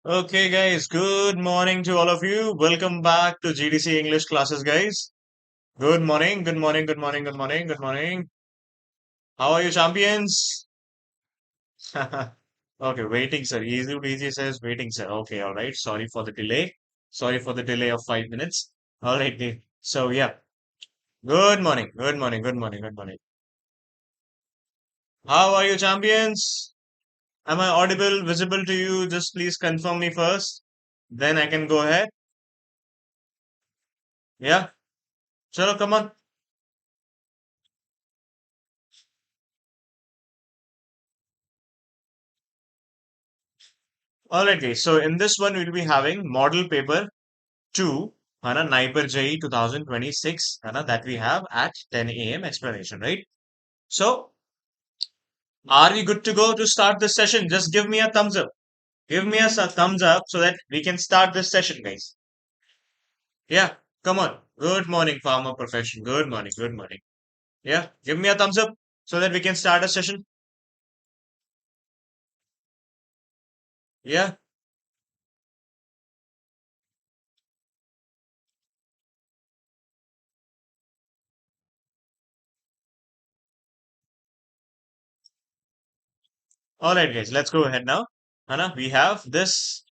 Okay, guys, good morning to all of you. Welcome back to GDC English classes, guys. Good morning, good morning, good morning, good morning, good morning. How are you, champions? Okay, waiting, sir. Easy says waiting, sir. Okay, all right. Sorry for the delay. Sorry for the delay of 5 minutes. All right, so yeah. Good morning, good morning, good morning, good morning. How are you, champions? Am I audible, visible to you? Just please confirm me first. Then I can go ahead. Yeah. Chalo, come on. Alright guys, so in this one we'll be having model paper 2, NIPER JEE 2026, that we have at 10 a.m. explanation, right? So, are we good to go to start this session? Just give me a thumbs up. Give me a thumbs up so that we can start this session, guys. Yeah, come on. Good morning, farmer profession. Good morning, good morning. Yeah, give me a thumbs up so that we can start a session. Yeah. Alright guys, let's go ahead now. We have this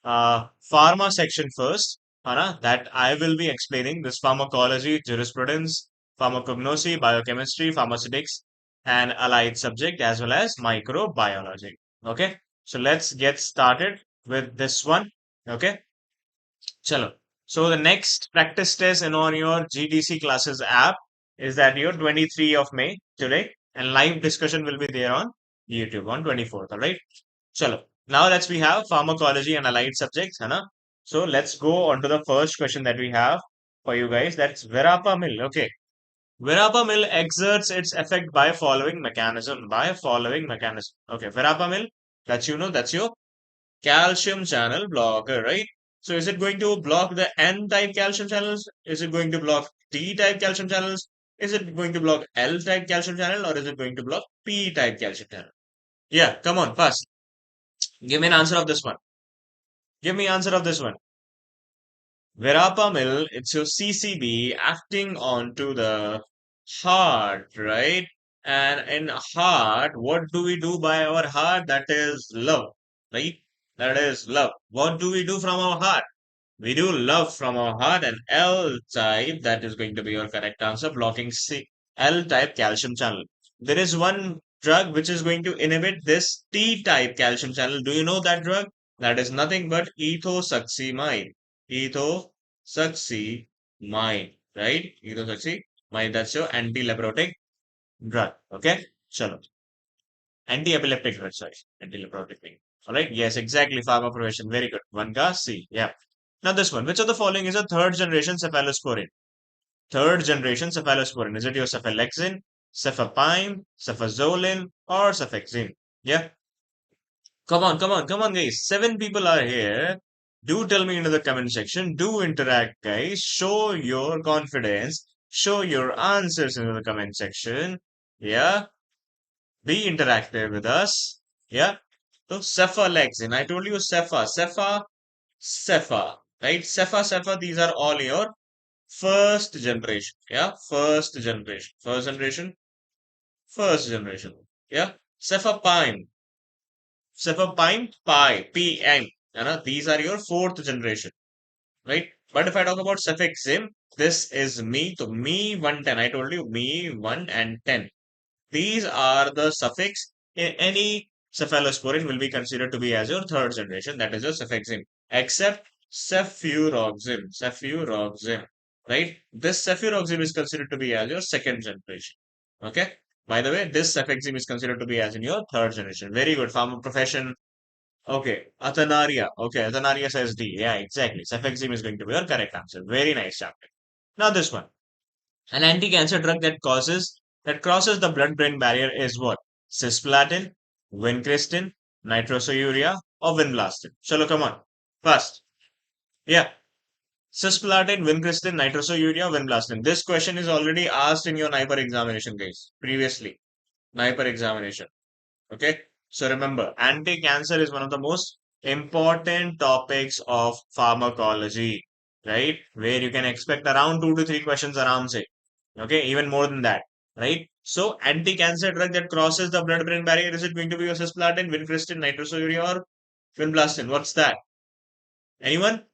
pharma section first, that I will be explaining this pharmacology, jurisprudence, pharmacognosy, biochemistry, pharmaceutics, and allied subject as well as microbiology. Okay, so let's get started with this one. Okay, chalo. So the next practice test in on your GDC classes app is that your 23 of May today, and live discussion will be there on YouTube on 24th. All right. Chalo. Now let's we have pharmacology and allied subjects, है ना? So let's go on to the first question that we have for you guys. That's verapamil. Okay. Verapamil exerts its effect by following mechanism. By following mechanism. Okay. Verapamil, that's your calcium channel blocker, right? So is it going to block the N-type calcium channels? Is it going to block T-type calcium channels? Is it going to block L-type calcium channel or is it going to block P-type calcium channel? Yeah, come on, fast. Give me an answer of this one. Give me answer of this one. Verapamil, it's your CCB acting onto the heart, right? And in heart, what do we do by our heart? That is love, right? That is love. What do we do from our heart? We do love from our heart, and L type, that is going to be your correct answer, blocking L type calcium channel. There is one drug which is going to inhibit this T type calcium channel. Do you know that drug? That is nothing but 𝙂𝙄𝙎𝑃𝑒𝑟. 𝙂𝙂𝙎𝑃𝑒𝑟, right? 𝙂𝙂𝙎𝑃𝑒𝑟, that's your anti-leprotic drug. Okay, chalo. Anti-epileptic drug, sorry. Anti-leprotic thing. Alright, yes, exactly. Pharma profession. Very good. One ka C. Yeah. Now this one. Which of the following is a third generation cephalosporin? Third generation cephalosporin. Is it your cephalexin, cefapime, cefazolin, or cefexime? Yeah. Come on, guys. Seven people are here. Do tell me into the comment section. Do interact, guys. Show your confidence. Show your answers into the comment section. Yeah. Be interactive with us. Yeah. So cephalexin. I told you cepha, right? Cepha. These are all your first generation. Yeah. First generation. Yeah. Cefapime. Cefapime pi. PM. These are your fourth generation. Right? But if I talk about cefixime, this is me. So me 110. I told you me 1 and 10. These are the suffix in any cephalosporin will be considered to be as your third generation, that is your cefixime, except cefuroxime, right? This cefuroxime is considered to be as your second generation. Okay. By the way, this cefixime is considered to be as in your third generation. Very good, pharma profession. Okay, Athanaria. Okay, Athanaria says D. Yeah, exactly. Cefixime is going to be your correct answer. Very nice chapter. Now this one. An anti-cancer drug that crosses the blood-brain barrier is what? Cisplatin, vincristine, nitrosourea, or vinblastin. Chalo, come on. Fast. Yeah. Cisplatin, vincristine, nitrosourea, vinblastin. This question is already asked in your NIPER examination, guys. Previously. NIPER examination. Okay. So remember, anti-cancer is one of the most important topics of pharmacology, right? Where you can expect around 2 to 3 questions around say. Okay, even more than that, right? So, anti-cancer drug that crosses the blood-brain barrier, is it going to be your cisplatin, vincristine, nitrosourea, or vinblastine? What's that? Anyone?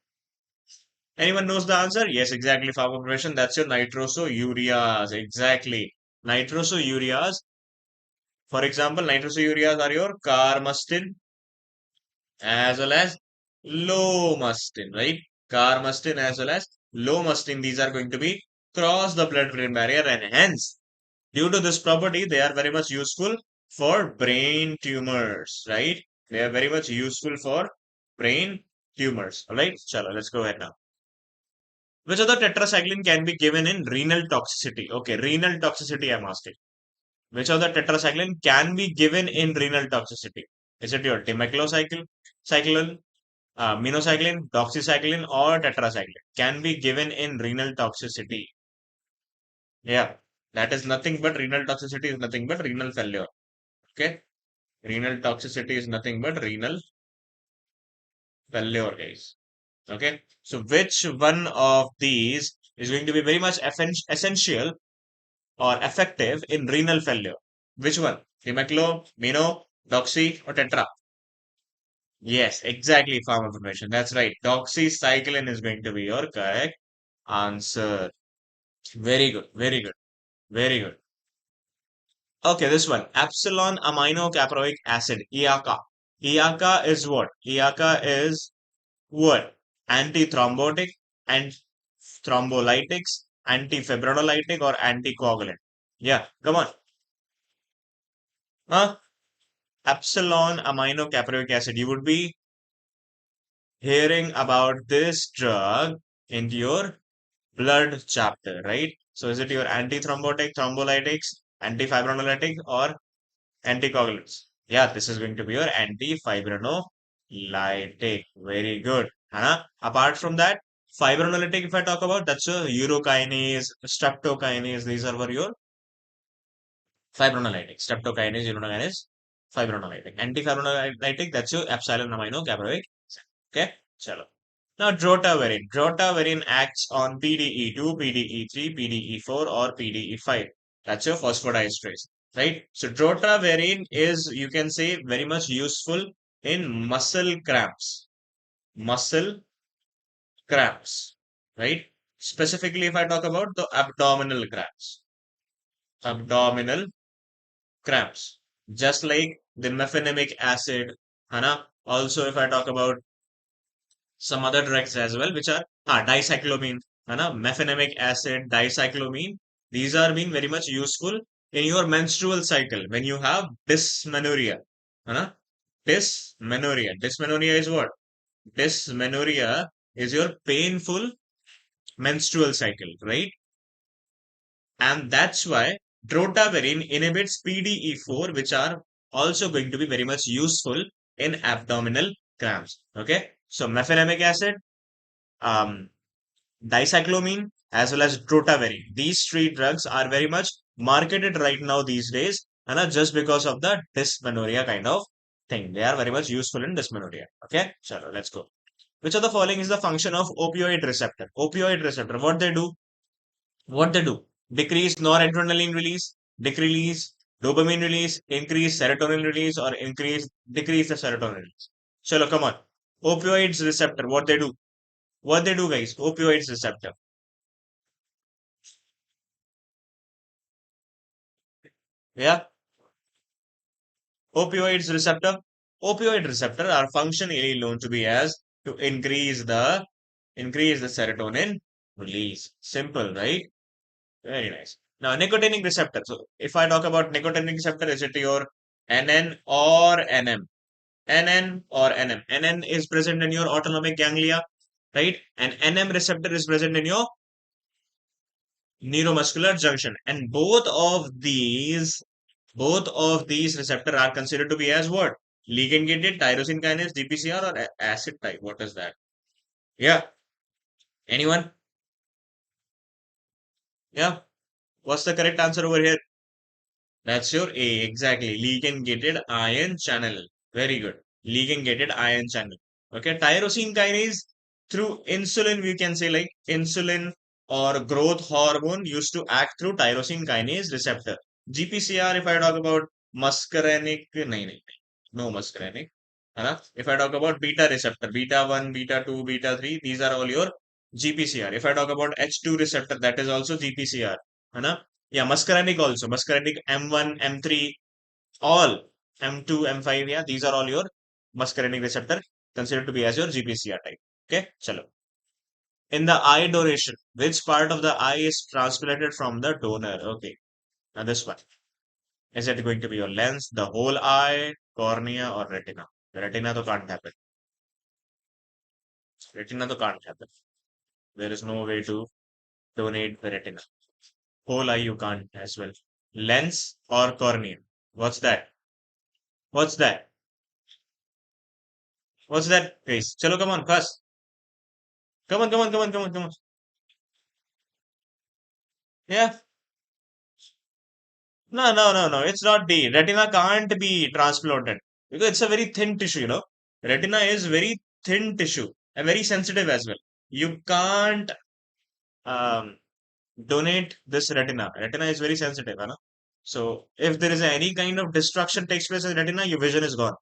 Anyone knows the answer? Yes, exactly. Pharma profession. That's your nitrosoureas. Exactly. Nitrosoureas. For example, nitrosoureas are your carmustine as well as low-mustin, right? Carmustine as well as low-mustin. These are going to be cross the blood-brain barrier, and hence, due to this property, they are very much useful for brain tumors, right? They are very much useful for brain tumors. All right, chalo, let's go ahead now. Which other tetracycline can be given in renal toxicity? Okay, renal toxicity I'm asking. Which other tetracycline can be given in renal toxicity? Is it your cyclone, minocycline, doxycycline, or tetracycline? Can be given in renal toxicity. Yeah, that is nothing but renal toxicity is nothing but renal failure. Okay, renal toxicity is nothing but renal failure, guys. Okay, so which one of these is going to be very much essential or effective in renal failure? Which one? Hemaclo, Mino, Doxy, or Tetra? Yes, exactly, farm information. That's right. Doxycycline is going to be your correct answer. Very good, very good, very good. Okay, this one. Epsilon amino caproic acid, 𝙂𝙂. 𝙂𝙂 is what? 𝙂𝙂 is what? Antithrombotic and thrombolytics, antifibrinolytic, or anticoagulant. Yeah, come on. Huh? Epsilon amino caproic acid. You would be hearing about this drug in your blood chapter, right? So is it your antithrombotic, thrombolytics, antifibrinolytic, or anticoagulants? Yeah, this is going to be your antifibrinolytic. Very good. Hannah. Apart from that, fibrinolytic, if I talk about, that's your urokinase, streptokinase. These are for your fibrinolytic. Streptokinase, urokinase, fibrinolytic. Antifibrinolytic, that's your epsilon amino caproic. Okay, chalo. Now, drotaverine. Drotaverine acts on PDE2, PDE3, PDE4, or PDE5. That's your phosphodiesterase, right? So, drotaverine is, you can say, very much useful in muscle cramps. Muscle cramps, right? Specifically, if I talk about the abdominal cramps. Abdominal cramps. Just like the mefenamic acid, Hana. Also, if I talk about some other drugs as well, which are dicyclomine, mefenamic acid, dicyclomine. These are being very much useful in your menstrual cycle when you have dysmenorrhea. है Dysmenorrhea. Dysmenorrhea is what? Dysmenorrhea is your painful menstrual cycle, right? And that's why drotaverine inhibits PDE4, which are also going to be very much useful in abdominal cramps. Okay, so mefenamic acid, um, dicyclomine, as well as drotaverine. These three drugs are very much marketed right now these days, and are just because of the dysmenorrhea kind of thing. They are very much useful in dysmenorrhea. Okay, so let's go. Which of the following is the function of opioid receptor? Opioid receptor, what they do? What they do? Decrease noradrenaline release, decrease dopamine release, increase serotonin release, or decrease the serotonin release. Chalo, come on. Opioids receptor, what they do? What they do, guys? Opioids receptor. Yeah, opioids receptor. Opioid receptor are functionally known to be as to increase the serotonin release. Simple, right? Very nice. Now, nicotinic receptor. So, if I talk about nicotinic receptor, is it your NN or NM? NN or NM? NN is present in your autonomic ganglia, right? And NM receptor is present in your neuromuscular junction. And both of these receptors are considered to be as what? Ligand gated, tyrosine kinase, GPCR, or acid type. What is that? Yeah. Anyone? Yeah. What's the correct answer over here? That's your A. Exactly. Ligand gated ion channel. Very good. Ligand gated ion channel. Okay, tyrosine kinase through insulin, we can say like insulin or growth hormone used to act through tyrosine kinase receptor. GPCR, if I talk about muscarinic, no muscarinic. If I talk about beta receptor, beta 1, beta 2, beta 3, these are all your GPCR. If I talk about H2 receptor, that is also GPCR. Yeah, muscarinic also, muscarinic M1, M3, all M2, M5, yeah, these are all your muscarinic receptor considered to be as your GPCR type. Okay, chalo. In the eye donation, which part of the eye is transplanted from the donor? Okay, now this one. Is it going to be your lens, the whole eye, cornea, or retina? The retina to can't happen. Retina to can't happen. There is no way to donate the retina. Whole eye you can't as well. Lens or cornea? What's that? What's that? What's that, guys? Chalo, come on, fast. Come on, come on, come on, come on, come on. Yeah. No, no, no, no. It's not D. Retina can't be transplanted because it's a very thin tissue, you know. Retina is very thin tissue and very sensitive as well. You can't um, donate this retina. Retina is very sensitive, you know. So if there is any kind of destruction takes place in retina, your vision is gone.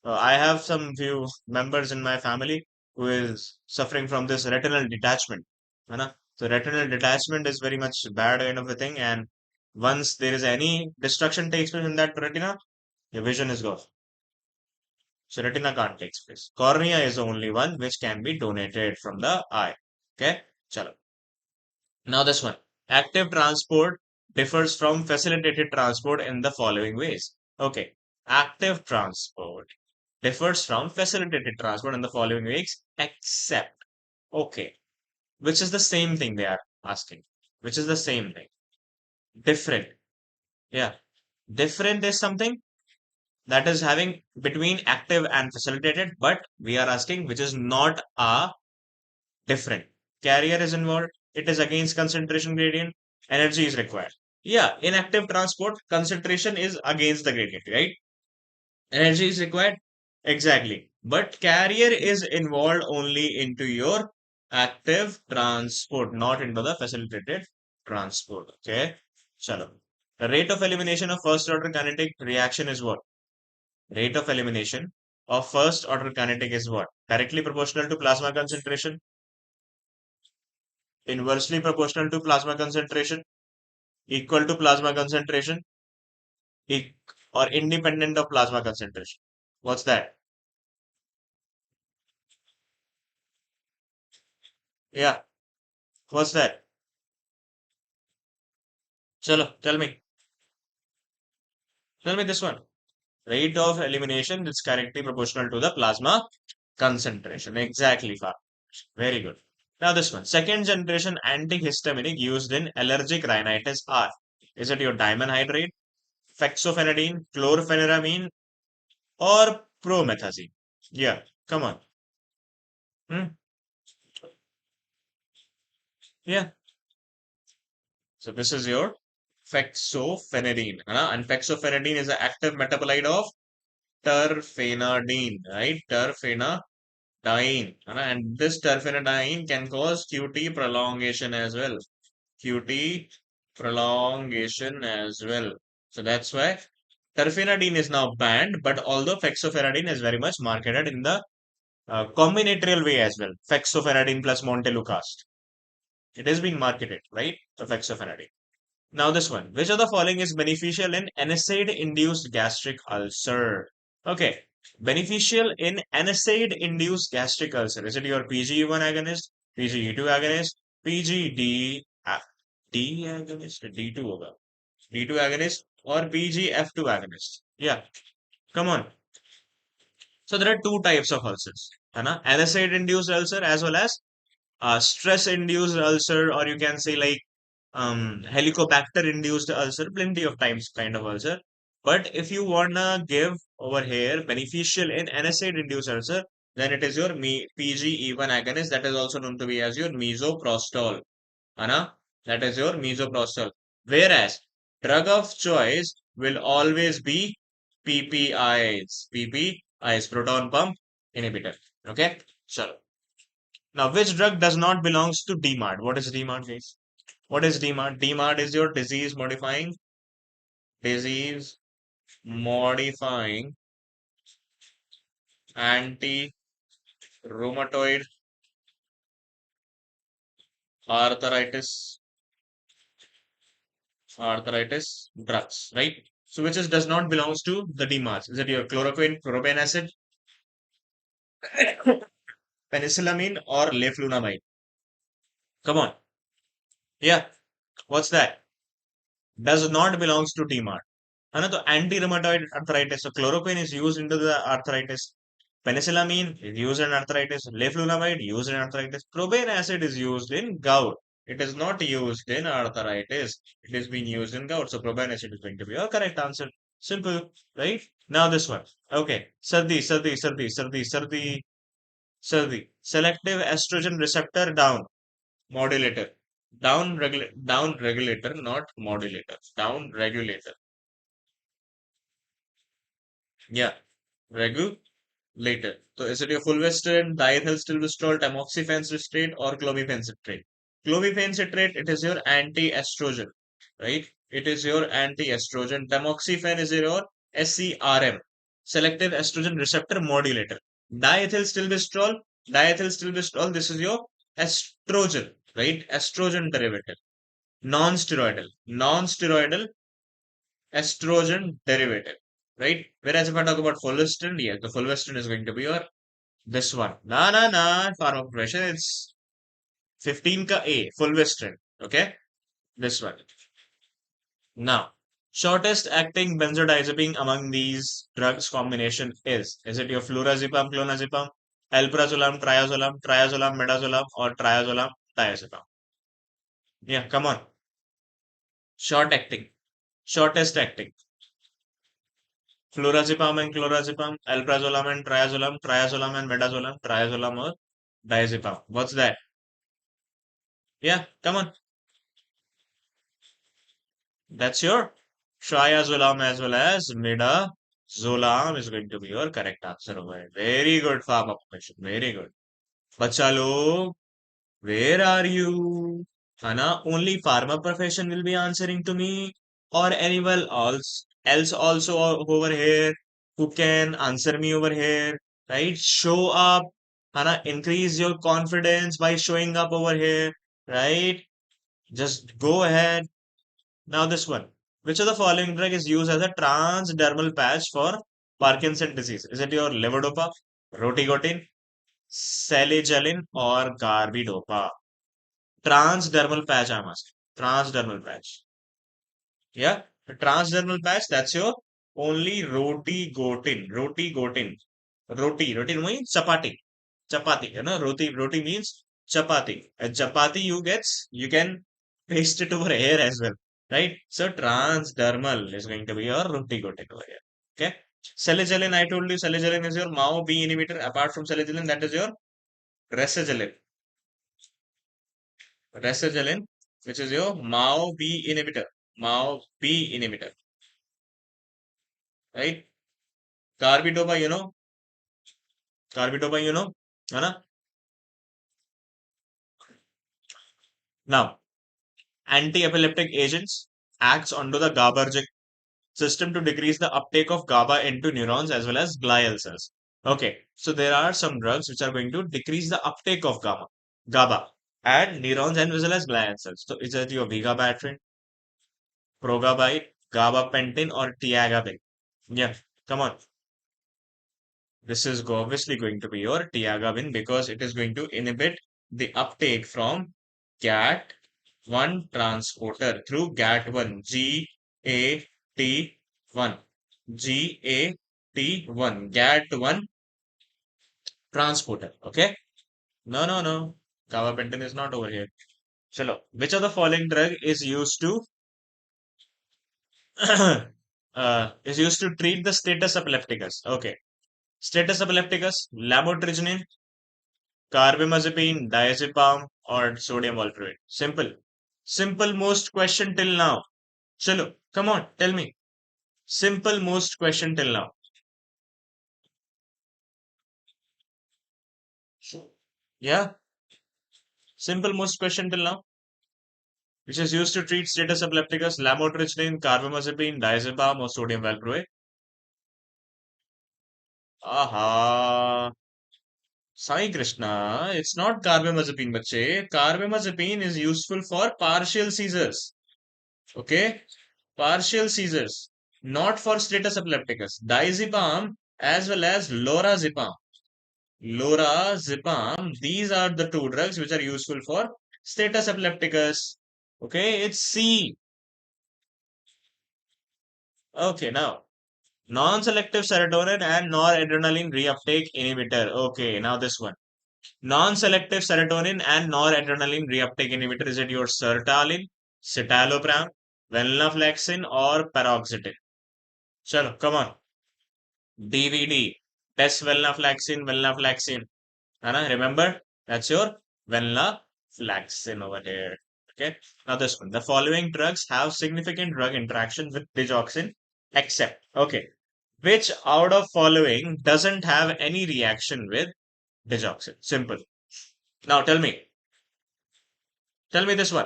I have some few members in my family who is suffering from this retinal detachment. है ना? So retinal detachment is very much bad kind of a thing, and once there is any destruction takes place in that retina, your vision is gone. So retina can't take place. Cornea is the only one which can be donated from the eye. Okay, chalo. Now this one. Active transport differs from facilitated transport in the following ways. Okay. Active transport differs from facilitated transport in the following ways, except, okay, which is the same thing they are asking, which is the same thing. Different. Yeah. Different is something that is having between active and facilitated, but we are asking which is not a different. Carrier is involved. It is against concentration gradient. Energy is required. Yeah, in active transport, concentration is against the gradient, right? Energy is required. Exactly. But carrier is involved only into your active transport, not into the facilitated transport. Okay. Chalo. The rate of elimination of first order kinetic reaction is what? Rate of elimination of first order kinetic is what? Directly proportional to plasma concentration, inversely proportional to plasma concentration, equal to plasma concentration, e- or independent of plasma concentration. What's that? Yeah, what's that? Chalo, tell me. Tell me this one. Rate of elimination is directly proportional to the plasma concentration. Exactly, Far. Very good. Now this one. Second generation antihistaminic used in allergic rhinitis are. Is it your diamond hydrate, fexofenadine, chlorpheniramine, or promethazine? Yeah, come on. Hmm? Yeah. So this is your fexofenadine. And fexofenadine is an active metabolite of terfenadine, right? Terfenadine. And this terfenadine can cause QT prolongation as well. QT prolongation as well. So that's why terfenadine is now banned, but although fexofenadine is very much marketed in the combinatorial way as well. Fexofenadine plus montelukast. It is being marketed, right? The fexofenadine. Now this one. Which of the following is beneficial in NSAID-induced gastric ulcer? Okay. Beneficial in NSAID-induced gastric ulcer. Is it your PGE1 agonist, PGE2 agonist, PGD D agonist, D2 होगा. D2 agonist or PGF2 agonist? Yeah. Come on. So there are two types of ulcers. है ना? NSAID-induced ulcer as well as stress-induced ulcer, or you can say like helicobacter induced ulcer, plenty of times kind of ulcer. But if you wanna give over here beneficial in NSAID induced ulcer, then it is your PGE1 agonist, that is also known to be as your misoprostol. Anna, that is your misoprostol. Whereas drug of choice will always be PPIs, proton pump inhibitor. Okay, so now which drug does not belongs to DMARD? What is DMARD, guys? What is DMARD? DMARD is your disease modifying anti rheumatoid arthritis drugs, right? So which is does not belongs to the DMARDs? Is it your chloroquine, propionic acid, penicillamine, or leflunomide? Come on, yeah. What's that? Does not belongs to DMARD. Another anti-rheumatoid arthritis. So chloroquine is used into the arthritis. Penicillamine is used in arthritis. Leflunomide used in arthritis. Propionic acid is used in gout. It is not used in arthritis. It is being used in gout. So propionic acid is going to be your correct answer. Simple, right? Now this one. Okay. Sardi. Selective estrogen receptor down. Modulator. Down regulator, not modulator. Down regulator. Yeah. Regulator. So is it your fulvestrant, diethylstilbestrol, tamoxifen citrate, or clomiphene citrate? Clomiphene citrate, it is your anti-estrogen, right? It is your anti-estrogen. Tamoxifen is your SERM, selective estrogen receptor modulator. Diethylstilbestrol, this is your estrogen, right? Estrogen derivative. Non-steroidal estrogen derivative, right? Whereas if I talk about fulvestrant, yes, the fulvestrant is going to be your this one. Pharma pressure, it's 15 ka A, fulvestrant, okay? This one. Now, shortest acting benzodiazepine among these drugs combination is it your flurazepam, clonazepam, alprazolam, triazolam, midazolam, or triazolam, diazepam? Yeah, come on. Short acting, shortest acting. Flurazepam and clorazepam, alprazolam and triazolam and midazolam, triazolam or diazepam. What's that? Yeah, come on. That's your triazolam as well as midazolam is going to be your correct answer over here. Very good, farm occupation. Very good. Bachalo, where are you? Hana, only farmer profession will be answering to me, or anyone else also over here who can answer me over here, right? Show up, Hana, increase your confidence by showing up over here, right? Just go ahead. Now this one. Which of the following drug is used as a transdermal patch for Parkinson disease? Is it your levodopa, rotigotin, salicylic, or carbidopa? Transdermal patch, I'm asking. Transdermal patch. Yeah, the transdermal patch, that's your only rotigotin. Roti means chapati. Chapati, roti means chapati. And chapati you can paste it over here as well. Right? So transdermal is going to be your rotigotin over here. Okay. Salicylic, I told you salicylic is your MAO-B inhibitor. Apart from salicylic, that is your resagiline. Resagiline, which is your MAO-B inhibitor. MAO-B inhibitor. Right? Carbidopa, Carbidopa, Anna? Now, anti-epileptic agents acts onto the GABAergic system to decrease the uptake of GABA into neurons as well as glial cells. Okay, so there are some drugs which are going to decrease the uptake of GABA and neurons and as well as glial cells. So is it your vigabatrin, progabine, gabapentin, or tiagabine? Yeah, come on. This is obviously going to be your tiagabine because it is going to inhibit the uptake from GAT1 transporter through GAT1, GAT1, GAT1, GAT1 transporter. Okay? No. Gabapentin is not over here. Chalo. Which of the following drug is used to treat the status epilepticus? Okay. Status epilepticus, lamotrigine, carbamazepine, diazepam, or sodium valproate? Simple. Simple most question till now. Chalo, come on, tell me. Simple most question till now. Yeah, simple most question till now. Which is used to treat status epilepticus, lamotrigine, carbamazepine, diazepam, or sodium valproate. Aha. Sai Krishna, it's not carbamazepine, bache. Carbamazepine is useful for partial seizures. Okay? Partial seizures. Not for status epilepticus. Diazepam as well as lorazepam. Lorazepam, these are the two drugs which are useful for status epilepticus. Okay, it's C. Okay, now non-selective serotonin and noradrenaline reuptake inhibitor. Okay, now this one. Non-selective serotonin and noradrenaline reuptake inhibitor. Is it your sertraline, citalopram, venlafaxine, or paroxetine? Chalo, come on. DVD. Test venlafaxine. Anna, remember? That's your venlafaxine over here. Okay. Now this one. The following drugs have significant drug interaction with digoxin, except. Okay. Which out of following doesn't have any reaction with digoxin? Simple. Now tell me. Tell me this one.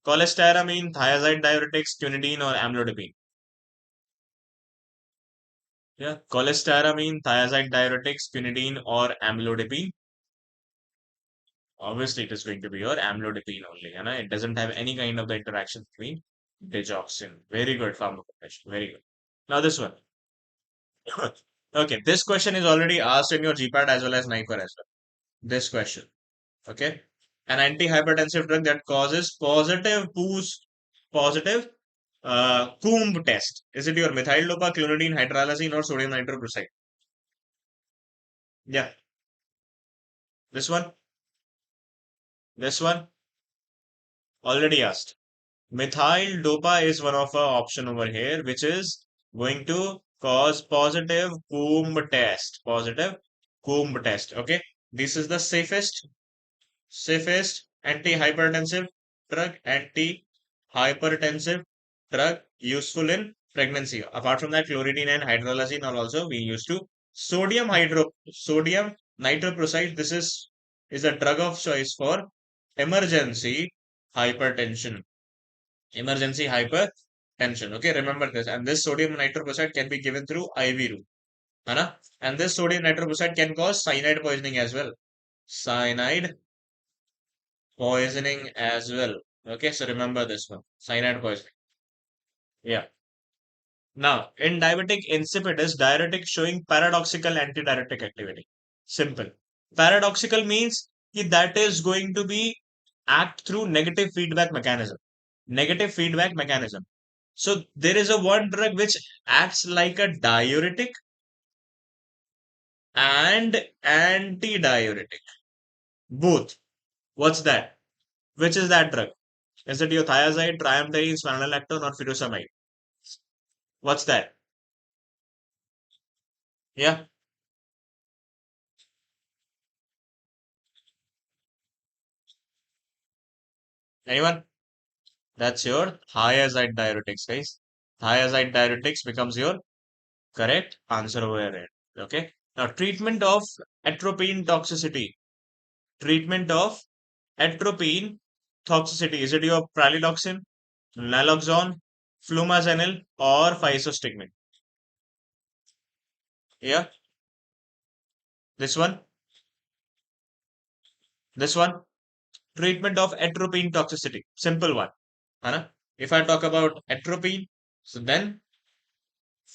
Cholestyramine, thiazide diuretics, quinidine, or amlodipine? Yeah. Cholestyramine, thiazide diuretics, quinidine, or amlodipine? Obviously, it is going to be your amlodipine only. You know? It doesn't have any kind of the interaction between digoxin. Very good pharmacokinetics. Very good. Now this one. Okay, this question is already asked in your GPAT as well as NIPER as well. This question. Okay. An antihypertensive drug that causes positive Coombs test. Is it your methyl dopa, clonidine, hydralazine, or sodium nitroprusside? Yeah. This one. This one. Already asked. Methyl dopa is one of our option over here, which is going to cause positive Coombs test. Positive Coombs test. Okay. This is the safest antihypertensive drug useful in pregnancy. Apart from that, chloridine and hydralazine are also being used to. Sodium nitroprusside. This is a drug of choice for emergency hypertension. Emergency hypertension. Okay, remember this. And this sodium nitroprusside can be given through IV route. Hai. And this sodium nitroprusside can cause cyanide poisoning as well. Cyanide poisoning as well. Okay, so remember this one. Cyanide poisoning. Yeah. Now, in diabetic insipidus, diuretic showing paradoxical antidiuretic activity. Simple. Paradoxical means that is going to be act through negative feedback mechanism. Negative feedback mechanism. So there is a one drug which acts like a diuretic and antidiuretic. Both. What's that? Which is that drug? Is it your thiazide, triamterene, spironolactone, or furosemide? What's that? Yeah. Anyone? That's your thiazide diuretics, guys. Thiazide diuretics becomes your correct answer over here. Okay. Now, treatment of atropine toxicity. Treatment of atropine toxicity. Is it your pralidoxin, naloxone, flumazenil, or physostigmine? Yeah. This one. This one. Treatment of atropine toxicity. Simple one. Hana? If I talk about atropine, so then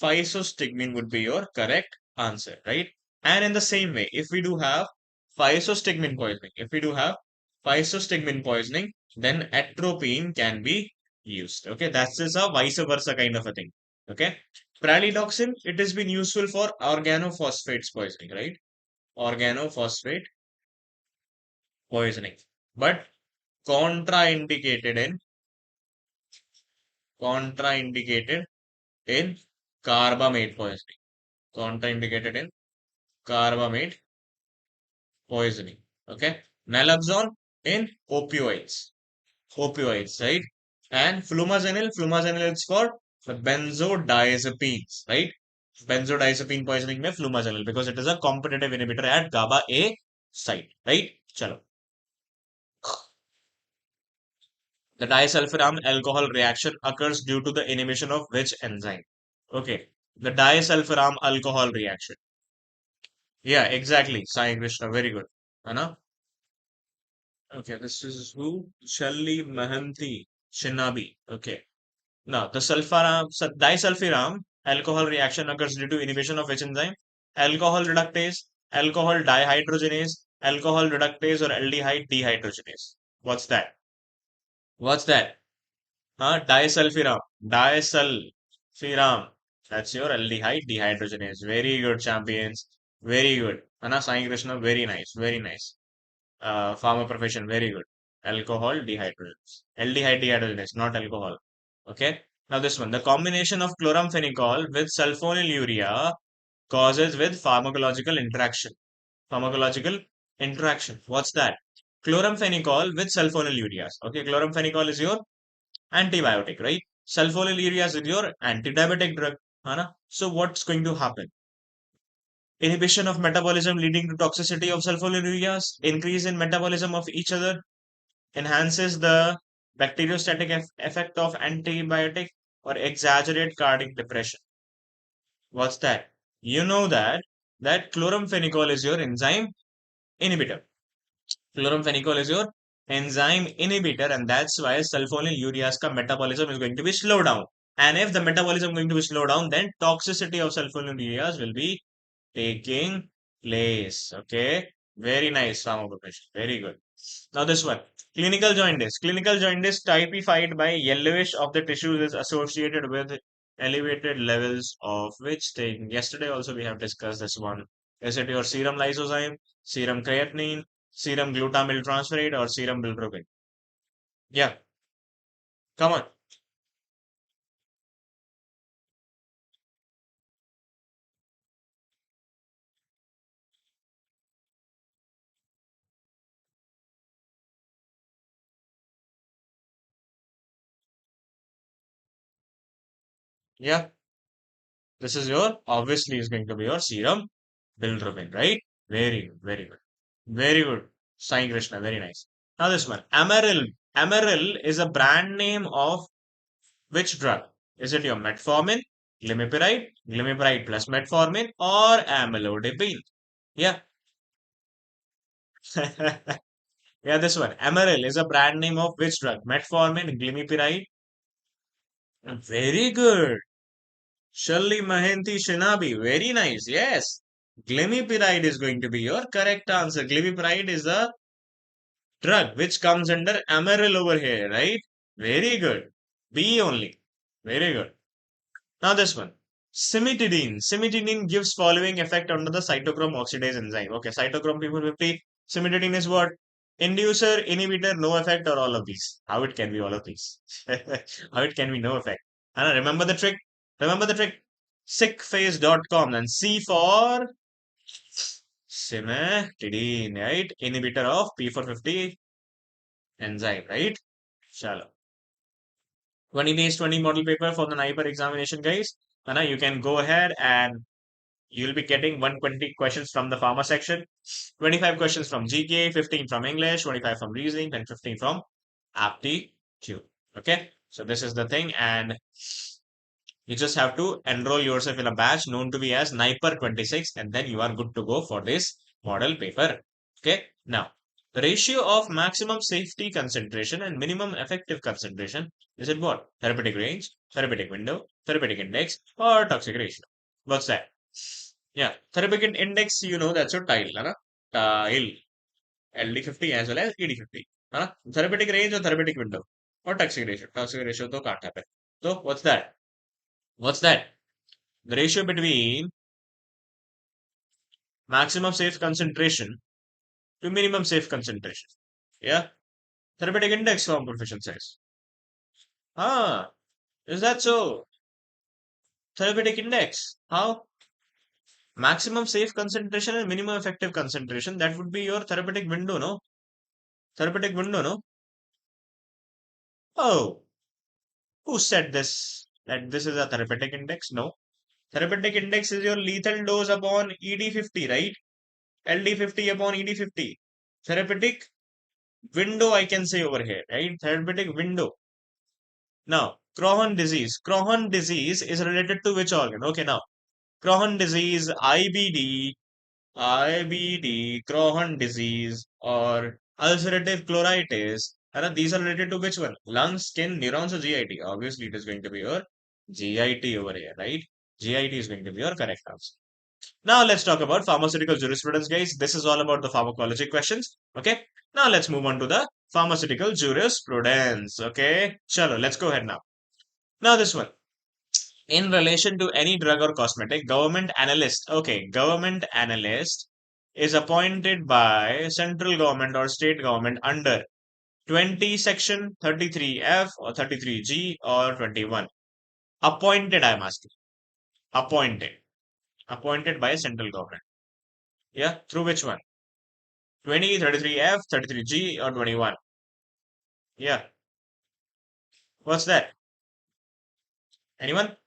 physostigmine would be your correct answer, right? And in the same way, if we do have physostigmine poisoning, then atropine can be used. Okay, that's just a vice versa kind of a thing. Okay, pralidoxin, it has been useful for organophosphates poisoning, right? Organophosphate poisoning, but contraindicated in contraindicated in carbamate poisoning. Contraindicated in carbamate poisoning. Okay. Naloxone in opioids, right? And flumazenil is for the benzodiazepines, right? benzodiazepine poisoning में flumazenil because it is a competitive inhibitor at GABA A site, right? चलो. The disulfiram alcohol reaction occurs due to the inhibition of which enzyme? Okay, the disulfiram alcohol reaction. Yeah, exactly. Sai Krishna, very good. Anna? Okay, this is who? 𝘿𝙂𝙎𝙬𝙎𝙬𝙎 Shinabi. Okay. Now, the disulfiram alcohol reaction occurs due to inhibition of which enzyme? Alcohol reductase, alcohol dihydrogenase, alcohol reductase, or aldehyde dehydrogenase. What's that? What's that? Disulfiram. Disulfiram. That's your aldehyde dehydrogenase. Very good, champions. Very good. Anna Sai Krishna, very nice. Very nice. Pharma profession, very good. Alcohol dehydrogenase. Aldehyde dehydrogenase, not alcohol. Okay. Now this one. The combination of chloramphenicol with sulfonylurea causes with pharmacological interaction. Pharmacological interaction. What's that? Chloramphenicol with sulfonylureas. Okay. Chloramphenicol is your antibiotic, right? Sulfonylurea is your antidiabetic drug. So what's going to happen? Inhibition of metabolism leading to toxicity of sulfonylureas, increase in metabolism of each other, enhances the bacteriostatic effect of antibiotic, or exaggerate cardiac depression. What's that? You know that chloramphenicol is your enzyme inhibitor. Chloramphenicol is your enzyme inhibitor, and that's why sulfonylureas ka metabolism is going to be slowed down. And if the metabolism is going to be slowed down, then toxicity of sulfonylureas will be taking place. Okay, very nice, pharmacopedia. Very good. Now this one, clinical jaundice. Clinical jaundice typified by yellowish of the tissues is associated with elevated levels of which thing? Yesterday also we have discussed this one. Is it your serum lysozyme, serum creatinine, serum glutamyl transferase, or serum bilirubin? Yeah, come on. Yeah, this is your obviously is going to be your serum bilirubin, right? Very good, very good, very good. Sai Krishna, very nice. Now this one, Amaryl. Amaryl is a brand name of which drug? Is it your metformin, glimepiride plus metformin, or amlodipine? Yeah. Yeah, this one. Amaryl is a brand name of which drug? Metformin, glimepiride. Very good. 𝘿𝙂𝙎𝙬𝙎𝙬𝙎 Very nice. Yes. Glimepiride is going to be your correct answer. Glimepiride is a drug which comes under Amaryl over here, right? Very good. B only. Very good. Now this one. Cimetidine. Cimetidine gives following effect under the cytochrome oxidase enzyme. Okay, cytochrome P450. Cimetidine is what? Inducer, inhibitor, no effect, or all of these. How it can be all of these? How it can be no effect? Anna, remember the trick? Remember the trick? Sickphase.com and C for cimetidine, right? Inhibitor of P450 enzyme, right? Shallow. 20 days, 20 model paper for the NIPER examination, guys. Anna, you can go ahead and you'll be getting 120 questions from the pharma section, 25 questions from GK, 15 from English, 25 from reasoning, and 15 from aptitude. Okay, so this is the thing, and you just have to enroll yourself in a batch known to be as NIPER 26, and then you are good to go for this model paper. Okay, now the ratio of maximum safety concentration and minimum effective concentration is it what? Therapeutic range, therapeutic window, therapeutic index, or toxic ratio? What's that? Yeah, therapeutic index, you know that's your tile, है ना? Tile, LD50 as well as ED50. है ना? Therapeutic range or therapeutic window or toxic ratio. Toxic ratio तो can't happen. So what's that? What's that? The ratio between maximum safe concentration to minimum safe concentration. Yeah, therapeutic index from profession says. Ah, is that so? Therapeutic index. How? Maximum safe concentration and minimum effective concentration. That would be your therapeutic window, no? Therapeutic window, no? Oh, who said this? That this is a therapeutic index? No. Therapeutic index is your lethal dose upon ED50, right? LD50 upon ED50. Therapeutic window, I can say over here, right? Therapeutic window. Now, Crohn disease. Crohn disease is related to which organ? Okay, now, Crohn disease, IBD, Crohn disease, or ulcerative colitis. These are related to which one? Lungs, skin, neurons, or GIT? Obviously, it is going to be your GIT over here, right? GIT is going to be your correct answer. Now let's talk about pharmaceutical jurisprudence, guys. This is all about the pharmacology questions. Okay. Now let's move on to the pharmaceutical jurisprudence. Okay. Chalo, let's go ahead now. Now this one. In relation to any drug or cosmetic, government analyst. Okay. Government analyst is appointed by central government or state government under 20 section 33F or 33G or 21. Appointed, I'm asking. Appointed. Appointed by central government. Yeah. Through which one? 20, 33F, 33G, or 21? Yeah. What's that? Anyone?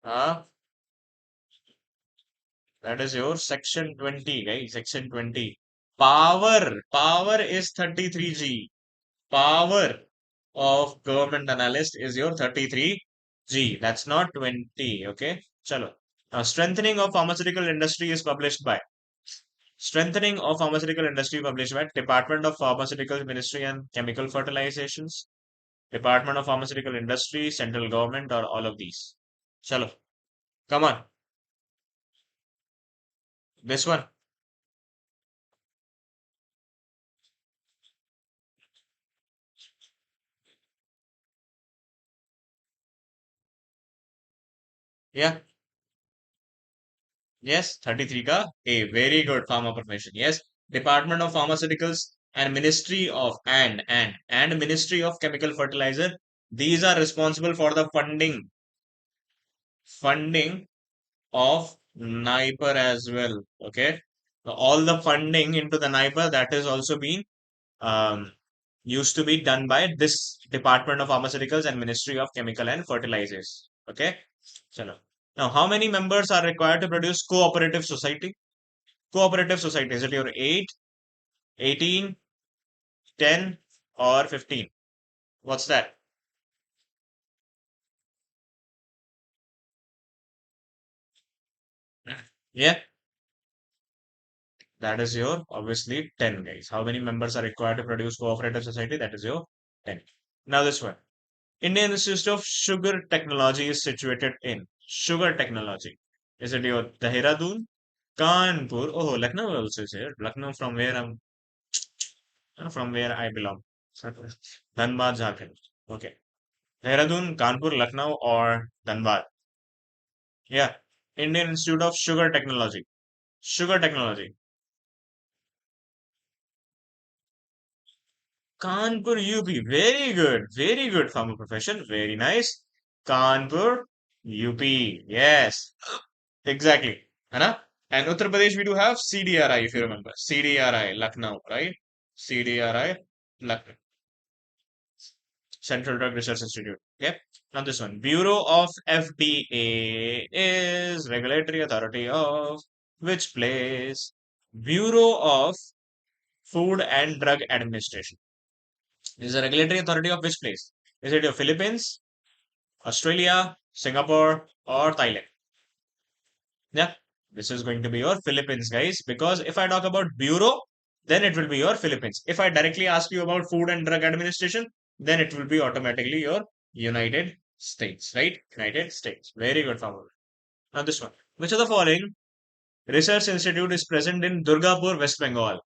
Ah, that is your section 20, guys. Section 20. Power. Power is 33G. Power of government analyst is your 33G. That's not 20. Okay. Chalo. Now, strengthening of pharmaceutical industry is published by. Strengthening of pharmaceutical industry published by Department of Pharmaceutical Ministry and Chemical Fertilizations. Department of Pharmaceutical Industry, central government, or all of these? Chalo, come on. This one. Yeah. Yes. 33 ka A. Very good. Pharma profession. Yes. Department of Pharmaceuticals and Ministry of and Ministry of Chemical Fertilizer. These are responsible for the funding of NIPER as well. Okay. So all the funding into the NIPER that is also being um, used to be done by this Department of Pharmaceuticals and Ministry of Chemical and Fertilizers. Okay. Chalo. Now, how many members are required to produce cooperative society? Cooperative society, is it your 8, 18, 10, or 15? What's that? Yeah, that is your obviously 10, guys. How many members are required to produce cooperative society? That is your 10. Now, this one. Indian Institute of Sugar Technology is situated in sugar technology. Is it your Dehradun, Kanpur? Oh, Lucknow also is here. Lucknow from where I belong. Dhanbad, Jharkhand. Okay. Dehradun, Kanpur, Lucknow, or Dhanbad. Yeah. Indian Institute of Sugar Technology. Sugar technology. Kanpur, UP. Very good. Very good farmer profession. Very nice. Kanpur, UP. Yes. Exactly. Anna? And Uttar Pradesh, we do have CDRI, if you remember. CDRI, Lucknow, right? CDRI, Lucknow. Central Drug Research Institute. Okay. Now this one. Bureau of FDA is regulatory authority of which place? Bureau of Food and Drug Administration. Is a regulatory authority of which place? Is it your Philippines, Australia, Singapore, or Thailand? Yeah, this is going to be your Philippines, guys. Because if I talk about bureau, then it will be your Philippines. If I directly ask you about Food and Drug Administration, then it will be automatically your United States, right? United States. Very good, Farmer. Now this one. Which of the following research institute is present in Durgapur, West Bengal?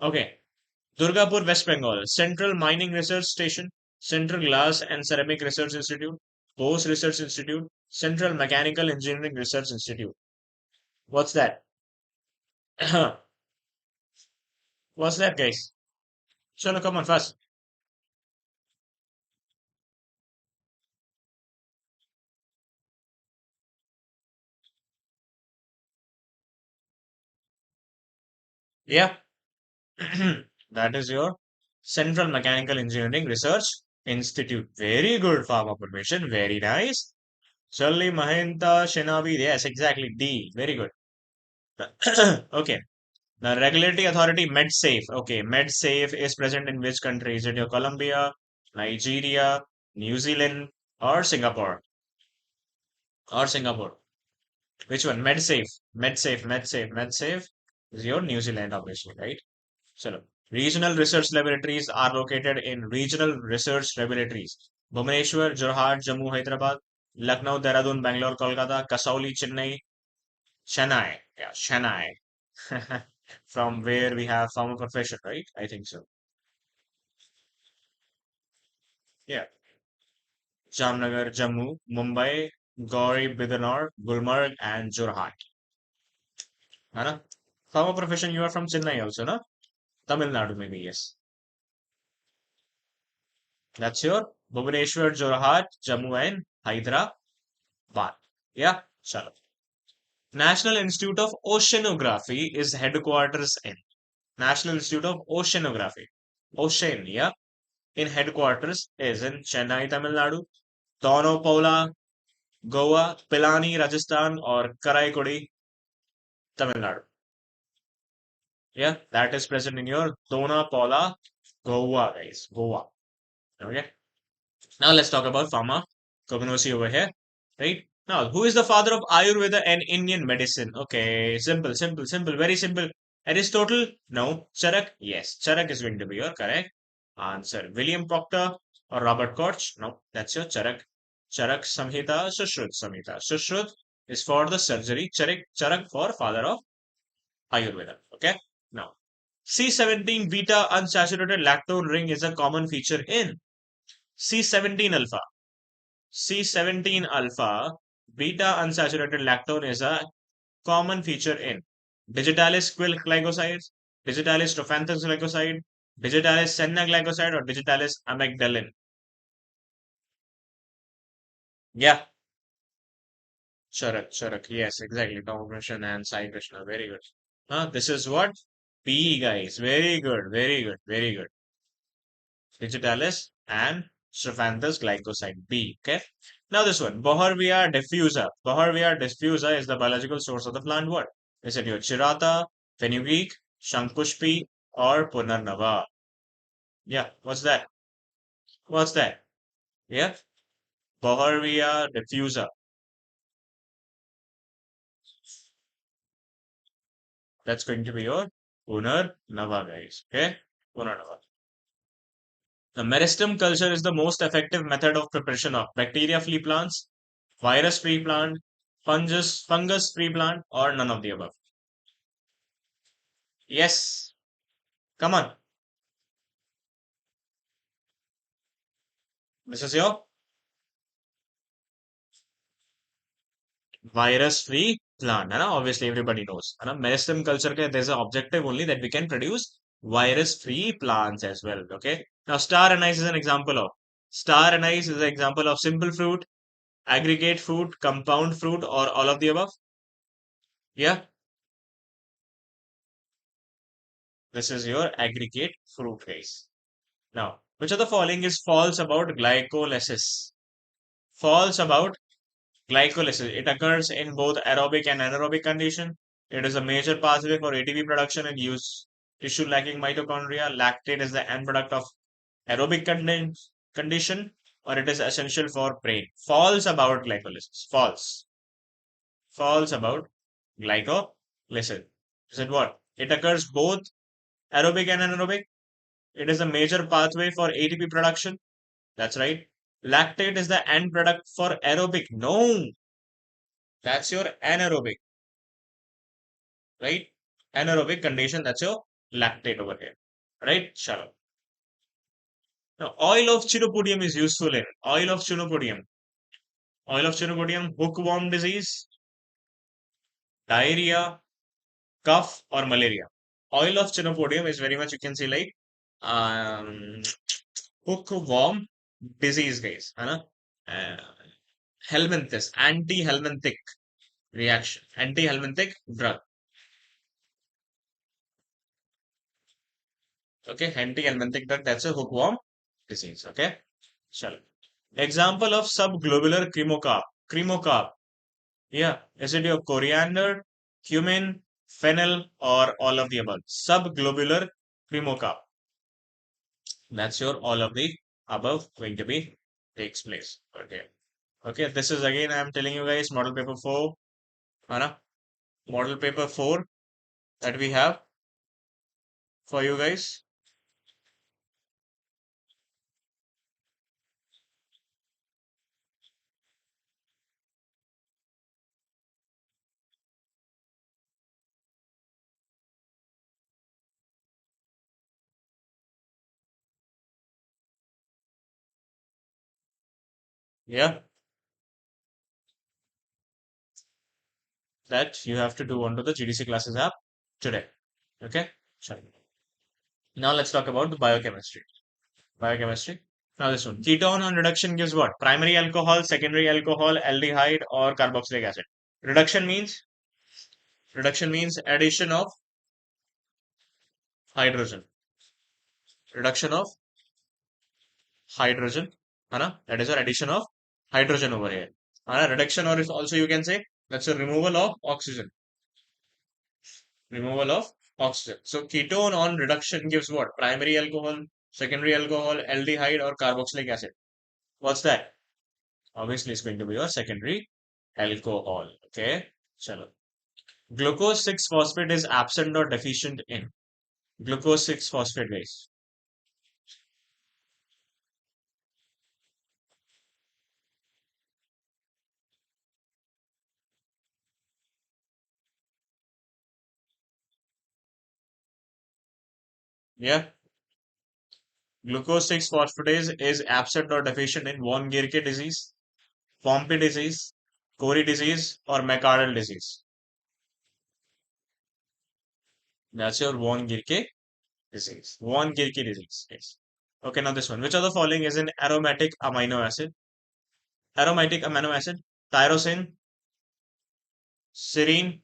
Okay. Durgapur, West Bengal. Central Mining Research Station, Central Glass and Ceramic Research Institute, Bose Research Institute, Central Mechanical Engineering Research Institute. What's that? What's that, guys? Chalo, come on, fast. Yeah. That is your Central Mechanical Engineering Research Institute. Very good farmer permission. Very nice. 𝘿𝙄𝙎𝙎𝙬𝙎. Yes, exactly. D. Very good. Okay. The regulatory authority MedSafe. Okay, MedSafe is present in which country? Is it your Colombia, Nigeria, New Zealand, or Singapore? Or Singapore? Which one? MedSafe. MedSafe. MedSafe. MedSafe is your New Zealand, obviously, right? So, regional research laboratories are located in regional research laboratories. Bhubaneswar, Jorhat, Jammu, Hyderabad, Lucknow, Dehradun, Bangalore, Kolkata, Kasauli, Chennai, Chennai. Yeah, Chennai. From where we have farmer profession, right? I think so. Yeah. Jamnagar, Jammu, Mumbai, Gauri, Bidhanor, Gulmarg, and Jorhat. है ना? Farmer profession, you are from Chennai also, no? Tamil Nadu, maybe, yes. That's your Bhubaneswar, Jorhat, Jammu, and Hyderabad. Yeah, chalo. National Institute of Oceanography is headquarters in National Institute of Oceanography. Ocean, yeah. In headquarters is in Chennai, Tamil Nadu, Dono Paula, Goa, Pilani, Rajasthan, or Karaikudi, Tamil Nadu. Yeah, that is present in your Dona Paula, Goa, guys. Goa. Okay. Now let's talk about pharmacognosy over here. Right? Now, who is the father of Ayurveda and Indian medicine? Okay, simple, simple, simple, very simple. Aristotle? No. Charak? Yes. Charak is going to be your correct answer. William Proctor or Robert Koch? No, that's your Charak. Charak Samhita, Sushrut Samhita. Sushrut is for the surgery. Charak for father of Ayurveda. Okay. Now, C17 beta unsaturated lactone ring is a common feature in C17 alpha. C17 alpha beta unsaturated lactone is a common feature in digitalis quill glycoside, digitalis trophanthus glycoside, digitalis senna glycoside, or digitalis amygdalin. Yeah, Charak. Yes, exactly. Tom and Sai Krishna. Very good. This is what? B, guys. Very good. Very good. Very good. Digitalis and Strophanthus glycoside B. Okay. Now this one, Bohorvia diffusa. Bohorvia diffusa is the biological source of the plant. What? Is it your Chirata, fenugreek, Shankushpi, or Punarnava? Yeah. What's that? What's that? Yeah. Bohorvia diffusa. That's going to be your Punarnava, guys. Okay. Punarnava. The meristem culture is the most effective method of preparation of bacteria-free plants, virus-free plant, fungus-free plant, or none of the above. Yes, come on. This is your virus-free plant. Obviously, everybody knows. Meristem culture, there's an objective only that we can produce virus-free plants as well. Okay. Now, star anise is an example of. Star anise is an example of simple fruit, aggregate fruit, compound fruit, or all of the above. Yeah. This is your aggregate fruit case. Now, which of the following is false about glycolysis? False about glycolysis. It occurs in both aerobic and anaerobic condition. It is a major pathway for ATP production and use tissue lacking mitochondria. Lactate is the end product of aerobic condition, or it is essential for brain. False about glycolysis. False. False about glycolysis. Is it what? It occurs both aerobic and anaerobic. It is a major pathway for ATP production. That's right. Lactate is the end product for aerobic. No, that's your anaerobic, right? Anaerobic condition, that's your lactate over here, right? Shallow. Now, oil of chinopodium is useful in oil of chinopodium. Oil of chinopodium, hookworm disease, diarrhea, cough, or malaria. Oil of chinopodium is very much, you can see, like um, hookworm disease, guys. Uh, helminthes, anti-helminthic reaction, anti-helminthic drug. Okay, 𝘾𝙀𝙎𝘾𝙀𝘎𝑚𝑐𝑡𝑐 duct, that's a hookworm disease. Okay, chalo. Example of subglobular cremocarp. Cremocarp. Yeah, is it your coriander, cumin, fennel, or all of the above? Subglobular cremocarp. That's your all of the above going to be takes place. Okay. Okay, this is again I am telling you guys model paper 4. Hana? Model paper 4 that we have for you guys. Yeah, that you have to do onto the GDC classes app today. Okay, sure. Now let's talk about the biochemistry. Biochemistry. Now this one. Ketone on reduction gives what? Primary alcohol, secondary alcohol, aldehyde, or carboxylic acid. Reduction means addition of hydrogen. Reduction of hydrogen. That is an addition of hydrogen over here. Reduction, or is also you can say that's a removal of oxygen. Removal of oxygen. So ketone on reduction gives what? Primary alcohol, secondary alcohol, aldehyde, or carboxylic acid. What's that? Obviously, it's going to be your secondary alcohol. Okay. Chalo. Glucose 6 phosphate is absent or deficient in. Glucose 6 phosphate guys. Yeah. Glucose 6 phosphatase is absent or deficient in von Guericke disease, Pompe disease, Cori disease, or McArdle disease. That's your von Guericke disease. Von Guericke disease. Yes. Okay, now this one. Which of the following is an aromatic amino acid? Aromatic amino acid, tyrosine, serine.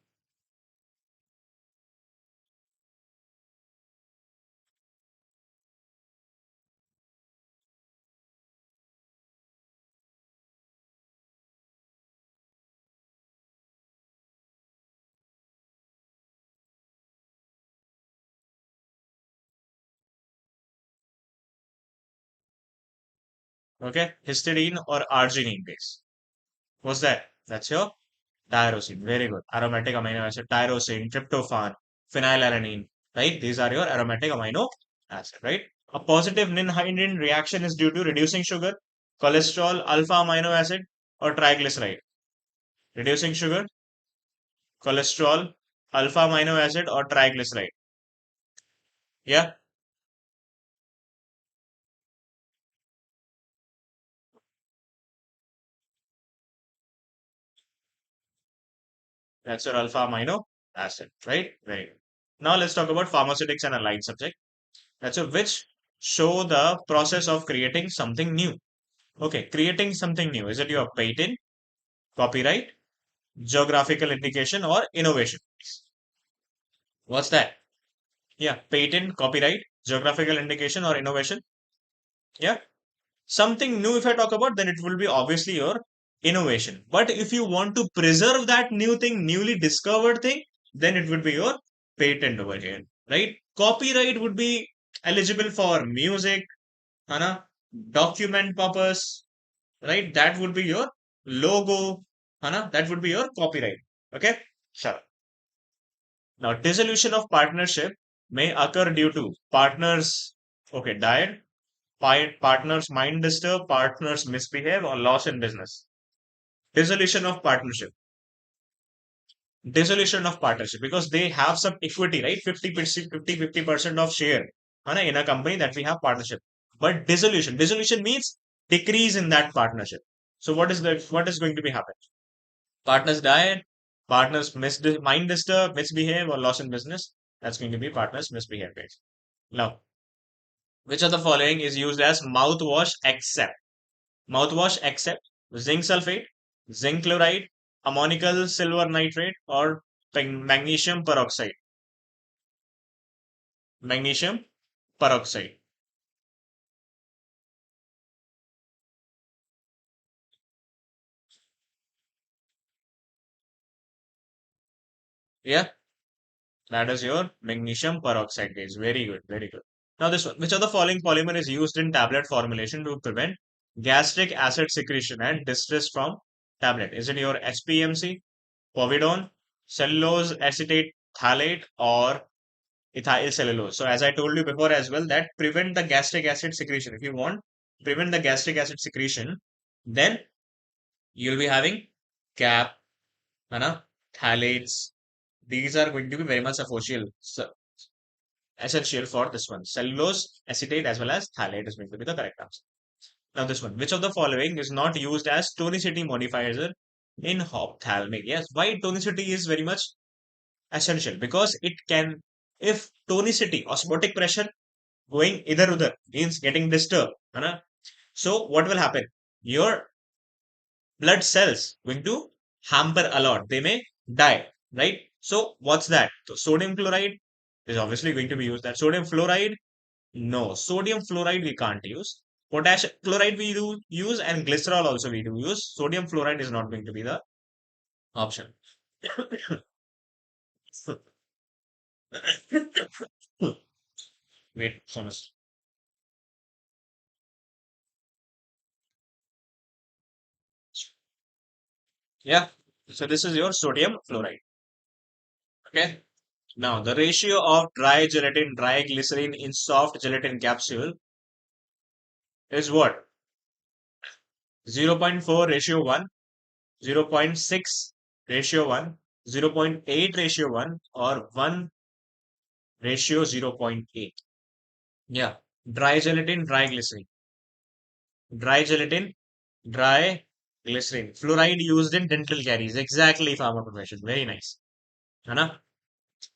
Okay, histidine or arginine base. What's that? That's your tyrosine. Very good. Aromatic amino acid, tyrosine, tryptophan, phenylalanine. Right? These are your aromatic amino acid. Right? A positive nin-hydrin reaction is due to reducing sugar, cholesterol, alpha amino acid, or triglyceride. Reducing sugar, cholesterol, alpha amino acid, or triglyceride. Yeah, that's your alpha amino acid. Right? Very good. Now let's talk about pharmaceutics and allied subject. That's your which show the process of creating something new. Okay, creating something new. Is it your patent, copyright, geographical indication, or innovation? What's that? Yeah, patent, copyright, geographical indication, or innovation. Yeah, something new. If I talk about, then it will be obviously your innovation. But if you want to preserve that new thing, newly discovered thing, then it would be your patent over here, right? Copyright would be eligible for music, Hana, document purpose, right? That would be your logo, Hana, that would be your copyright. Okay, sure. Now, dissolution of partnership may occur due to partners, okay, died, partners mind disturb, partners misbehave, or loss in business. Dissolution of partnership. Dissolution of partnership because they have some equity, right? 50%, 50% of share in a company that we have partnership. But dissolution means decrease in that partnership. So what is going to be happen? Partners died, partners mind disturb, misbehave, or loss in business. That's going to be partners misbehave. Guys. Now, which of the following is used as mouthwash except zinc sulfate, zinc chloride, ammonical silver nitrate, or magnesium peroxide? Magnesium peroxide. Yeah, that is your magnesium peroxide base. Very good, very good. Now this one, which of the following polymer is used in tablet formulation to prevent gastric acid secretion and distress from tablet? Is it your HPMC, povidone, cellulose acetate phthalate, or ethyl cellulose? So as I told you before as well, that prevent the gastric acid secretion. If you want prevent the gastric acid secretion, then you'll be having cap, phthalates. These are going to be very much essential for this one. Cellulose, acetate, as well as phthalate is going to be the correct answer. Now this one, which of the following is not used as tonicity modifier in ophthalmic? Yes, why tonicity is very much essential? Because it can, if tonicity, osmotic pressure going either udhar means getting disturbed, so what will happen? Your blood cells going to hamper a lot. They may die, right? So what's that? So sodium chloride is obviously going to be used. That sodium fluoride, no. Sodium fluoride we can't use. Potassium chloride we do use, and glycerol also we do use. Sodium fluoride is not going to be the option. Wait, Sonas. Yeah. So this is your sodium fluoride. Okay. Now the ratio of dry gelatin, dry glycerin in soft gelatin capsule is what? 0.4 ratio 1, 0.6 ratio 1, 0.8 ratio 1, or 1 ratio 0.8. Yeah. Dry gelatin, dry glycerin. Dry gelatin, dry glycerin. Fluoride used in dental caries. Exactly, pharma profession. Very nice. Anna?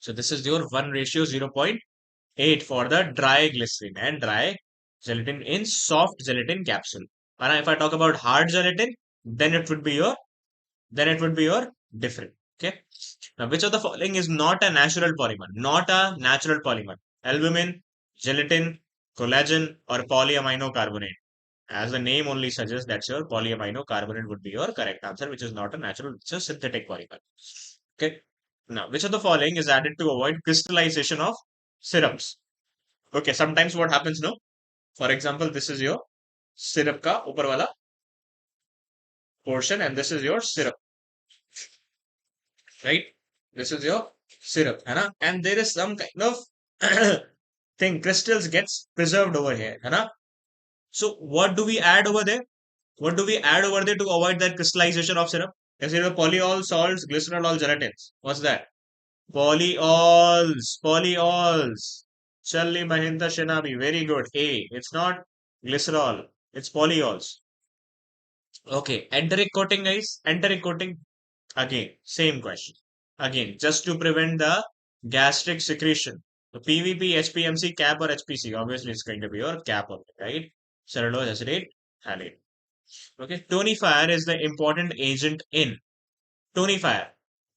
So this is your 1 ratio 0.8 for the dry glycerin and dry gelatin in soft gelatin capsule. And if I talk about hard gelatin, then it would be your different. Okay. Now, which of the following is not a natural polymer? Not a natural polymer. Albumin, gelatin, collagen, or polyamino carbonate. As the name only suggests, that's your polyamino carbonate would be your correct answer, which is not a natural, it's a synthetic polymer. Okay. Now, which of the following is added to avoid crystallization of syrups? Okay, sometimes what happens now? For example, this is your syrup ka upar wala portion, and this is your syrup, right? This is your syrup, है ना? And there is some kind of thing, crystals gets preserved over here, है ना? So what do we add over there? What do we add over there to avoid that crystallization of syrup? Is it polyol, salts, glycerol, gelatins? What's that? Polyols. Challi Mahinda Shinabi. Very good. A. It's not glycerol. It's polyols. Okay. Enteric coating, guys. Enteric coating. Again, same question. Again, just to prevent the gastric secretion. The PVP, HPMC, cap, or HPC. Obviously, it's going to be your cap only, right? Cellulose acetate, phthalate. Okay. Tonifier is the important agent in tonifier.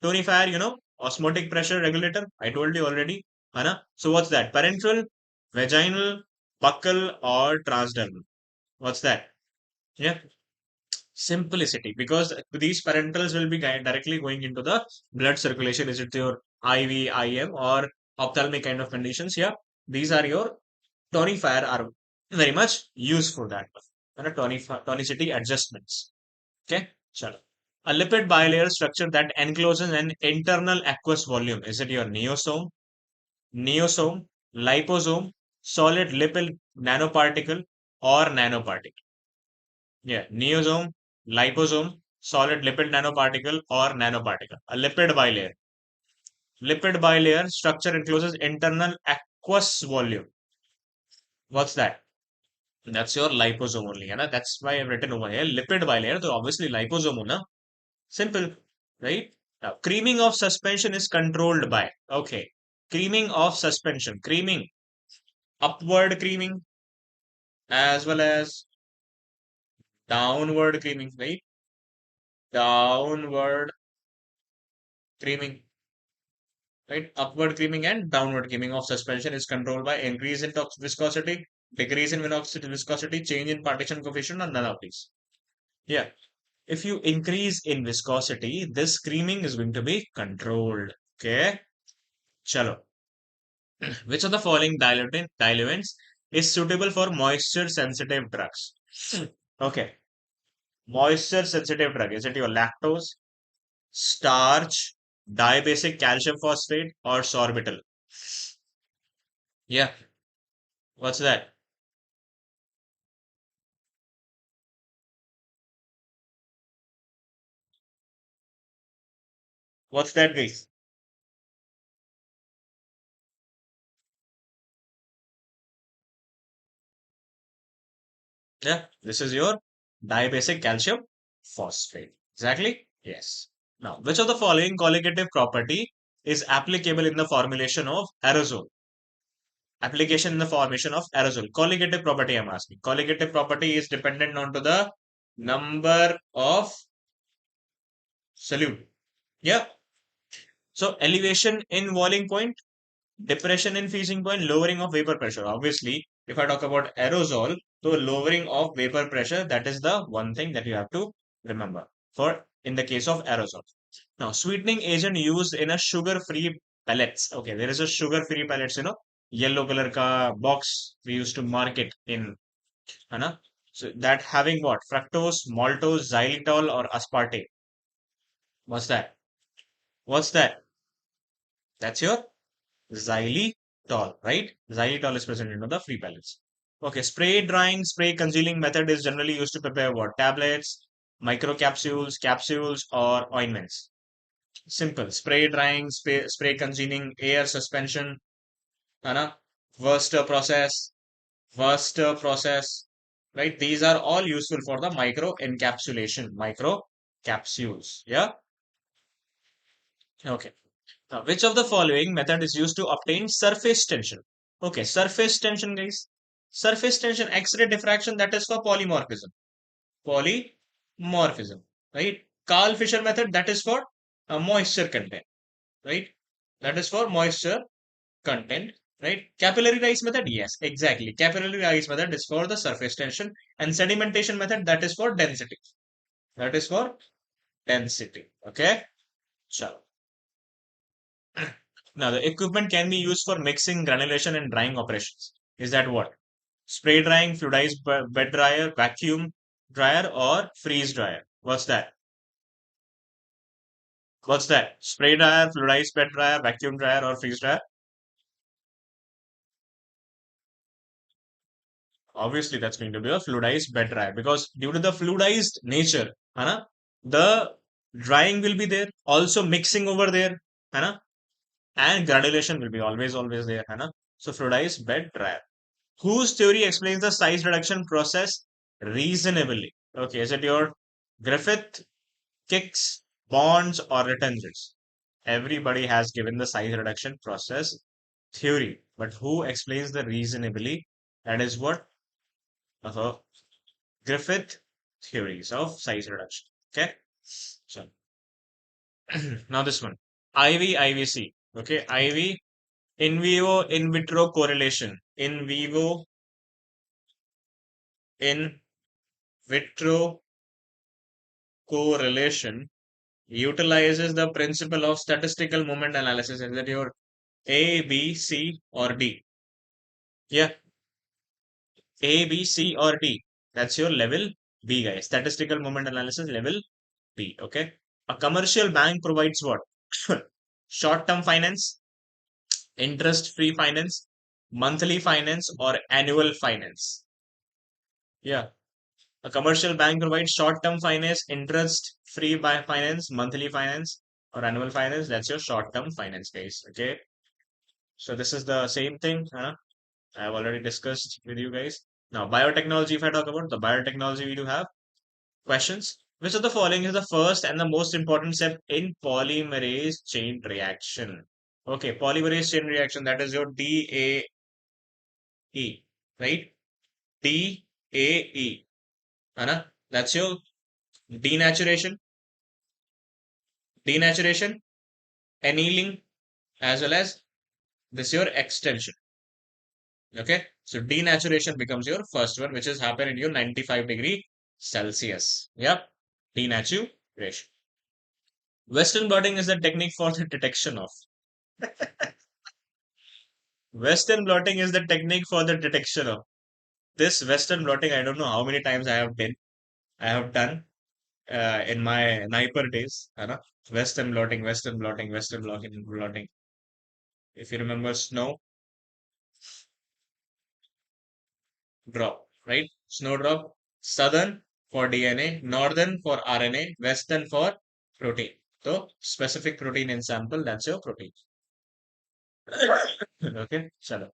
Tonifier, osmotic pressure regulator. I told you already. Anna. So what's that? Parenteral, vaginal, buccal, or transdermal? What's that? Yeah. Simplicity, because these parentals will be directly going into the blood circulation. Is it your IV, IM, or ophthalmic kind of conditions? Yeah. These are your tonifier are very much used for that. And tonicity adjustments. Okay. Chalo. A lipid bilayer structure that encloses an internal aqueous volume. Is it your neosome, liposome, solid lipid nanoparticle, or nanoparticle? Yeah, neosome, liposome, solid lipid nanoparticle, or nanoparticle. A lipid bilayer. Lipid bilayer structure encloses internal aqueous volume. What's that? That's your liposome only. That's why I've written over here. Lipid bilayer. So obviously liposome. Na? Simple, right? Now, creaming of suspension is controlled by. Okay. Creaming of suspension. Creaming. Upward creaming as well as downward creaming, right? Downward creaming. right? Upward creaming and downward creaming of suspension is controlled by increase in viscosity, decrease in viscosity, change in partition coefficient, or none of these. Yeah. If you increase in viscosity, this creaming is going to be controlled. Okay. Chalo. Which of the following diluents is suitable for moisture sensitive drugs? Okay. Moisture sensitive drug. Is it your lactose, starch, dibasic calcium phosphate, or sorbitol? Yeah. What's that? What's that, guys? Yeah. This is your dibasic calcium phosphate. Exactly. Yes. Now, which of the following colligative property is applicable in the formulation of aerosol? Application in the formation of aerosol. Colligative property I'm asking. Colligative property is dependent on to the number of solute. Yeah. So elevation in boiling point, depression in freezing point, lowering of vapor pressure. Obviously, if I talk about aerosol, so lowering of vapor pressure, that is the one thing that you have to remember for in the case of aerosol. Now, sweetening agent used in a sugar-free pellets. Okay, there is a sugar-free pellets, yellow color ka box we used to market in, है ना? So that having what? Fructose, maltose, xylitol, or aspartame. What's that? What's that? That's your xylitol, right? Xylitol is present in the free pellets. Okay, spray drying, spray congealing method is generally used to prepare what? Tablets, microcapsules, capsules, or ointments. Simple. Spray drying, spray congealing, air suspension, है ना? Wurster process, Wurster process, right? These are all useful for the micro encapsulation, micro capsules. Yeah. Okay. Now, which of the following method is used to obtain surface tension? Okay, surface tension, guys. Surface tension, X-ray diffraction, that is for polymorphism. Polymorphism, right? Carl Fisher method, that is for moisture content, right? That is for moisture content, right? Capillary rise method, yes, exactly. Capillary rise method is for the surface tension, and sedimentation method, that is for density. That is for density. Okay. So now the equipment can be used for mixing, granulation, and drying operations. Is that what? Spray drying, fluidized bed dryer, vacuum dryer, or freeze dryer? What's that? What's that? Spray dryer, fluidized bed dryer, vacuum dryer, or freeze dryer? Obviously, that's going to be a fluidized bed dryer because due to the fluidized nature, है the drying will be there, also mixing over there, है and granulation will be always there, है So fluidized bed dryer. Whose theory explains the size reduction process reasonably? Okay, is it your Griffith, Kicks, Bonds, or Retenges? Everybody has given the size reduction process theory, but who explains the reasonably? That is what uh, Griffith theories of size reduction. Okay, so now this one, IVC. Okay, IV, in vivo in vitro correlation. In vivo in vitro correlation utilizes the principle of statistical moment analysis. Is that your A, B, C, or D? Yeah, A, B, C, or D. That's your level B, guys. Statistical moment analysis level B. Okay. A commercial bank provides what? Short-term finance, interest-free finance, monthly finance, or annual finance. Yeah. A commercial bank provides short-term finance, interest-free finance, monthly finance, or annual finance. That's your short-term finance, guys. Okay. So this is the same thing. I've already discussed with you guys. Now, biotechnology, if I talk about the biotechnology, we do have questions. Which of the following is the first and the most important step in polymerase chain reaction? Okay, polymerase chain reaction, that is your DAE, right? DAE. Anna, that's your denaturation, denaturation, annealing, as well as this your extension. Okay, so denaturation becomes your first one, which is happen in your 95 degree Celsius. Yep, denaturation. Western blotting is the technique for the detection of. Western blotting is the technique for the detection of. This Western blotting, I don't know how many times I have done in my NIPER days. You know? Western blotting, Western blotting, Western blotting, blotting. If you remember snow drop, right? Snow drop, southern for DNA, northern for RNA, western for protein. So specific protein in sample, that's your protein. Okay, chalo.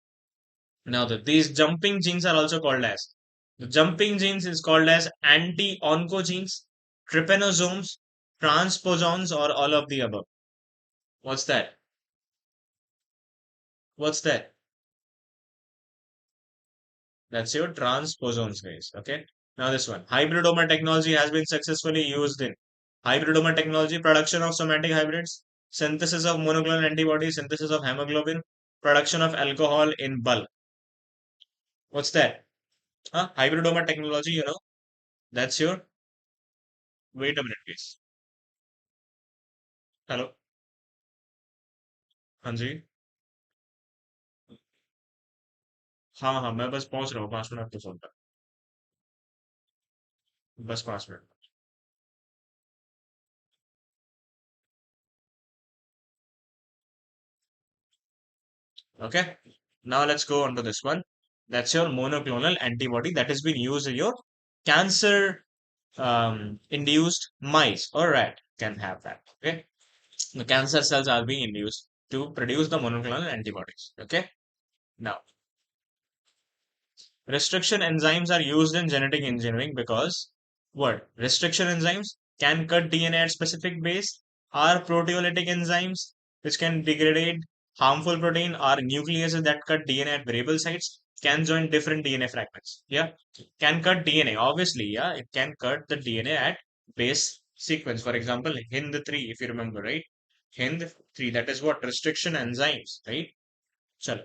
Now these jumping genes are also called as the jumping genes is called as anti-oncogenes, trypanosomes, transposons, or all of the above. What's that? What's that? That's your transposons, guys. Okay. Now this one. Hybridoma technology has been successfully used in hybridoma technology, production of somatic hybrids, synthesis of monoclonal antibodies, synthesis of hemoglobin, production of alcohol in bulk. What's that? Huh? Hybridoma technology, that's your. Wait a minute, please. Hello. हाँ जी. हाँ हाँ मैं बस पहुंच रहा हूँ 5 minute के phone पर. बस 5 minute. Okay. Now let's go on to this one. That's your monoclonal antibody that has been used in your cancer induced mice or rat can have that. Okay. The cancer cells are being induced to produce the monoclonal antibodies. Okay. Now, restriction enzymes are used in genetic engineering because what? Restriction enzymes can cut DNA at specific base, are proteolytic enzymes which can degrade harmful protein, are nucleases that cut DNA at variable sites, can join different DNA fragments. Yeah, can cut DNA. Obviously, yeah, it can cut the DNA at base sequence. For example, HIND3, if you remember, right? HIND3, that is what? Restriction enzymes, right? Chalo.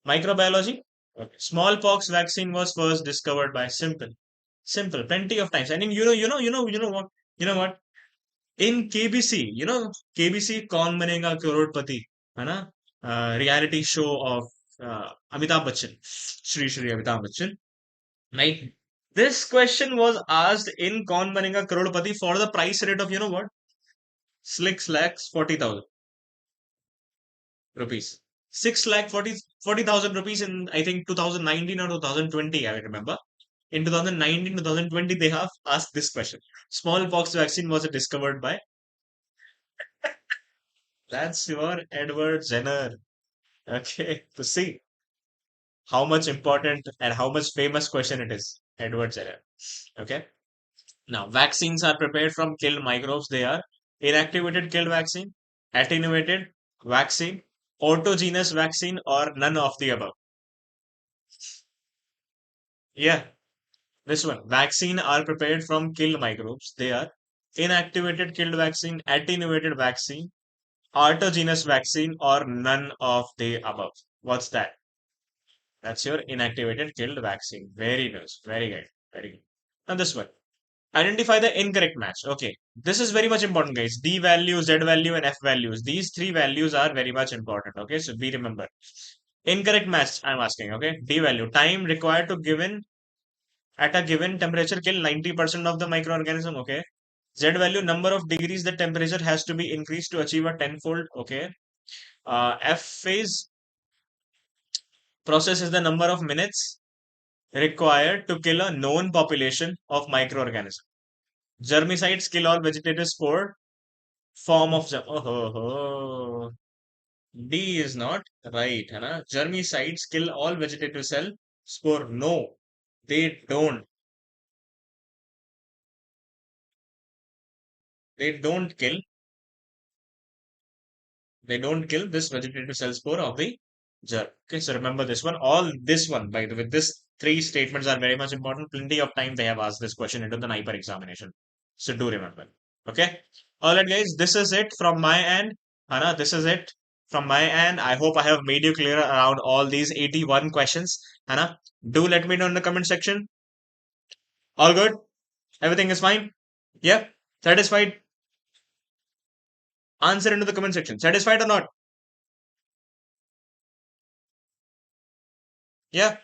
Microbiology. Okay. Smallpox vaccine was first discovered by simple, plenty of times. And in you know what? In KBC, KBC कौन बनेगा करोड़पति, है ना? Reality show of Amitabh Bachchan, Shri Amitabh Bachchan, right? This question was asked in कौन बनेगा करोड़पति for the price rate of you know what? 6,40,000 rupees. 6,40,000 rupees in I think 2019 or 2020, I remember. In 2019, 2020, they have asked this question. Smallpox vaccine was discovered by. That's your Edward Jenner. Okay, to see how much important and how much famous question it is. Edward Jenner. Okay. Now, vaccines are prepared from killed microbes. They are inactivated killed vaccine, attenuated vaccine, autogenous vaccine, or none of the above. Yeah, this one. Vaccine are prepared from killed microbes. They are inactivated killed vaccine, attenuated vaccine, autogenous vaccine, or none of the above. What's that? That's your inactivated killed vaccine. Very nice. Very good. Very good. Now this one. Identify the incorrect match. Okay. This is very much important, guys. D value, Z value, and F values. These three values are very much important. Okay. So be remember. Incorrect match, I'm asking. Okay. D value. Time required to given at a given temperature kill 90% of the microorganism. Okay. Z value, number of degrees the temperature has to be increased to achieve a tenfold. Okay. F phase process is the number of minutes required to kill a known population of microorganisms. Germicides kill all vegetative spore form of germ. Oh. D is not right. है ना? Germicides kill all vegetative cell spore. No, they don't. They don't kill. They don't kill this vegetative cell spore of the germ. Okay, so remember this one. All this one, by the way, this three statements are very much important. Plenty of time they have asked this question into the NIPER examination. So do remember. Okay. All right, guys. This is it from my end. Hana, this is it from my end. I hope I have made you clear around all these 81 questions. Hana, do let me know in the comment section. All good? Everything is fine? Yeah? Satisfied? Answer into the comment section. Satisfied or not? Yeah?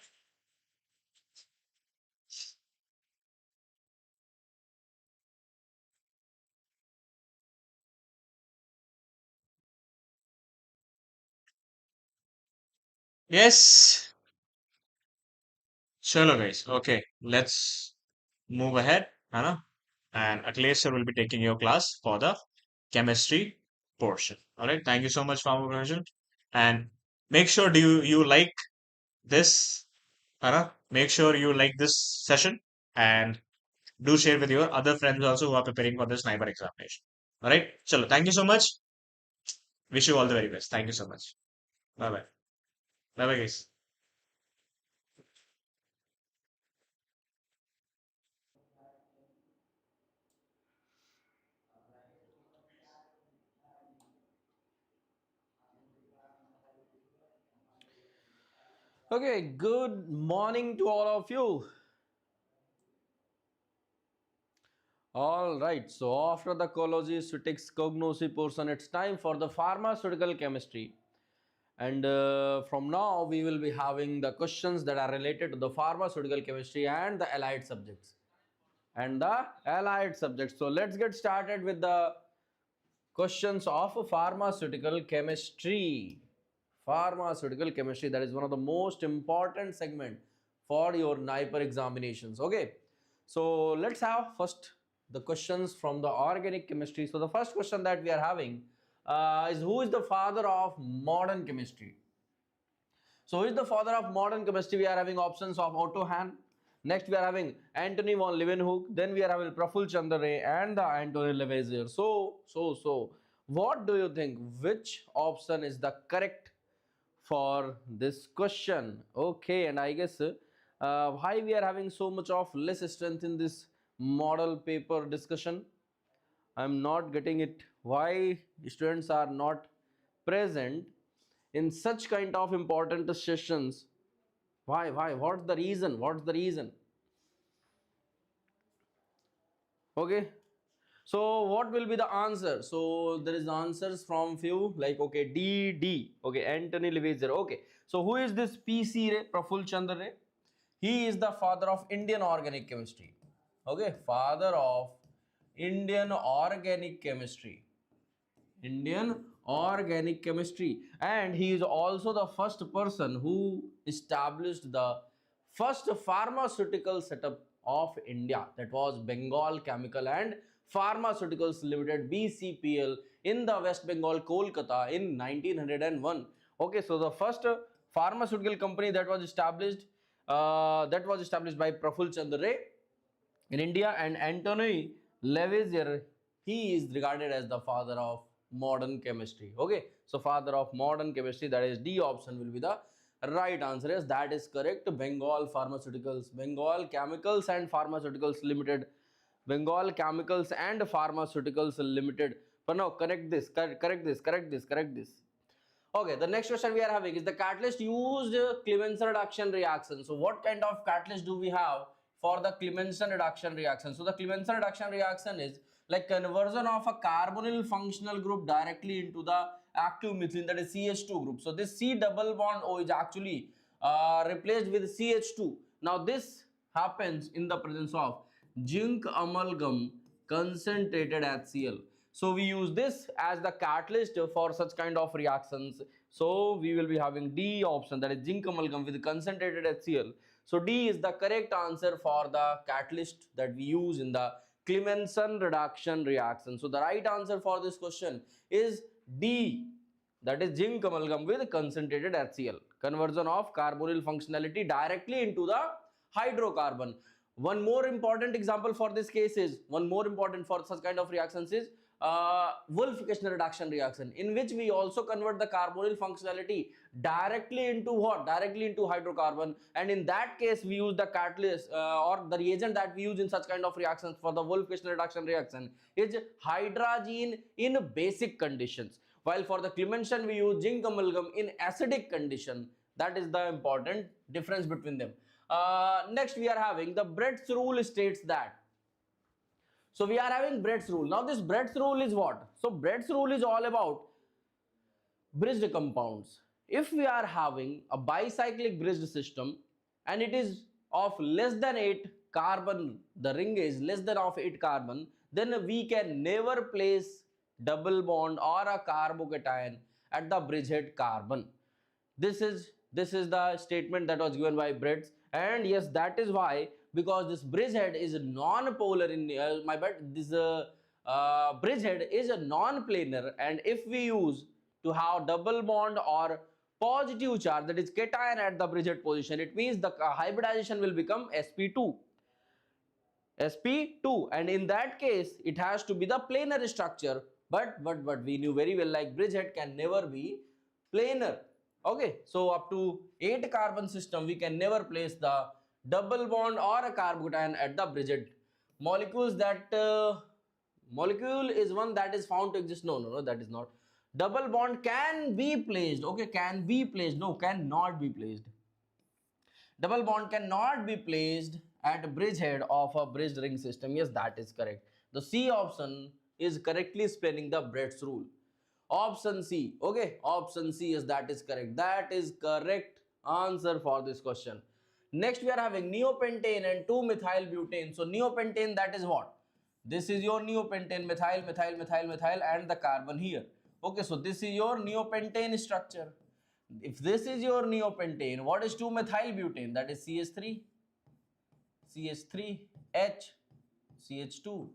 Yes? Chalo guys. Okay, let's move ahead. Hana? And Akhilesh sir will be taking your class for the chemistry portion. All right. Thank you so much, Farmer Profession. And make sure you like this. Make sure you like this session and do share with your other friends also who are preparing for this NIPER examination. All right. Chalo. Thank you so much. Wish you all the very best. Thank you so much. Bye bye. Bye bye, guys. Okay, good morning to all of you. All right, so after the 𝘂𝙎𝙎𝙎𝙬𝙎 portion, it's time for the pharmaceutical chemistry. And from now, we will be having the questions that are related to the pharmaceutical chemistry and the allied subjects. So let's get started with the questions of pharmaceutical chemistry. Pharmaceutical chemistry, that is one of the most important segment for your NIPER examinations. Okay, so let's have first the questions from the organic chemistry. So the first question that we are having is, who is the father of modern chemistry? So, who is the father of modern chemistry? We are having options of Otto Hahn. Next, we are having Antony von Leeuwenhoek. Then we are having Praful-Chandra Ray and the Antony Lavoisier. So, what do you think? Which option is the correct for this question? Okay, and I guess why we are having so much of less strength in this model paper discussion? I'm not getting it. Why students are not present in such kind of important sessions? Why? What's the reason? What's the reason? Okay. So what will be the answer? So there is answers from few like, okay, D. Okay, Antony Lavoisier. Okay. So who is this PC Ray? Praful Chandra Ray. He is the father of Indian organic chemistry. Okay, father of Indian organic chemistry. Indian organic chemistry, and he is also the first person who established the first pharmaceutical setup of India, that was Bengal Chemical and Pharmaceuticals Limited, BCPL, in the West Bengal, Kolkata, in 1901. Okay, so the first pharmaceutical company that was established by Praful Chandra Ray in India, and Antony Lavoisier, he is regarded as the father of modern chemistry. Okay, so father of modern chemistry, that is D option will be the right answer. Yes, that is correct. Bengal Pharmaceuticals, Bengal Chemicals and Pharmaceuticals Limited, Bengal Chemicals and Pharmaceuticals Limited. But now correct this. Okay, the next question we are having is, the catalyst used Clemmensen reduction reaction. So what kind of catalyst do we have for the Clemmensen reduction reaction? So the Clemmensen reduction reaction is like conversion of a carbonyl functional group directly into the active methylene, that is CH2 group. So this C double bond O is actually replaced with CH2. Now this happens in the presence of zinc amalgam concentrated HCl. So we use this as the catalyst for such kind of reactions. So we will be having D option, that is zinc amalgam with concentrated HCl. So D is the correct answer for the catalyst that we use in the Clemmensen reduction reaction. So the right answer for this question is D, that is zinc amalgam with concentrated HCl. Conversion of carbonyl functionality directly into the hydrocarbon. One more important example for this case is, one more important for such kind of reactions is Wolff-Kishner reduction reaction, in which we also convert the carbonyl functionality directly into what? Directly into hydrocarbon. And in that case, we use the catalyst or the reagent that we use in such kind of reactions for the Wolff-Kishner reduction reaction is hydrazine in basic conditions. while for the Clemenson we use zinc amalgam in acidic condition. That is the important difference between them. Next we are having the Brett's rule states that. So we are having Brett's rule. Now this Brett's rule is what? So Brett's rule is all about bridged compounds. If we are having a bicyclic bridged system and it is of less than 8 carbon, the ring is less than of 8 carbon, then we can never place double bond or a carbocation at the bridgehead carbon. This is the statement that was given by Bretts, and yes, that is why, because this bridgehead is non-polar in my bad, this bridgehead is a non-planar, and if we use to have double bond or positive charge, that is cation at the bridgehead position, it means the hybridization will become sp2, and in that case it has to be the planar structure, but we knew very well like bridgehead can never be planar. Okay, so up to 8 carbon system we can never place the double bond or a carbocation at the bridgehead. Molecules that molecule is one that is found to exist. No, that is not. Double bond can be placed. Okay, can be placed. No, cannot be placed. Double bond cannot be placed at bridgehead of a bridged ring system. Yes, that is correct. The C option is correctly explaining the Brett's rule. Option C. Okay, option C is that is correct. That is correct answer for this question. Next we are having neopentane and 2-methylbutane. So neopentane, that is what? This is your neopentane, methyl and the carbon here. Okay, so this is your neopentane structure. If this is your neopentane, what is 2-methylbutane? That is CH3, H, CH2,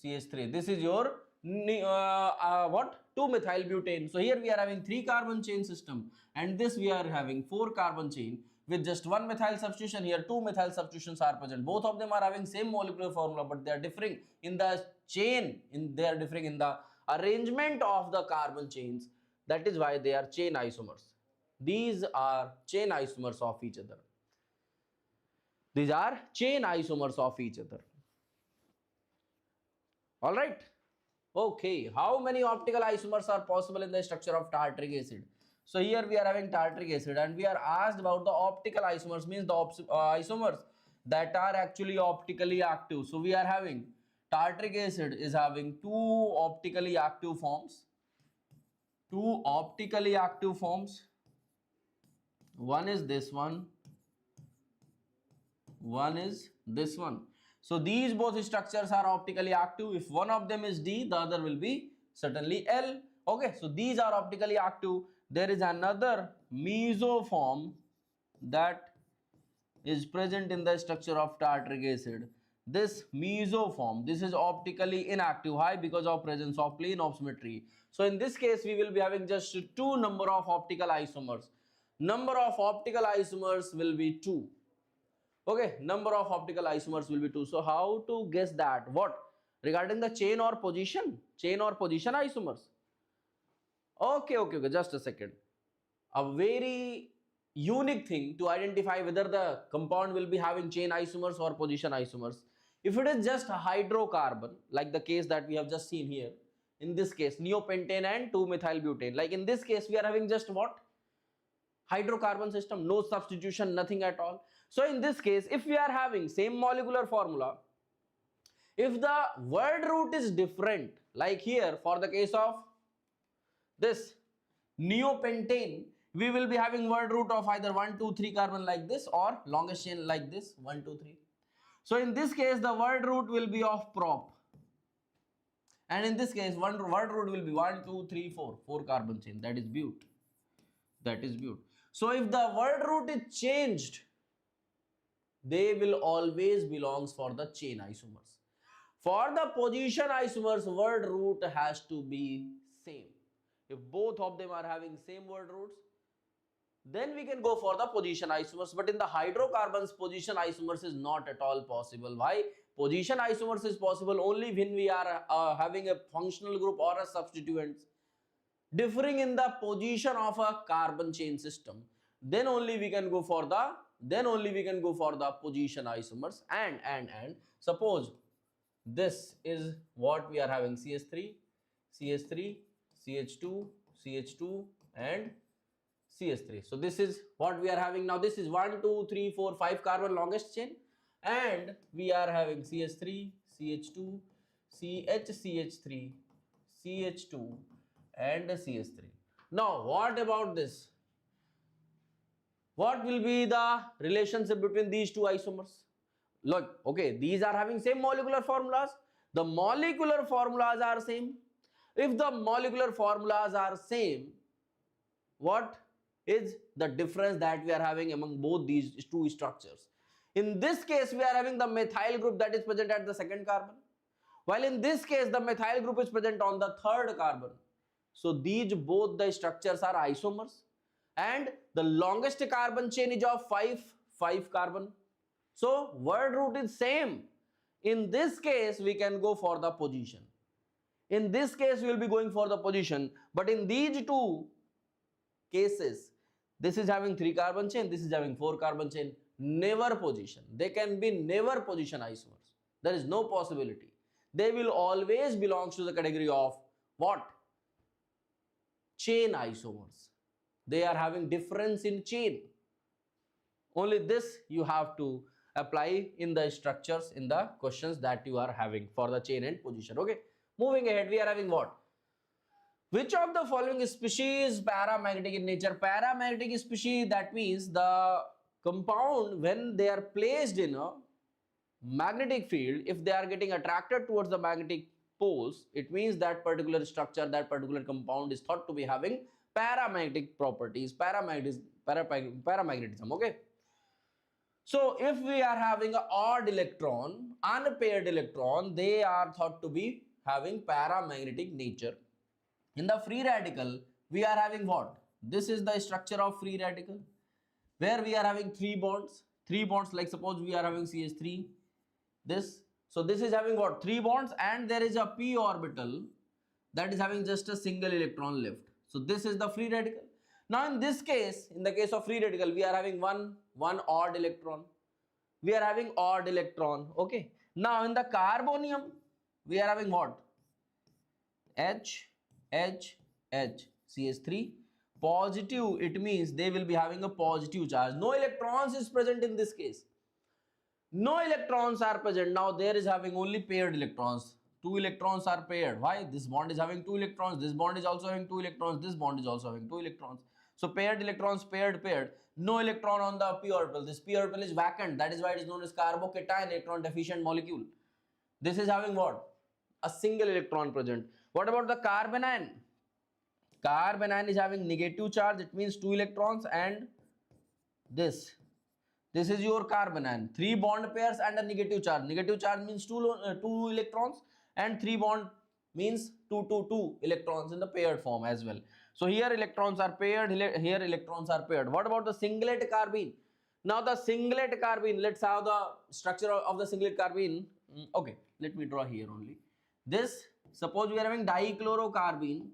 CH3. This is your what? 2-methylbutane. So here we are having 3 carbon chain system, and this we are having 4 carbon chain with just 1 methyl substitution. Here 2 methyl substitutions are present. Both of them are having same molecular formula, but they are differing in the chain, they are differing in the arrangement of the carbon chains. That is why they are chain isomers. These are chain isomers of each other. These are chain isomers of each other. All right. Okay, how many optical isomers are possible in the structure of tartaric acid? So here we are having tartaric acid, and we are asked about the optical isomers, means the isomers that are actually optically active. So we are having tartaric acid is having 2 optically active forms. 2 optically active forms. One is this one. One is this one. So these both structures are optically active. If one of them is D, the other will be certainly L. Okay, so these are optically active. There is another mesoform that is present in the structure of tartaric acid. This mesoform, this is optically inactive. Why? Because of presence of plane of symmetry. So in this case, we will be having just 2 number of optical isomers. Number of optical isomers will be 2. Okay, number of optical isomers will be 2. So how to guess that? What? Regarding the chain or position? Chain or position isomers? Okay, just a second. A very unique thing to identify whether the compound will be having chain isomers or position isomers. If it is just a hydrocarbon, like the case that we have just seen here, in this case, neopentane and 2-methylbutane, like in this case, we are having just what? Hydrocarbon system, no substitution, nothing at all. So in this case, if we are having same molecular formula, if the word root is different, like here for the case of this neopentane, we will be having word root of either 1, 2, 3 carbon like this, or longest chain like this, 1, 2, 3. So in this case, the word root will be of prop, and in this case, one word root will be 1, 2, 3, 4 carbon chain. That is but. That is but. So if the word root is changed, they will always belongs for the chain isomers. For the position isomers, word root has to be same. If both of them are having same word roots, then we can go for the position isomers. But in the hydrocarbons, position isomers is not at all possible. Why? Position isomers is possible only when we are having a functional group or a substituent differing in the position of a carbon chain system. Then only we can go for the position isomers. And suppose this is what we are having: CH3, CH2, CH2 and CH3. So this is what we are having now. This is 1, 2, 3, 4, 5 carbon longest chain, and we are having CH3, CH2, CH3, CH2 and CH3. Now what about this? What will be the relationship between these two isomers? Look, okay, these are having same molecular formulas. The molecular formulas are same. If the molecular formulas are same, what is the difference that we are having among both these two structures? In this case, we are having the methyl group that is present at the second carbon, while in this case, the methyl group is present on the third carbon. So these both the structures are isomers, and the longest carbon chain is of 5 carbon. So word root is same. In this case, we can go for the position. In this case, we will be going for the position, but in these two cases, this is having 3 carbon chain, this is having 4 carbon chain, never position. They can be never position isomers. There is no possibility. They will always belong to the category of what? Chain isomers. They are having difference in chain. Only this you have to apply in the structures in the questions that you are having for the chain and position. Okay, moving ahead, we are having what? Which of the following species is paramagnetic in nature? Paramagnetic species, that means the compound, when they are placed in a magnetic field, if they are getting attracted towards the magnetic poles, it means that particular structure, that particular compound is thought to be having paramagnetic properties, paramagnetism. Okay. So if we are having an odd electron, unpaired electron, they are thought to be having paramagnetic nature. In the free radical, we are having what? This is the structure of free radical, where we are having 3 bonds. 3 bonds, like suppose we are having CH3, this. So this is having what? 3 bonds, and there is a p orbital that is having just a single electron left. So this is the free radical. Now in this case, in the case of free radical, we are having one odd electron. We are having odd electron. Okay. Now in the carbonium, we are having what? H, CH3. Positive, it means they will be having a positive charge. No electrons is present in this case. No electrons are present. Now there is having only paired electrons. 2 electrons are paired. Why? This bond is having 2 electrons. This bond is also having 2 electrons. This bond is also having 2 electrons. So paired electrons, paired. No electron on the p orbital. This p orbital is vacant. That is why it is known as carbocation electron deficient molecule. This is having what? A single electron present. What about the carbon ion? Carbon ion is having negative charge. It means 2 electrons, and this is your carbon ion. 3 bond pairs and a negative charge. Negative charge means 2 electrons, and 3 bond means 2 electrons in the paired form as well. So here electrons are paired, here electrons are paired. What about the singlet carbene? Now the singlet carbene, let's have the structure of the singlet carbene. Okay, let me draw here only. This, suppose we are having dichlorocarbene.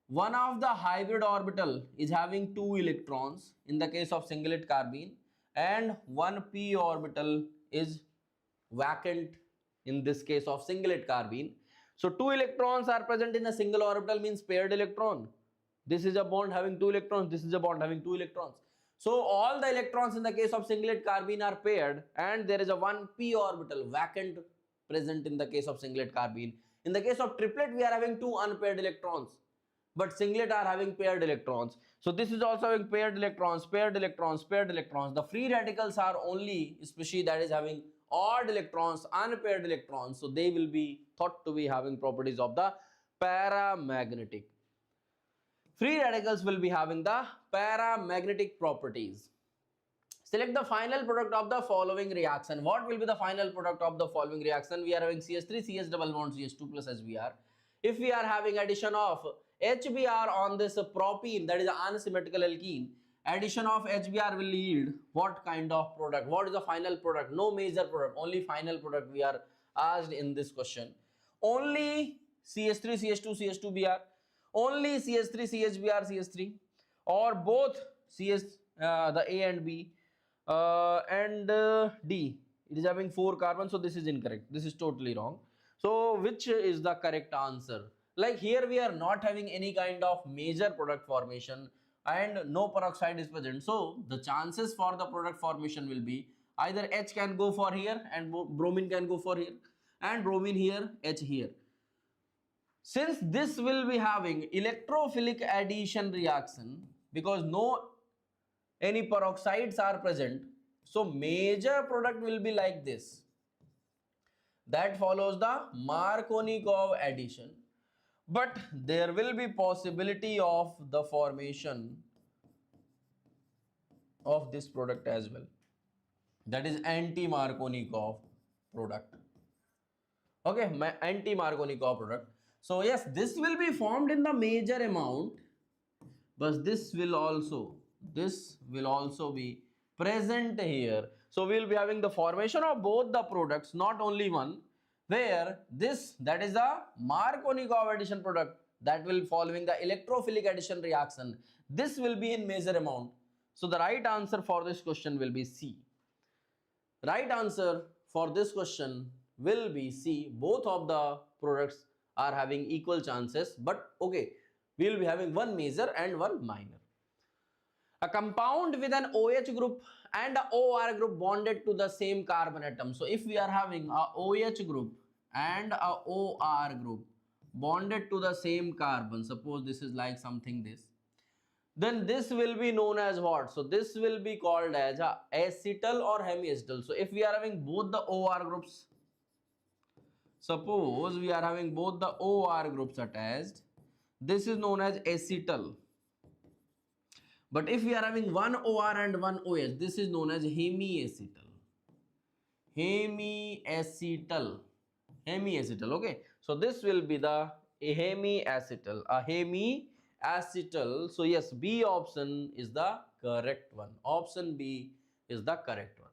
One of the hybrid orbital is having 2 electrons in the case of singlet carbene, and one p orbital is vacant in this case of singlet carbene. So 2 electrons are present in a single orbital, means paired electron. This is a bond having 2 electrons, this is a bond having 2 electrons. So all the electrons in the case of singlet carbene are paired, and there is a 1 p orbital vacant present in the case of singlet carbene. In the case of triplet, we are having 2 unpaired electrons, but singlet are having paired electrons. So this is also having paired electrons, paired electrons, paired electrons. The free radicals are only species that is having odd electrons, unpaired electrons. So they will be thought to be having properties of the paramagnetic. Free radicals will be having the paramagnetic properties. Select the final product of the following reaction. What will be the final product of the following reaction? We are having CH3, CH double bond, CH2 plus HBr. If we are having addition of HBr on this propene, that is an unsymmetrical alkene, addition of HBr will yield what kind of product? What is the final product? No major product, only final product we are asked in this question. Only CH3, CH2, CH2Br, only CH3, CHBr, CH3, or both CH, the A and B, and D. It is having 4 carbons, so this is incorrect. This is totally wrong. So which is the correct answer? Like here we are not having any kind of major product formation and no peroxide is present. So the chances for the product formation will be either H can go for here and bromine can go for here, and bromine here, H here. Since this will be having electrophilic addition reaction, because no any peroxides are present, so major product will be like this. That follows the Markovnikov addition. But there will be possibility of the formation of this product as well. That is anti-Markovnikov product. Okay, anti-Markovnikov product. So yes, this will be formed in the major amount, but this will also be present here. So we will be having the formation of both the products, not only one, where this, that is the Markovnikov addition product, that will following the electrophilic addition reaction, this will be in major amount. So the right answer for this question will be C. Right answer for this question will be C. Both of the products are having equal chances, but okay, we will be having one major and one minor. A compound with an OH group and a OR group bonded to the same carbon atom. So if we are having a OH group and a OR group bonded to the same carbon, suppose this is like something this, then this will be known as what? So this will be called as a acetal or hemiacetal. So if we are having both the OR groups, suppose we are having both the OR groups attached, this is known as acetal. But if we are having one OR and one OH, this is known as hemiacetal. Hemiacetal. Okay. So this will be the hemiacetal. A hemiacetal. So yes, B option is the correct one. Option B is the correct one.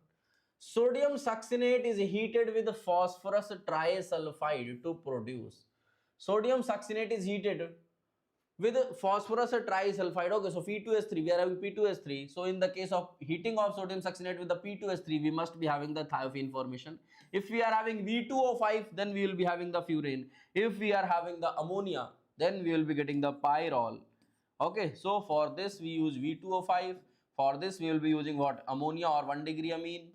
Sodium succinate is heated with phosphorus trisulfide to produce. Sodium succinate is heated with phosphorus trisulfide. Okay, so P2S3, we are having P2S3. So in the case of heating of sodium succinate with the P2S3, we must be having the thiophene formation. If we are having V2O5, then we will be having the furan. If we are having the ammonia, then we will be getting the pyrrole. Okay, so for this we use V2O5. For this we will be using what? Ammonia or 1-degree amine.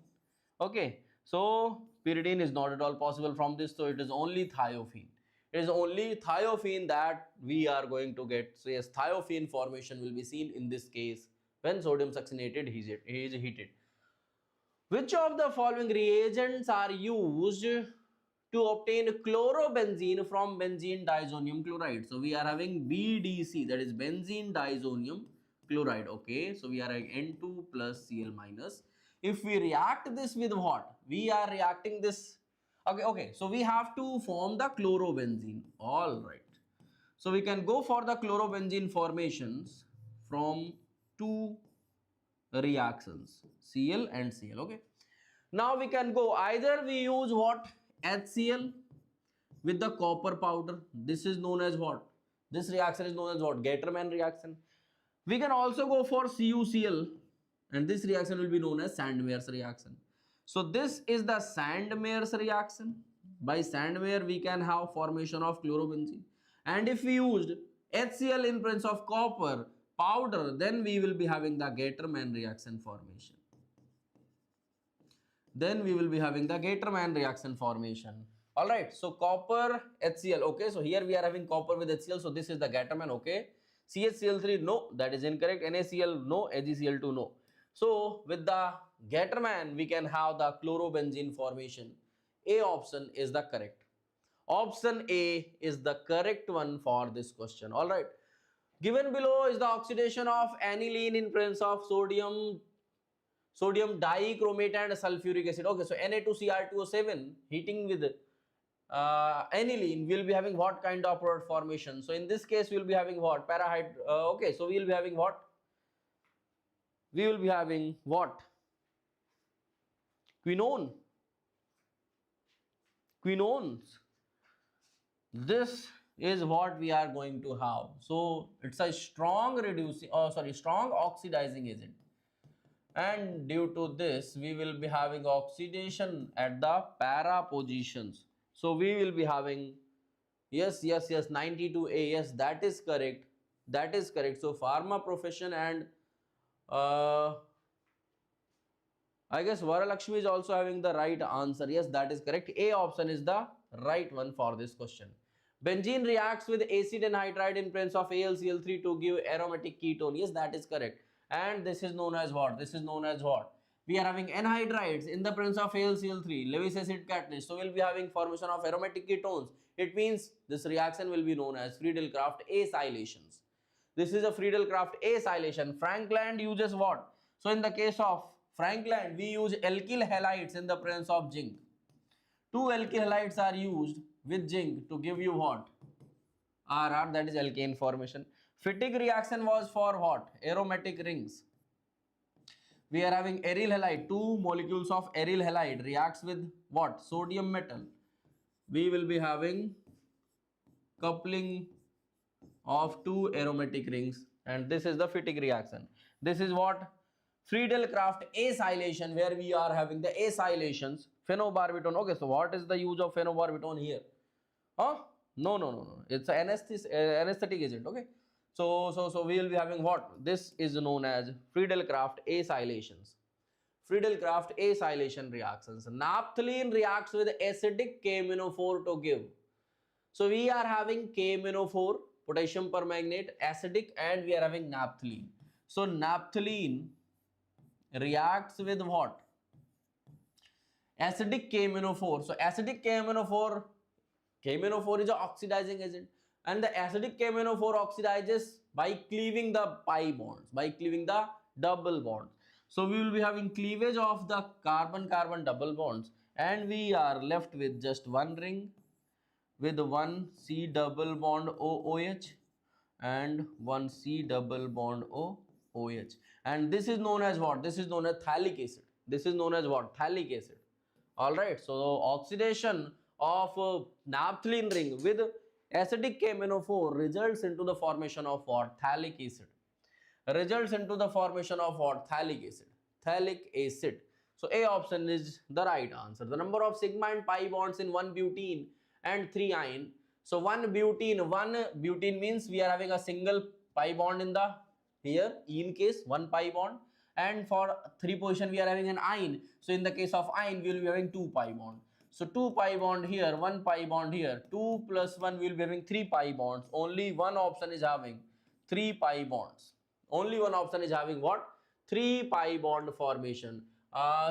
Okay, so pyridine is not at all possible from this, so it is only thiophene. It is only thiophene that we are going to get. So yes, thiophene formation will be seen in this case when sodium succinated is heated. Which of the following reagents are used to obtain chlorobenzene from benzene diazonium chloride? So we are having BDC, that is benzene diazonium chloride. Okay, so we are having N2 plus Cl minus. If we react this with what? We are reacting this. Okay, so we have to form the chlorobenzene. All right. So we can go for the chlorobenzene formations from two reactions, Cl and Cl. Okay. Now we can go, either we use what? HCl with the copper powder. This is known as what? This reaction is known as what? Gattermann reaction. We can also go for CuCl, and this reaction will be known as Sandmeyer's reaction. So this is the Sandmeyer's reaction. By Sandmeyer we can have formation of chlorobenzene. And if we used HCl in presence of copper powder, then we will be having the Gattermann reaction formation. Alright, so copper HCl. Okay, so here we are having copper with HCl, so this is the Gattermann. Okay, CHCl3, no, that is incorrect. NaCl, no. AgCl2, no. So with the Gattermann we can have the chlorobenzene formation. A option is the correct. Option A is the correct one for this question. All right. Given below is the oxidation of aniline in presence of sodium dichromate and sulfuric acid. Okay, so Na2Cr2O7 heating with aniline, we will be having what kind of product formation? So in this case we will be having what? Okay, so we will be having what? We will be having what? Quinones. This is what we are going to have. So it's a strong oxidizing agent, and due to this we will be having oxidation at the para positions. So we will be having Yes, 92A. Yes, that is correct. That is correct. So pharma profession and I guess 𝘎𝙀𝘋𝑼𝙎 is also having the right answer. Yes, that is correct. A option is the right one for this question. Benzene reacts with acid anhydride in presence of AlCl3 to give aromatic ketone. Yes, that is correct. And this is known as what? This is known as what? We are having anhydrides in the presence of AlCl3, Lewis acid catalyst. So we'll be having formation of aromatic ketones. It means this reaction will be known as Friedel-Crafts acylations. This is a Friedel-Crafts acylation. Frankland uses what? So in the case of Frankland, we use alkyl halides in the presence of zinc. Two alkyl halides are used with zinc to give you what? RR, that is alkane formation. Fittig reaction was for what? Aromatic rings. We are having aryl halide. Two molecules of aryl halide reacts with what? Sodium metal. We will be having coupling of two aromatic rings, and this is the Fittig reaction. This is what? Friedel-Crafts acylation, where we are having the acylations. Phenobarbital. Okay, so what is the use of phenobarbital here? Huh? No. It's an anesthetic agent. Okay. So we will be having what? This is known as Friedel-Crafts acylations. Friedel-Crafts acylation reactions. Naphthalene reacts with acidic KMnO4 to give. So we are having KMnO4, potassium permanganate, acidic, and we are having naphthalene. So naphthalene reacts with what? Acidic KMnO4. So acidic KMnO4 is an oxidizing agent, and the acidic KMnO4 oxidizes by cleaving the pi bonds, by cleaving the double bonds. So we will be having cleavage of the carbon-carbon double bonds, and we are left with just one ring with one C double bond OOH and one C double bond OOH. And this is known as what? This is known as phthalic acid. This is known as what? Phthalic acid. Alright, so oxidation of naphthalene ring with acidic KMnO4 results into the formation of what? Phthalic acid. Results into the formation of what? Phthalic acid. Phthalic acid. So A option is the right answer. The number of sigma and pi bonds in one butene and 3 ine. So one butene means we are having a single pi bond in the here, in case one pi bond, and for 3 position we are having an ine. So in the case of ine we will be having 2 pi bond. So 2 pi bond here, 1 pi bond here, 2 plus 1 we will be having 3 pi bonds. Only one option is having 3 pi bonds. Only one option is having what? 3 pi bond formation.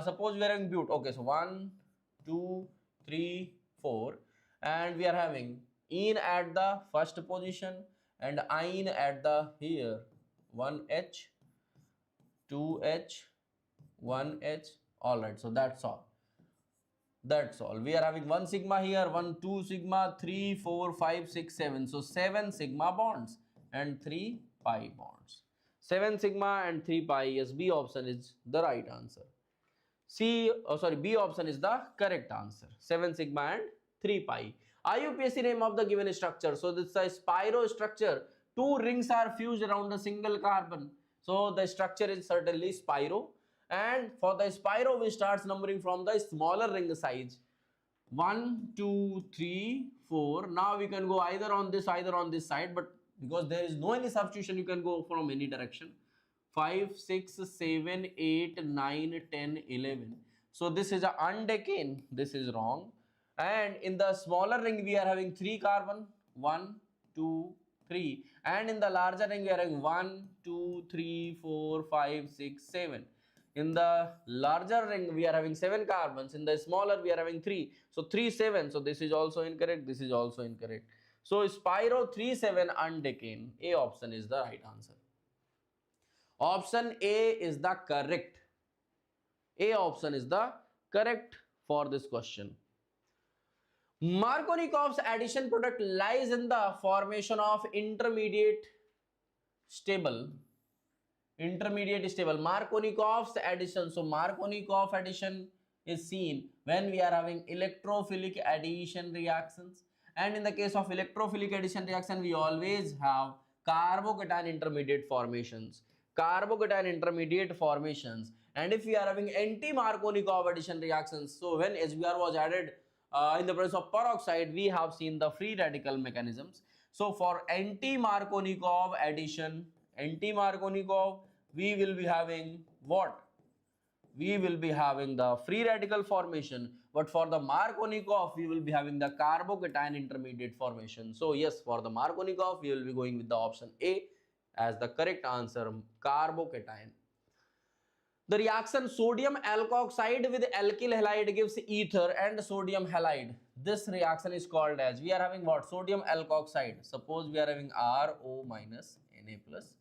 Suppose we are having but. Okay, so 1, 2, 3, 4, and we are having ene at the first position and ine at the here 1H, 2H, 1H. All right, so that's all. That's all. We are having 1 sigma here, 1, 2 sigma, 3, 4, 5, 6, 7. So 7 sigma bonds and 3 pi bonds. 7 sigma and 3 pi. Yes, B option is the right answer. B option is the correct answer. 7 sigma and 3 pi. IUPAC name of the given structure. So this is a spiro structure. 2 rings are fused around a single carbon. So the structure is certainly spiro. And for the spiro, we start numbering from the smaller ring size. 1, 2, 3, 4. Now we can go either on this side, but because there is no any substitution, you can go from any direction. 5, 6, 7, 8, 9, 10, 11. So this is a undecane. This is wrong. And in the smaller ring, we are having 3 carbon. 1, 2, 3. And in the larger ring, we are having 1, 2, 3, 4, 5, 6, 7. In the larger ring, we are having 7 carbons. In the smaller, we are having 3. So 3, 7. So this is also incorrect. This is also incorrect. So spiro 3, 7 undecane. A option is the right answer. Option A is the correct. A option is the correct for this question. Markovnikov's addition product lies in the formation of intermediate stable. Markovnikov's addition. So Markovnikov addition is seen when we are having electrophilic addition reactions. And in the case of electrophilic addition reaction, we always have carbocation intermediate formations. And if we are having anti-Markovnikov addition reactions, so when HBr was added in the presence of peroxide, we have seen the free radical mechanisms. So for anti-Markovnikov addition, anti-Markovnikov, we will be having what? We will be having the free radical formation, but for the Markovnikov, we will be having the carbocation intermediate formation. So yes, for the Markovnikov, we will be going with the option A as the correct answer, carbocation. The reaction sodium alkoxide with alkyl halide gives ether and sodium halide. This reaction is called as, we are having what? Sodium alkoxide. Suppose we are having RO minus Na plus.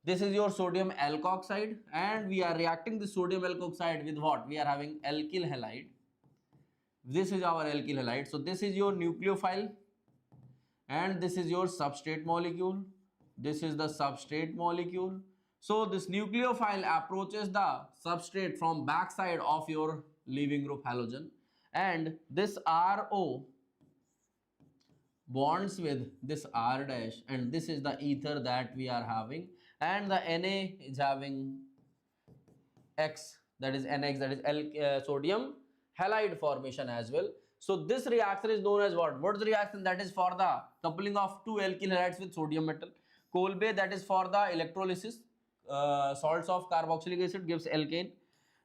This is your sodium alkoxide, and we are reacting the sodium alkoxide with what? We are having alkyl halide. This is our alkyl halide. So this is your nucleophile, and this is your substrate molecule. This is the substrate molecule. So this nucleophile approaches the substrate from backside of your leaving group halogen, and this RO bonds with this R dash, and this is the ether that we are having, and the Na is having X, that is NX, that is sodium halide formation as well. So this reaction is known as what? What is the reaction? That is for the coupling of two alkyl halides with sodium metal. 𝘂𝙀𝙉, that is for the electrolysis. Salts of carboxylic acid gives alkane.